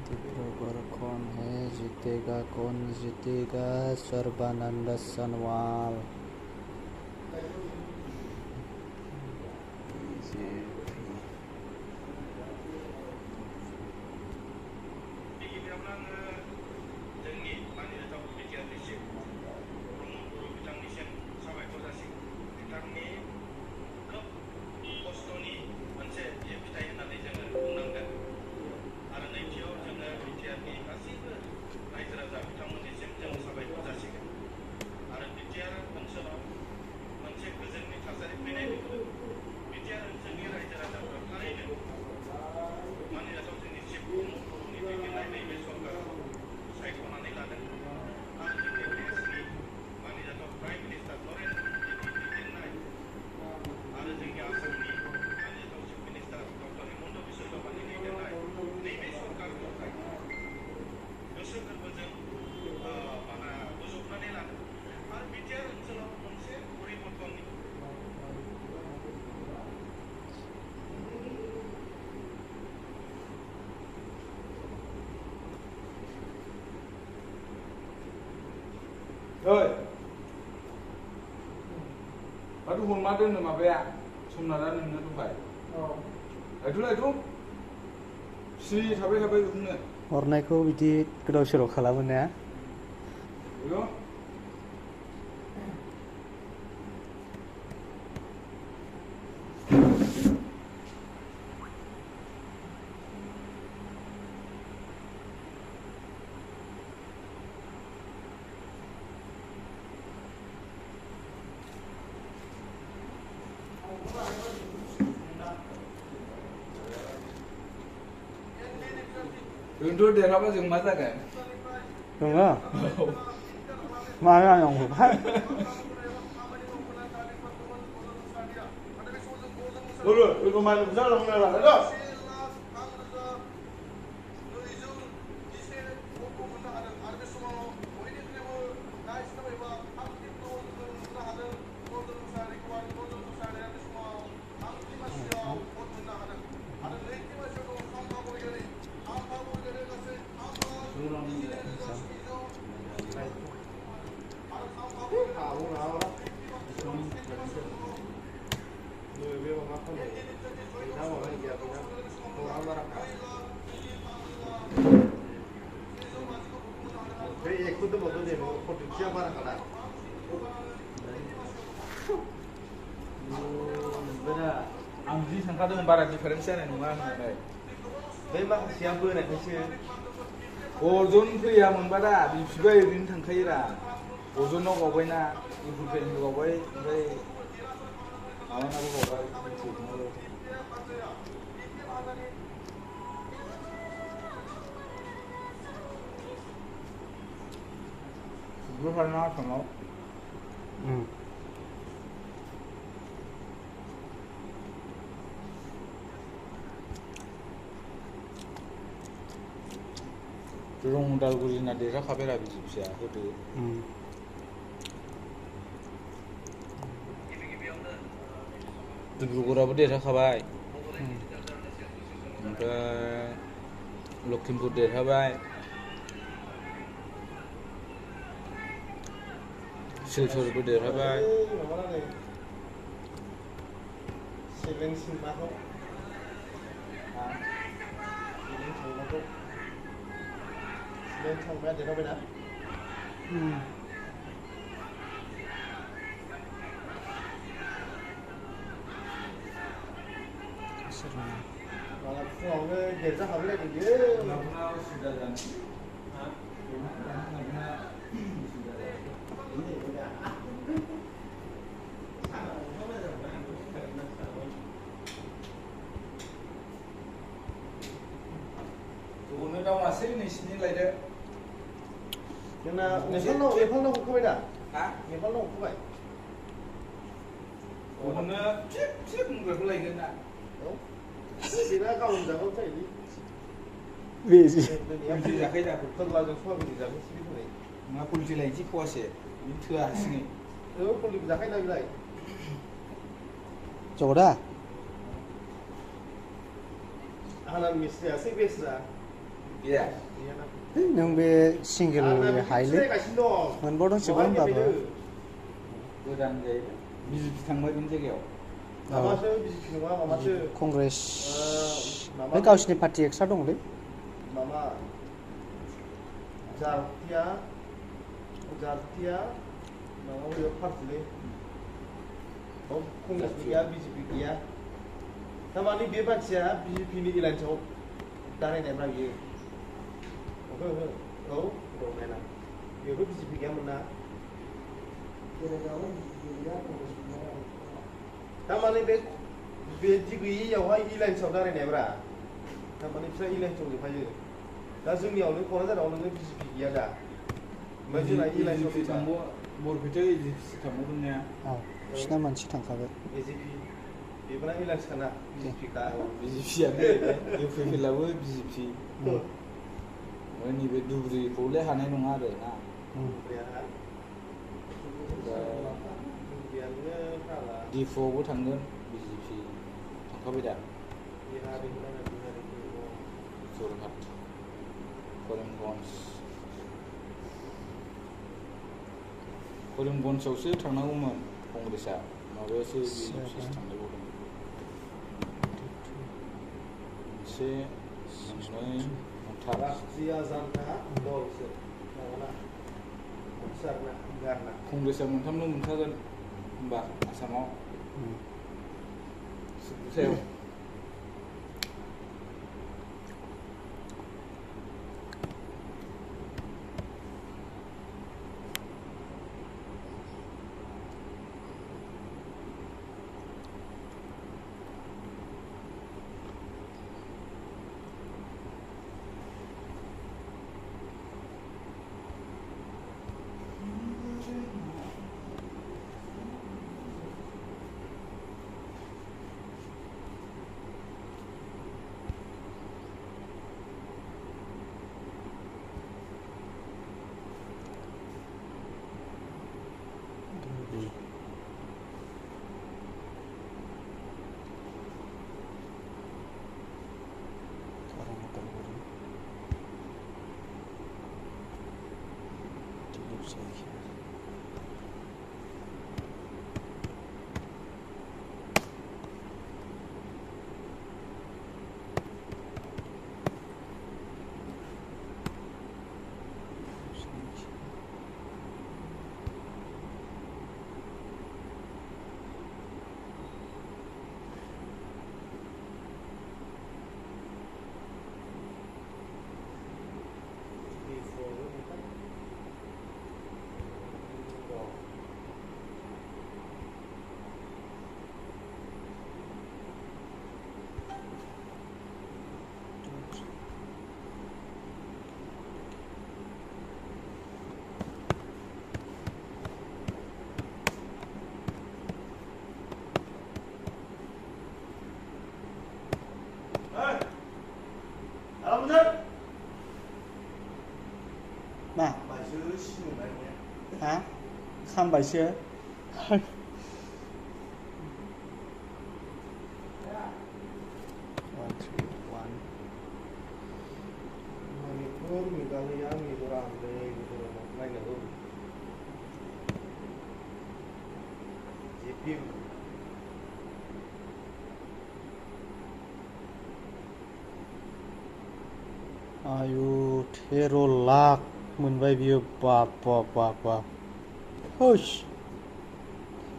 डिब्रूगढ़ कौन है जीतेगा Sarbananda Sonowal Ơi, baru hormat dengan apa ya? Sebenarnya dengan tu baik. Itulah itu. Si sampai itu ni. हरनायखौ बिदि गोदाव सोराव खालामो ना Yo. Untuk derhasat yang mana kan? नङा मानो आंखौहाय Bulu, itu mana bisa orang mana ada? Ikut tu bagus deh, produksi apa nak kalah? Benar. Amji sangka dengan barat diferensi ni nungan ni. Memang siapa nak macam? Ozon tu ya membara, di sebagai bintang kira. Ozon nak kau na, ibu pen kau boy, boy. Awak nak kau boy. Sebelum nak sama. Rong Dalguri na desa kabera bisipsia itu. Dibugura desa kabai. Oke, Lokhimpur desa kabai. Silchor desa kabai. Silen simbako. Silen simbako. Lên trong bé để đâu bên đó? Mà phòng để ra học lên thì dễ. O늘 đâu mà xí này xin lại đấy. Nhưng mà người phong đâu không phải đã? Hả? Người phong đâu không phải. O늘 tiếp người lại cái nào? Đúng. Thì nó không giờ không phải đi. vì gì Em chỉ là cái nào cũng không bao giờ phơi mình giờ không biết này. Mà polisi lại chỉ qua sẽ mình thưa xin. Polisi giờ cái nào vậy? 저거다 하나는 미스야 CBS다. Iya. नों बे सिंगेल हायले मोनबावदों सिबांबाबो गोदान जायो बिजिपि थांबाय बे जायगायाव माबासो बिजिपि नङा माबासो कंग्रेस बे गावसिनि पार्टी एक्सट्रा दंलै माबा जारथिया माबा बेयाव पार्टिलै कंग्रेस गैया बिजेपि गैया थारमाने बे मानसिया बिजेपिनि एलायन्सआव दारायनायब्रा बियो औ नायना बेयावथ' बिजेपि गैयामोन ना थारमाने बे बिदि गैयैयावहाय एलायन्सआव दारायनायब्रा थारमाने बिसोर एलायन्सआव जोबखायो दा जोंनियावनो क'क्राझाराव नोङो बिजेपि गैया दा ओमफ्राय जोंना एलायन्सआव बरपेटायाव एजिपि थांबावदों ने बिसिना मानसि थांखाबाय एजिपि बेफोरना एलायन्स खाना बिजेपिखा बिजेपियानो इउपिपिएलआबो बिजेपि ओमफ्राय नैबे धुबुरिखौलाय हानाय नङा आरो ना डिफुआवबो थांगोन बिजेपि थांखाबाय दा जरहाट करिमगन्जआवसो थांनांगौमोन कंग्रेसआ माबायावसो बिजेपिसो थांनांगौमोन मोनसे मोननै मोनथाम कंग्रेसआ मोनथामल' मोनखागोन होमबा आसामाव जोबथायाव मा हा खामबायसो मणिपुर मेघालया मिज'राम नायनांगौ जिपि आयु 13 लाख मोनबाय बियो बाप बाप बाप बाप हुश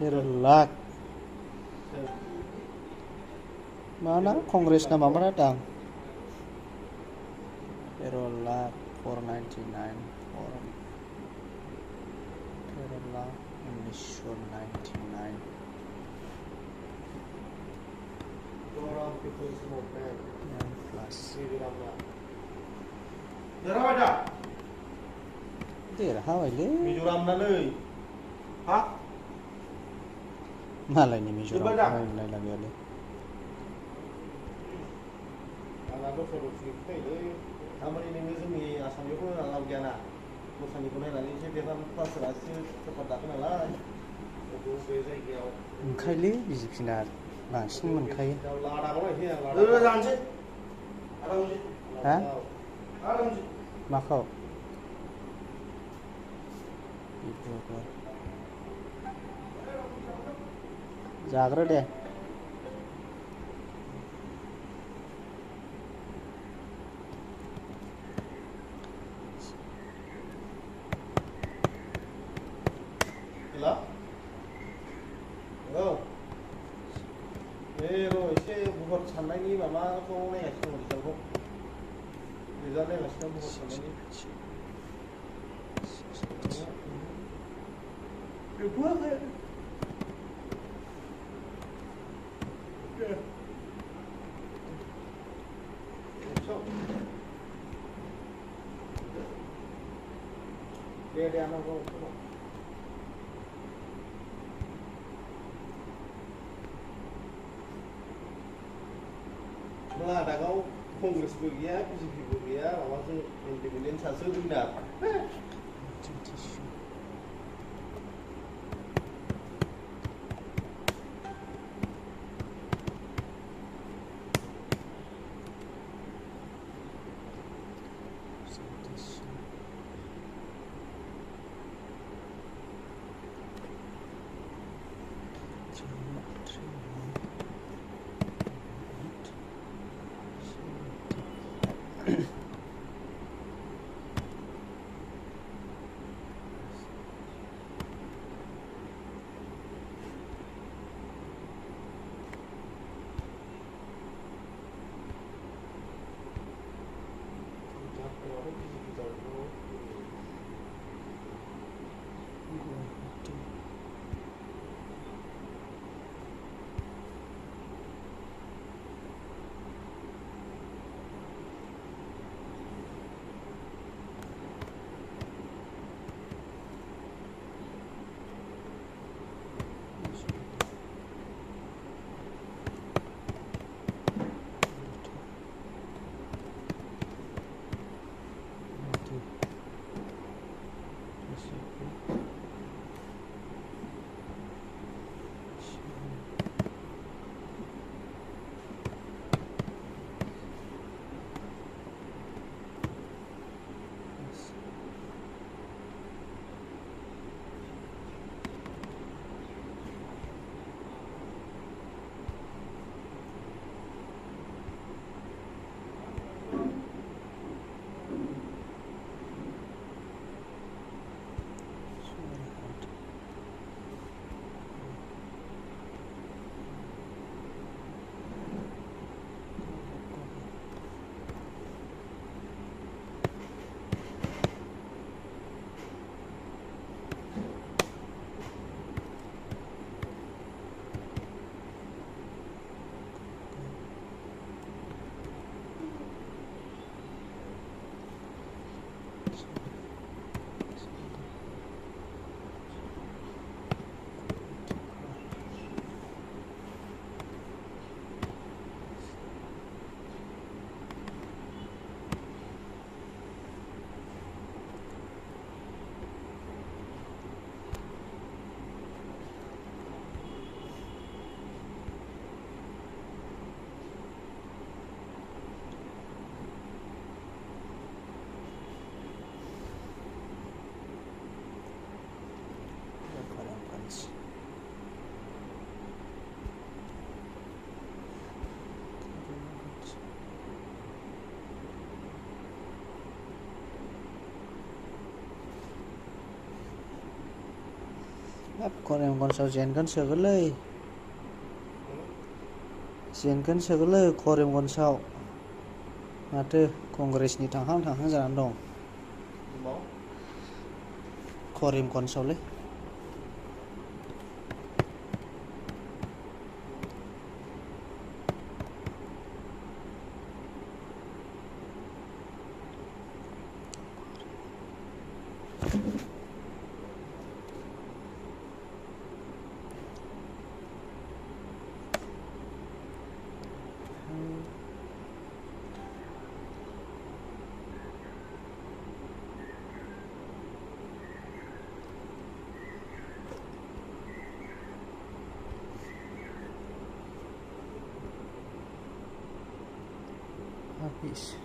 13 lakh mana kongres na mamana dang 13 lakh 499 13 lakh 1999 Mizoram People's Movement plus Mizoramnya Derhasat Derhasat Mizoramnya लै ha malayni Mizoram nailangdw आंना दस्रा फैलै थारमाने नोङो जोंनि आसामनिखौ आलाव गैयाना दस्रानिखौ नायनानै एसे देरनानै क्लासफोरासो पेपार दाखो नालाय बे जायगायाव ओंखायले बिजेपिना बांसिन मोनखायो लानोसै हा माखौ जाग्रो दे साननायनि माबाखौ नायगासिनो दं रिजाल्टखौ नायगासिनो भट साननायनि गैथ'वाखै दे आनाव लादाखआव कंग्रेसबो गैया बिजेपिबो गैया माबासो इन्डिपेन्डेन्ट सासो उइनार करिमगन्जआव जेनगोन सोगोनलै करिमगन्जआव माथो कंग्रेसनि थांहां जानानै दं करिमगन्जआवलै habis.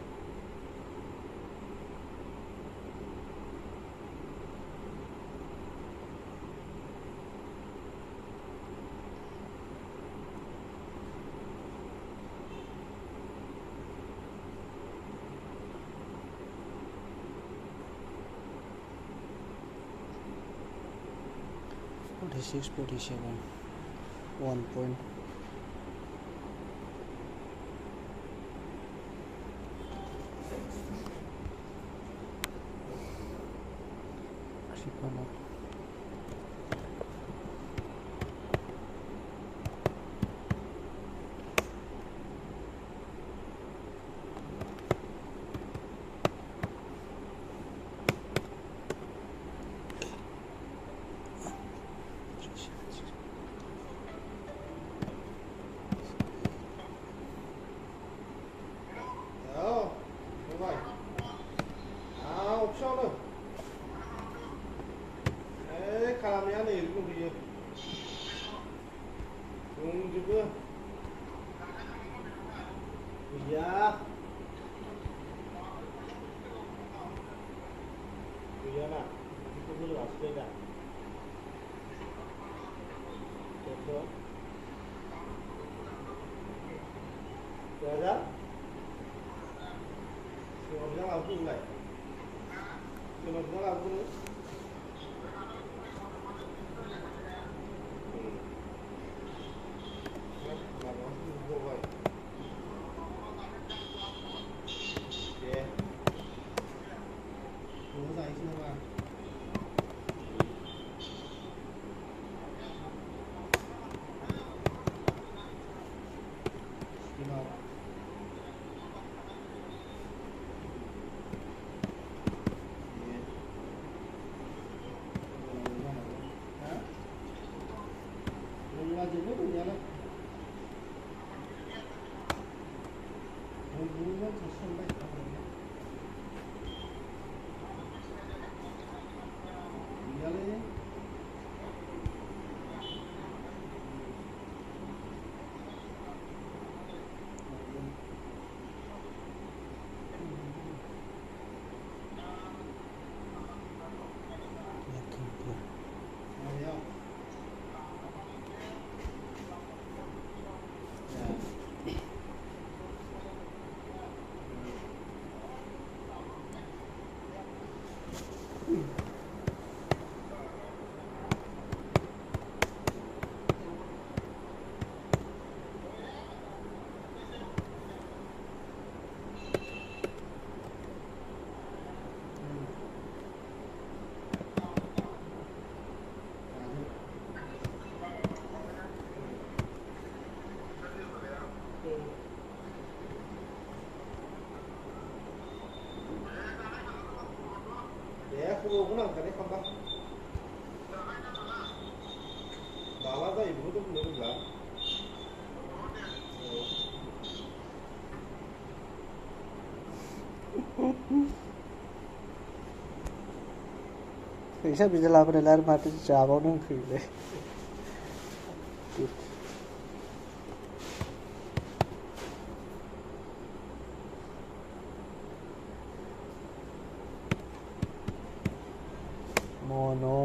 $46, 47, 1 point. Shikana. Fैसा बिदि लाबोनायलाय आरो माथो जाबावनो होनखोलै mono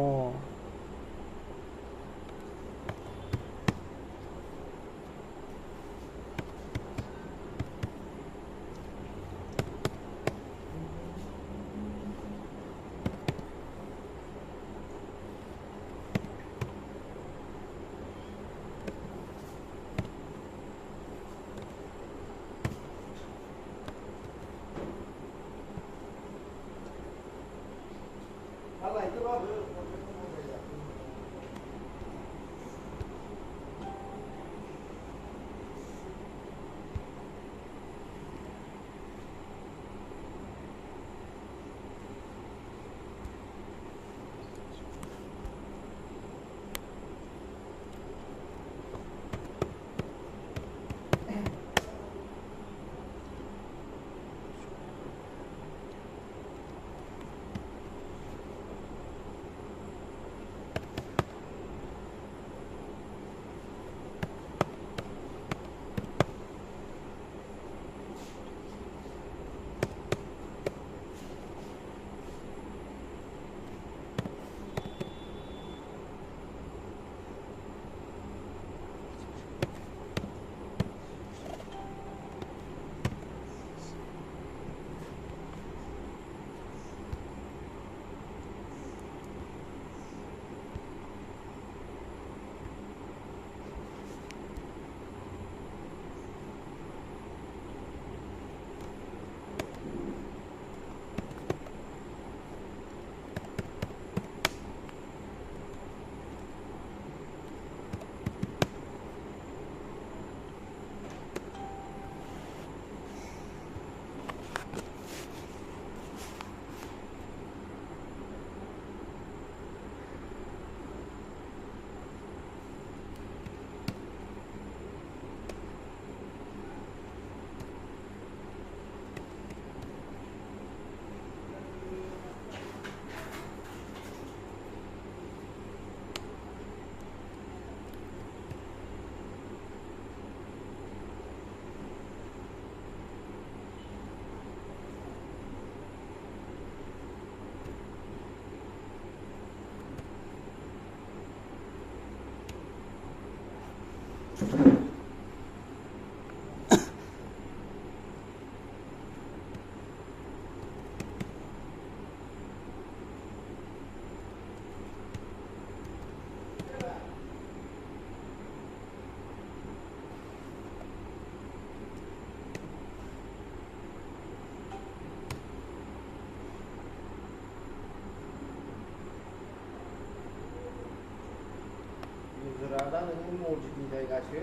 मन्दिरनि जायगासो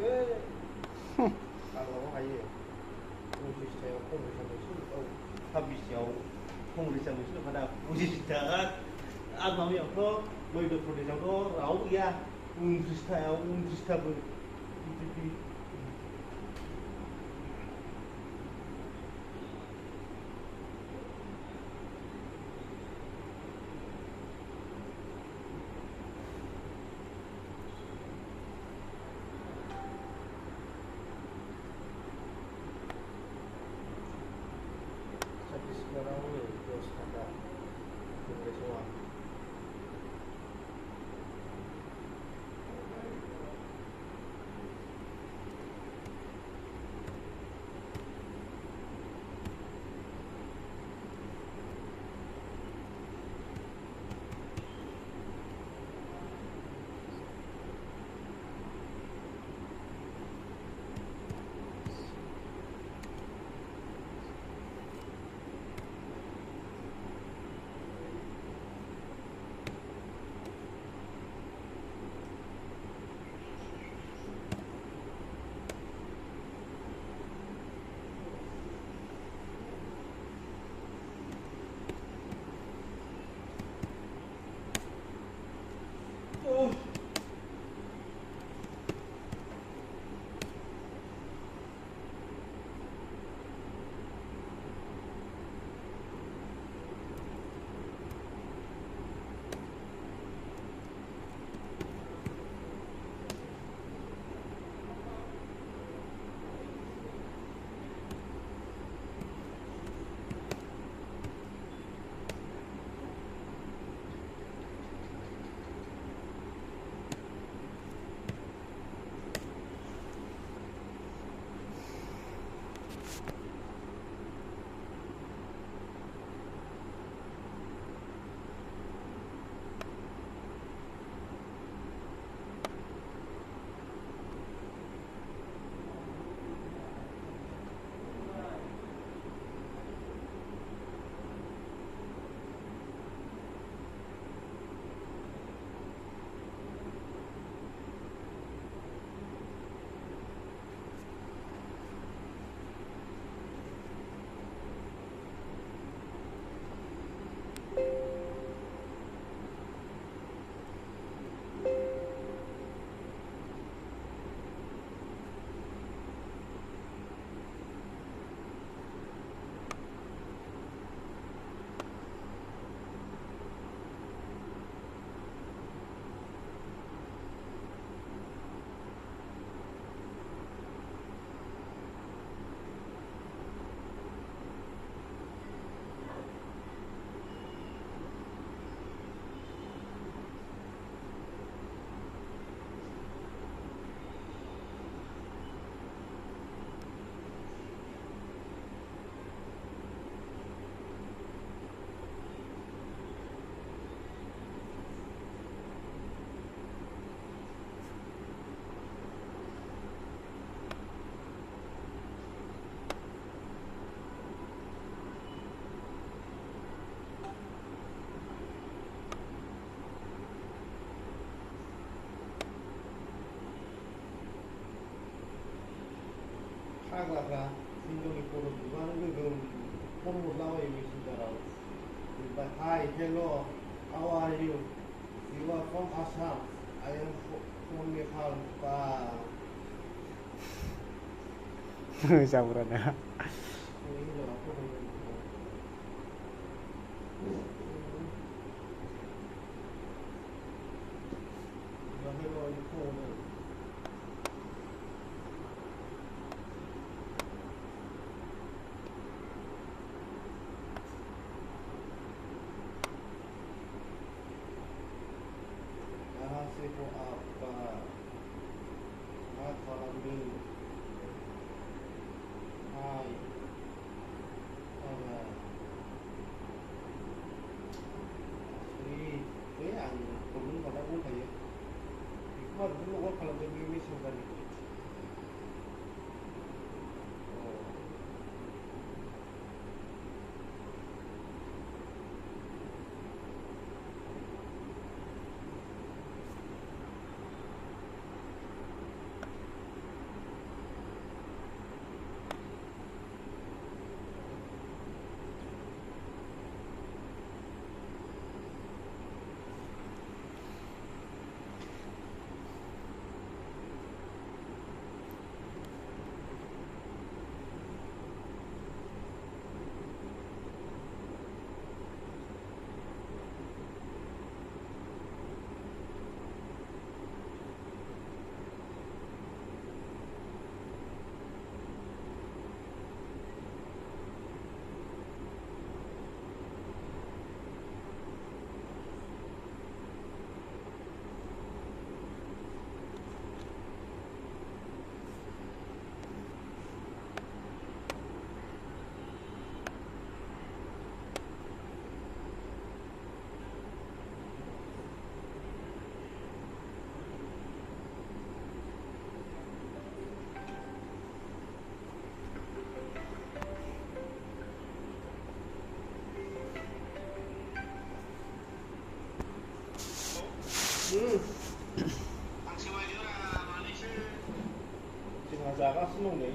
आगोलाव हायो 29थायाव कंग्रेसआवसो औ 26आव कंग्रेसआवसो माने 29था आरो माबायावथ' मध्य प्रदेशआवथ' रावबो गैया 29थाबो बिजेपि छत्तीसगढ़आव नै 10 कंग्रेसआव फाग्लाफ्रा हिन्दुनि बर' बिबानो गोगोम फन हरलाबायो मेसेन्जाराव ओमफ्राय hi hello' how are you you are from Assam I am from Nepal बा जाबुराना Hi. जोंहा जागासिनो दं नै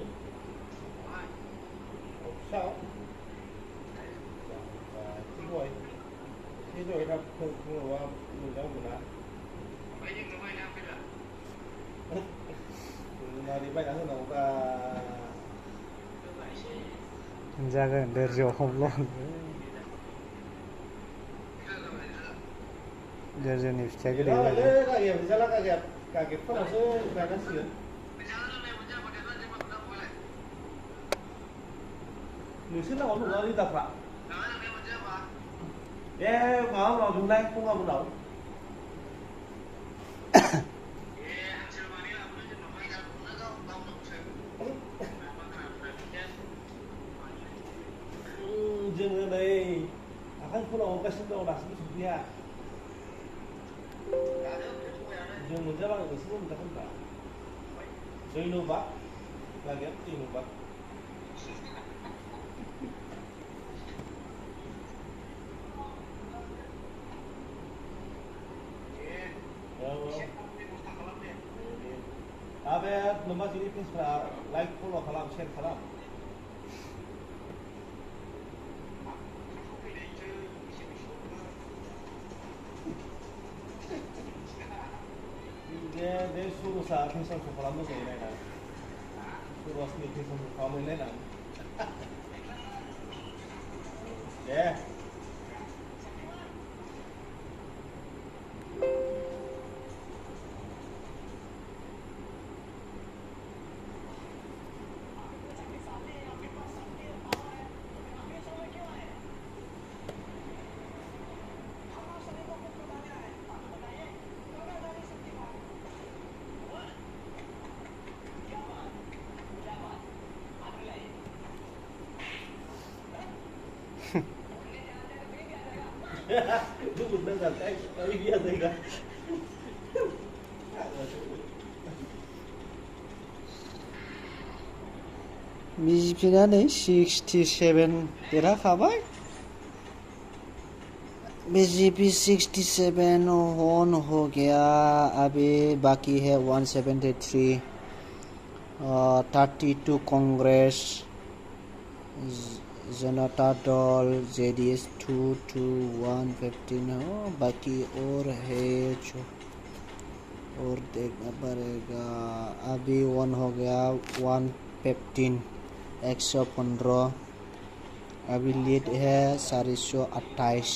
फिसा दहाय दा फुङावबा मोजां मोना मारै बायना होनांगौब्रा जागोन देरजौआव हमल' देरजौनि फिथाइया गोदै जाबाय गागेबफोरावसो गायनांसिगोन नोंसोर नामाव दंना रोदाफ्रा ए माबाफ्राव दंलाय खङाफोराव जोङो नै आखाइफोराव हरगासिनो दं दासिमबो सफैया जों मोनजाबा नोंसोरबो मोनजागोन दा दैनोबा गागेब दैनोबा बे नोंबाजैनि पेजफ्रा लाइक फल' खालाम शेयार खालाम दे सुरसा फेसनखौ खालामनो जायो नायना सुरसनि फेसनखौ खालामनाय नायना दे Itu bener kan tapi biasa kan BJP नै 67 देरहाखाबाय BJP 67 ऑन हो गया अभी बाकी है 173 32 कांग्रेस जनता दल JDS 2 to 115 बाकी और है जो और देखना पड़ेगा अभी 1 हो गया 115 115 अभी लीड है 428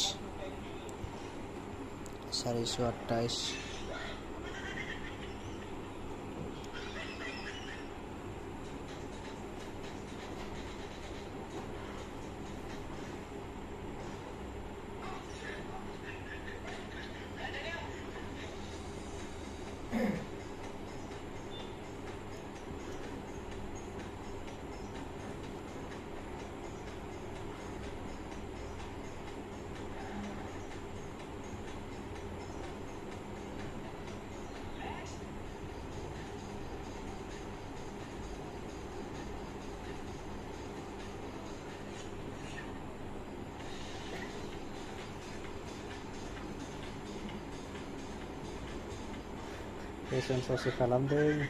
Pesan sosial खालामदों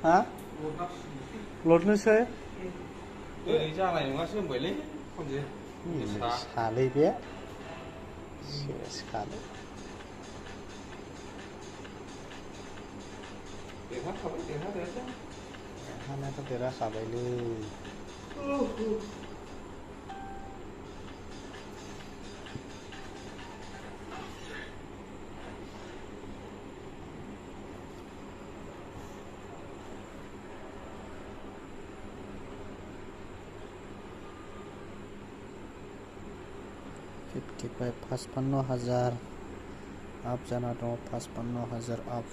हा लदनोसै ओरै जानाय नङासो होनबायलै खनसे सालै बे सालै देरहाखाबाय देरहानायाथ' देरहानायाथ' देरहाखाबायलै $55 55,000 आप जाना दं 55,000 आप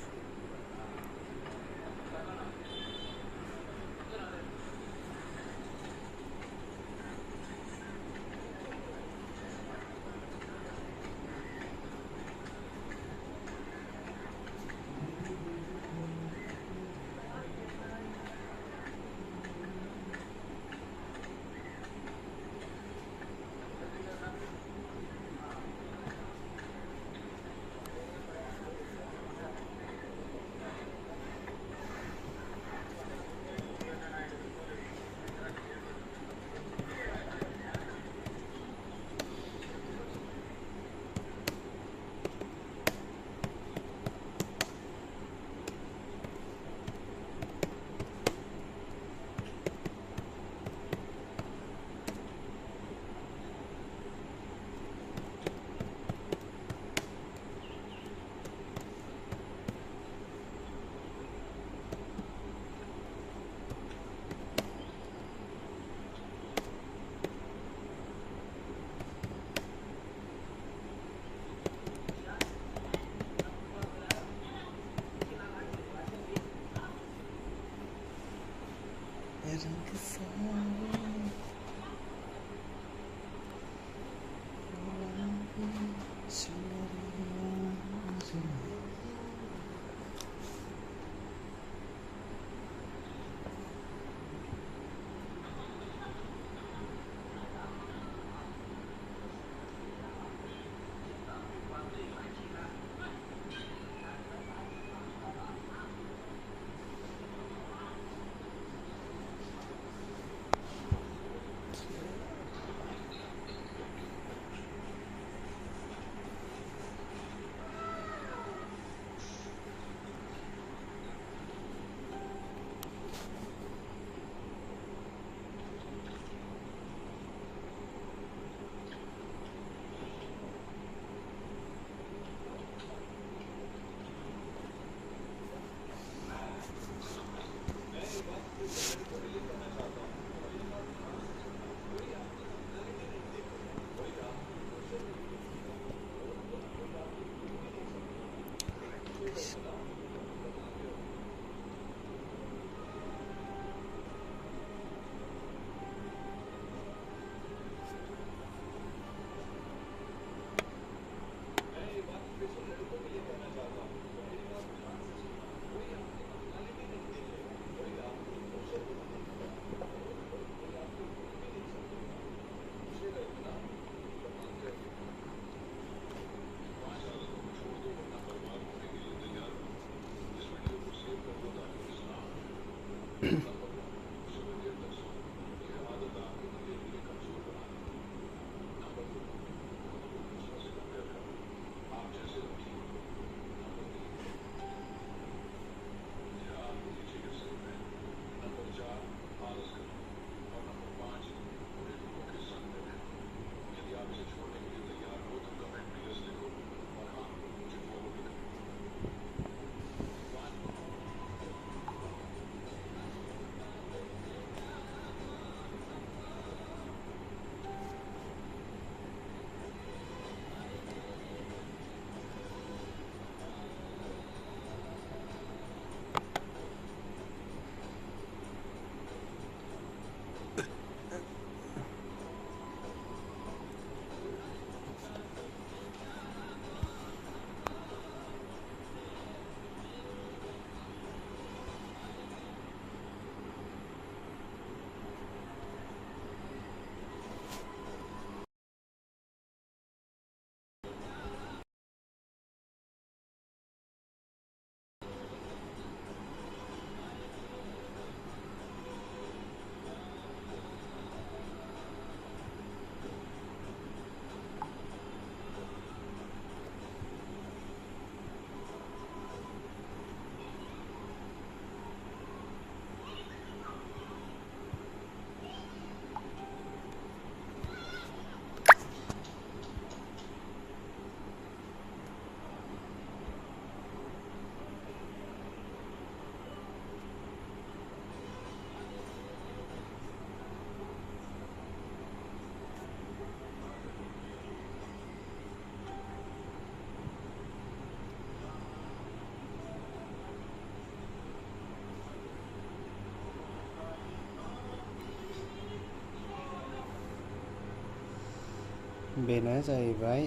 बेनो जाहैबाय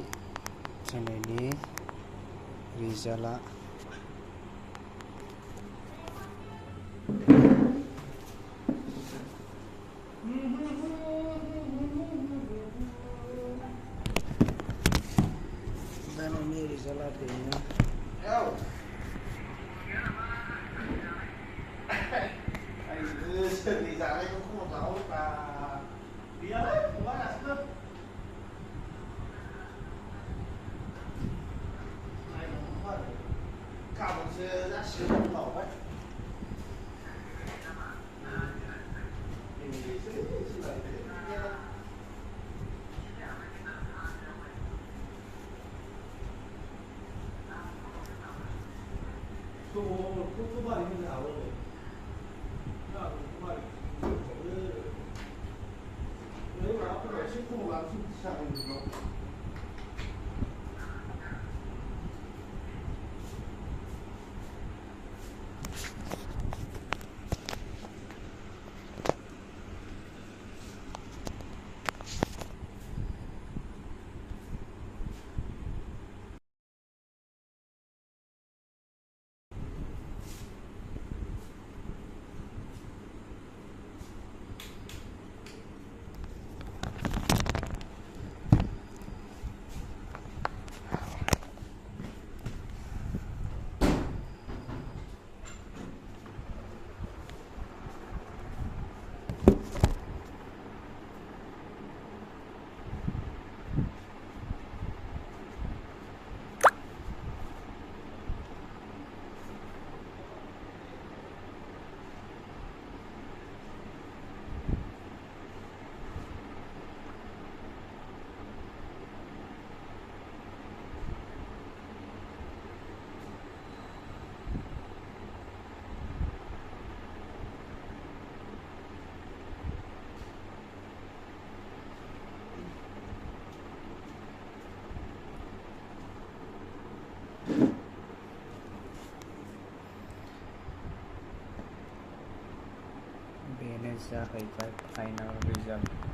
दिनैनि रिजाल्टआ दिनैनि रिजाल्टआ बेनो सोरनि जानायखौ खबर लाहरब्रा गैयालै फंबाय दासिमबो नायनांगौ आरो गाबोनसो जासिगोन होनबावबाय Kok balik ke awal deh? Nah, balik. Ini berapa sih? Kok langsung disambung dulu? बेनो जाहैबाय फाइनाल रिजाल्ट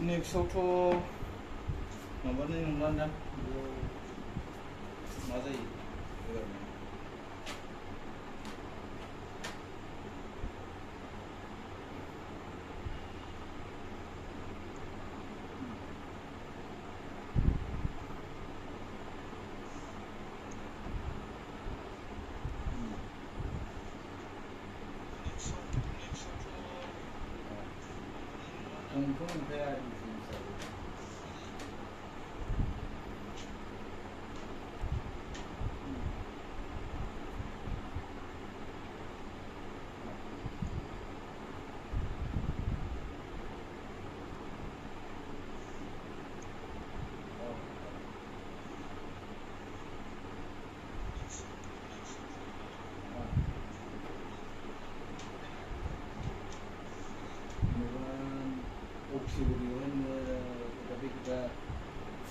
नेक्स्टआवथ' माबानाय नंला दां मा जायो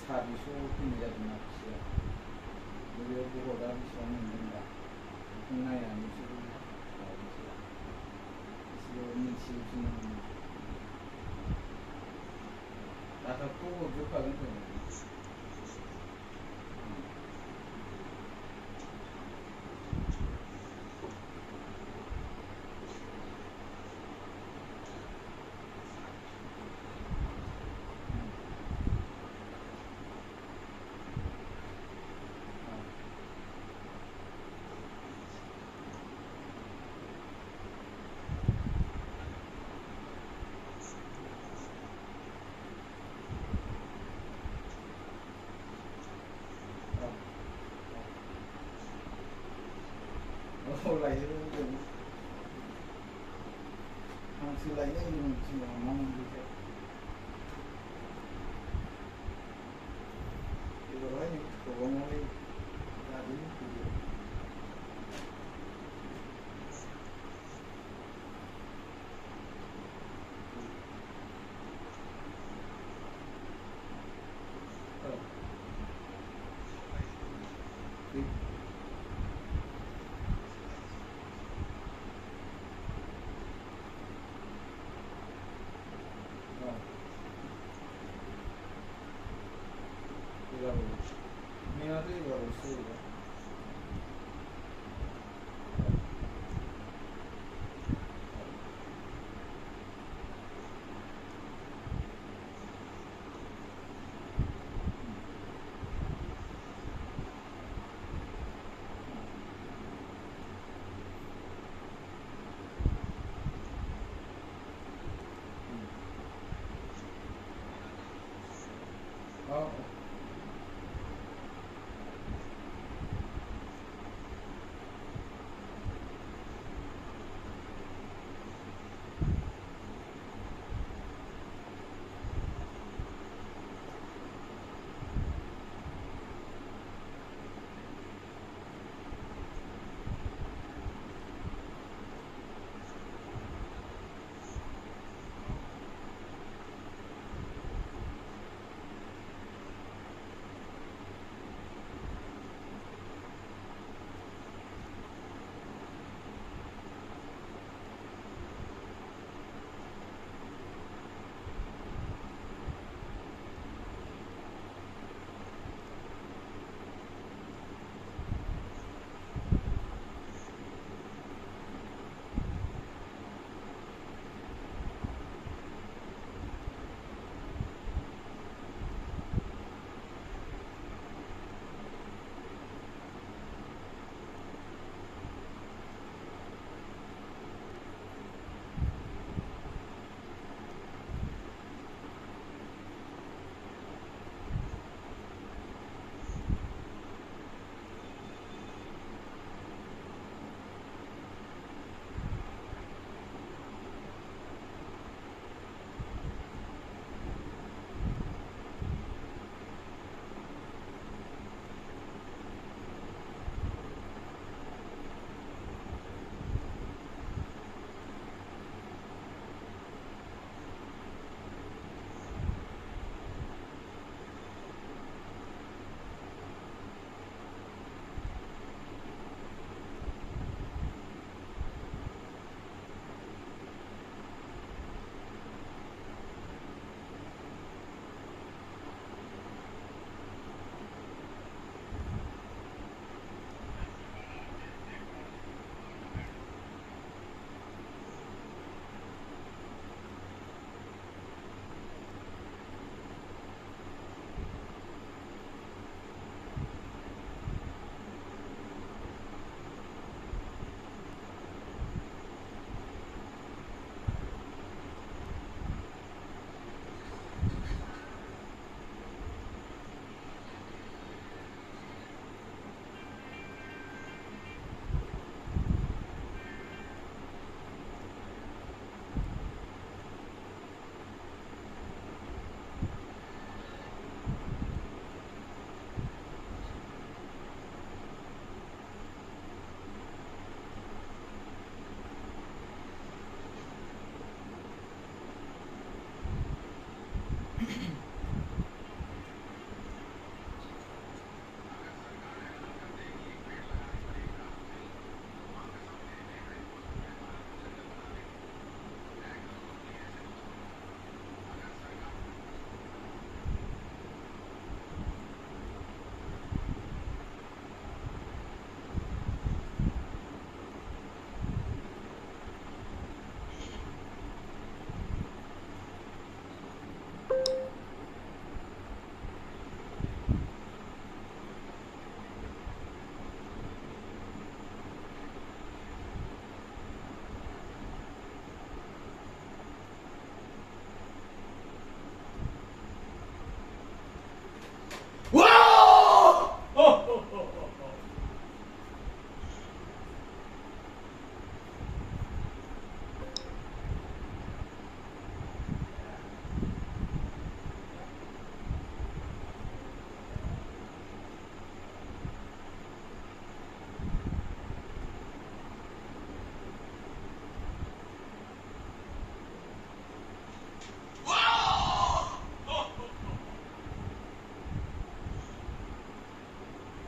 साबिसआव फैनाय जादों आरोखि बेयाव बहरा बेसेबां मोनदों दा बेखौ नायनानै बिसोरो मिथिजोबनो डाटाखौ हरजोबखागोन जों लायो जों हांसो लायनो जों मा मोनबोखो बेवहाय खबामावहाय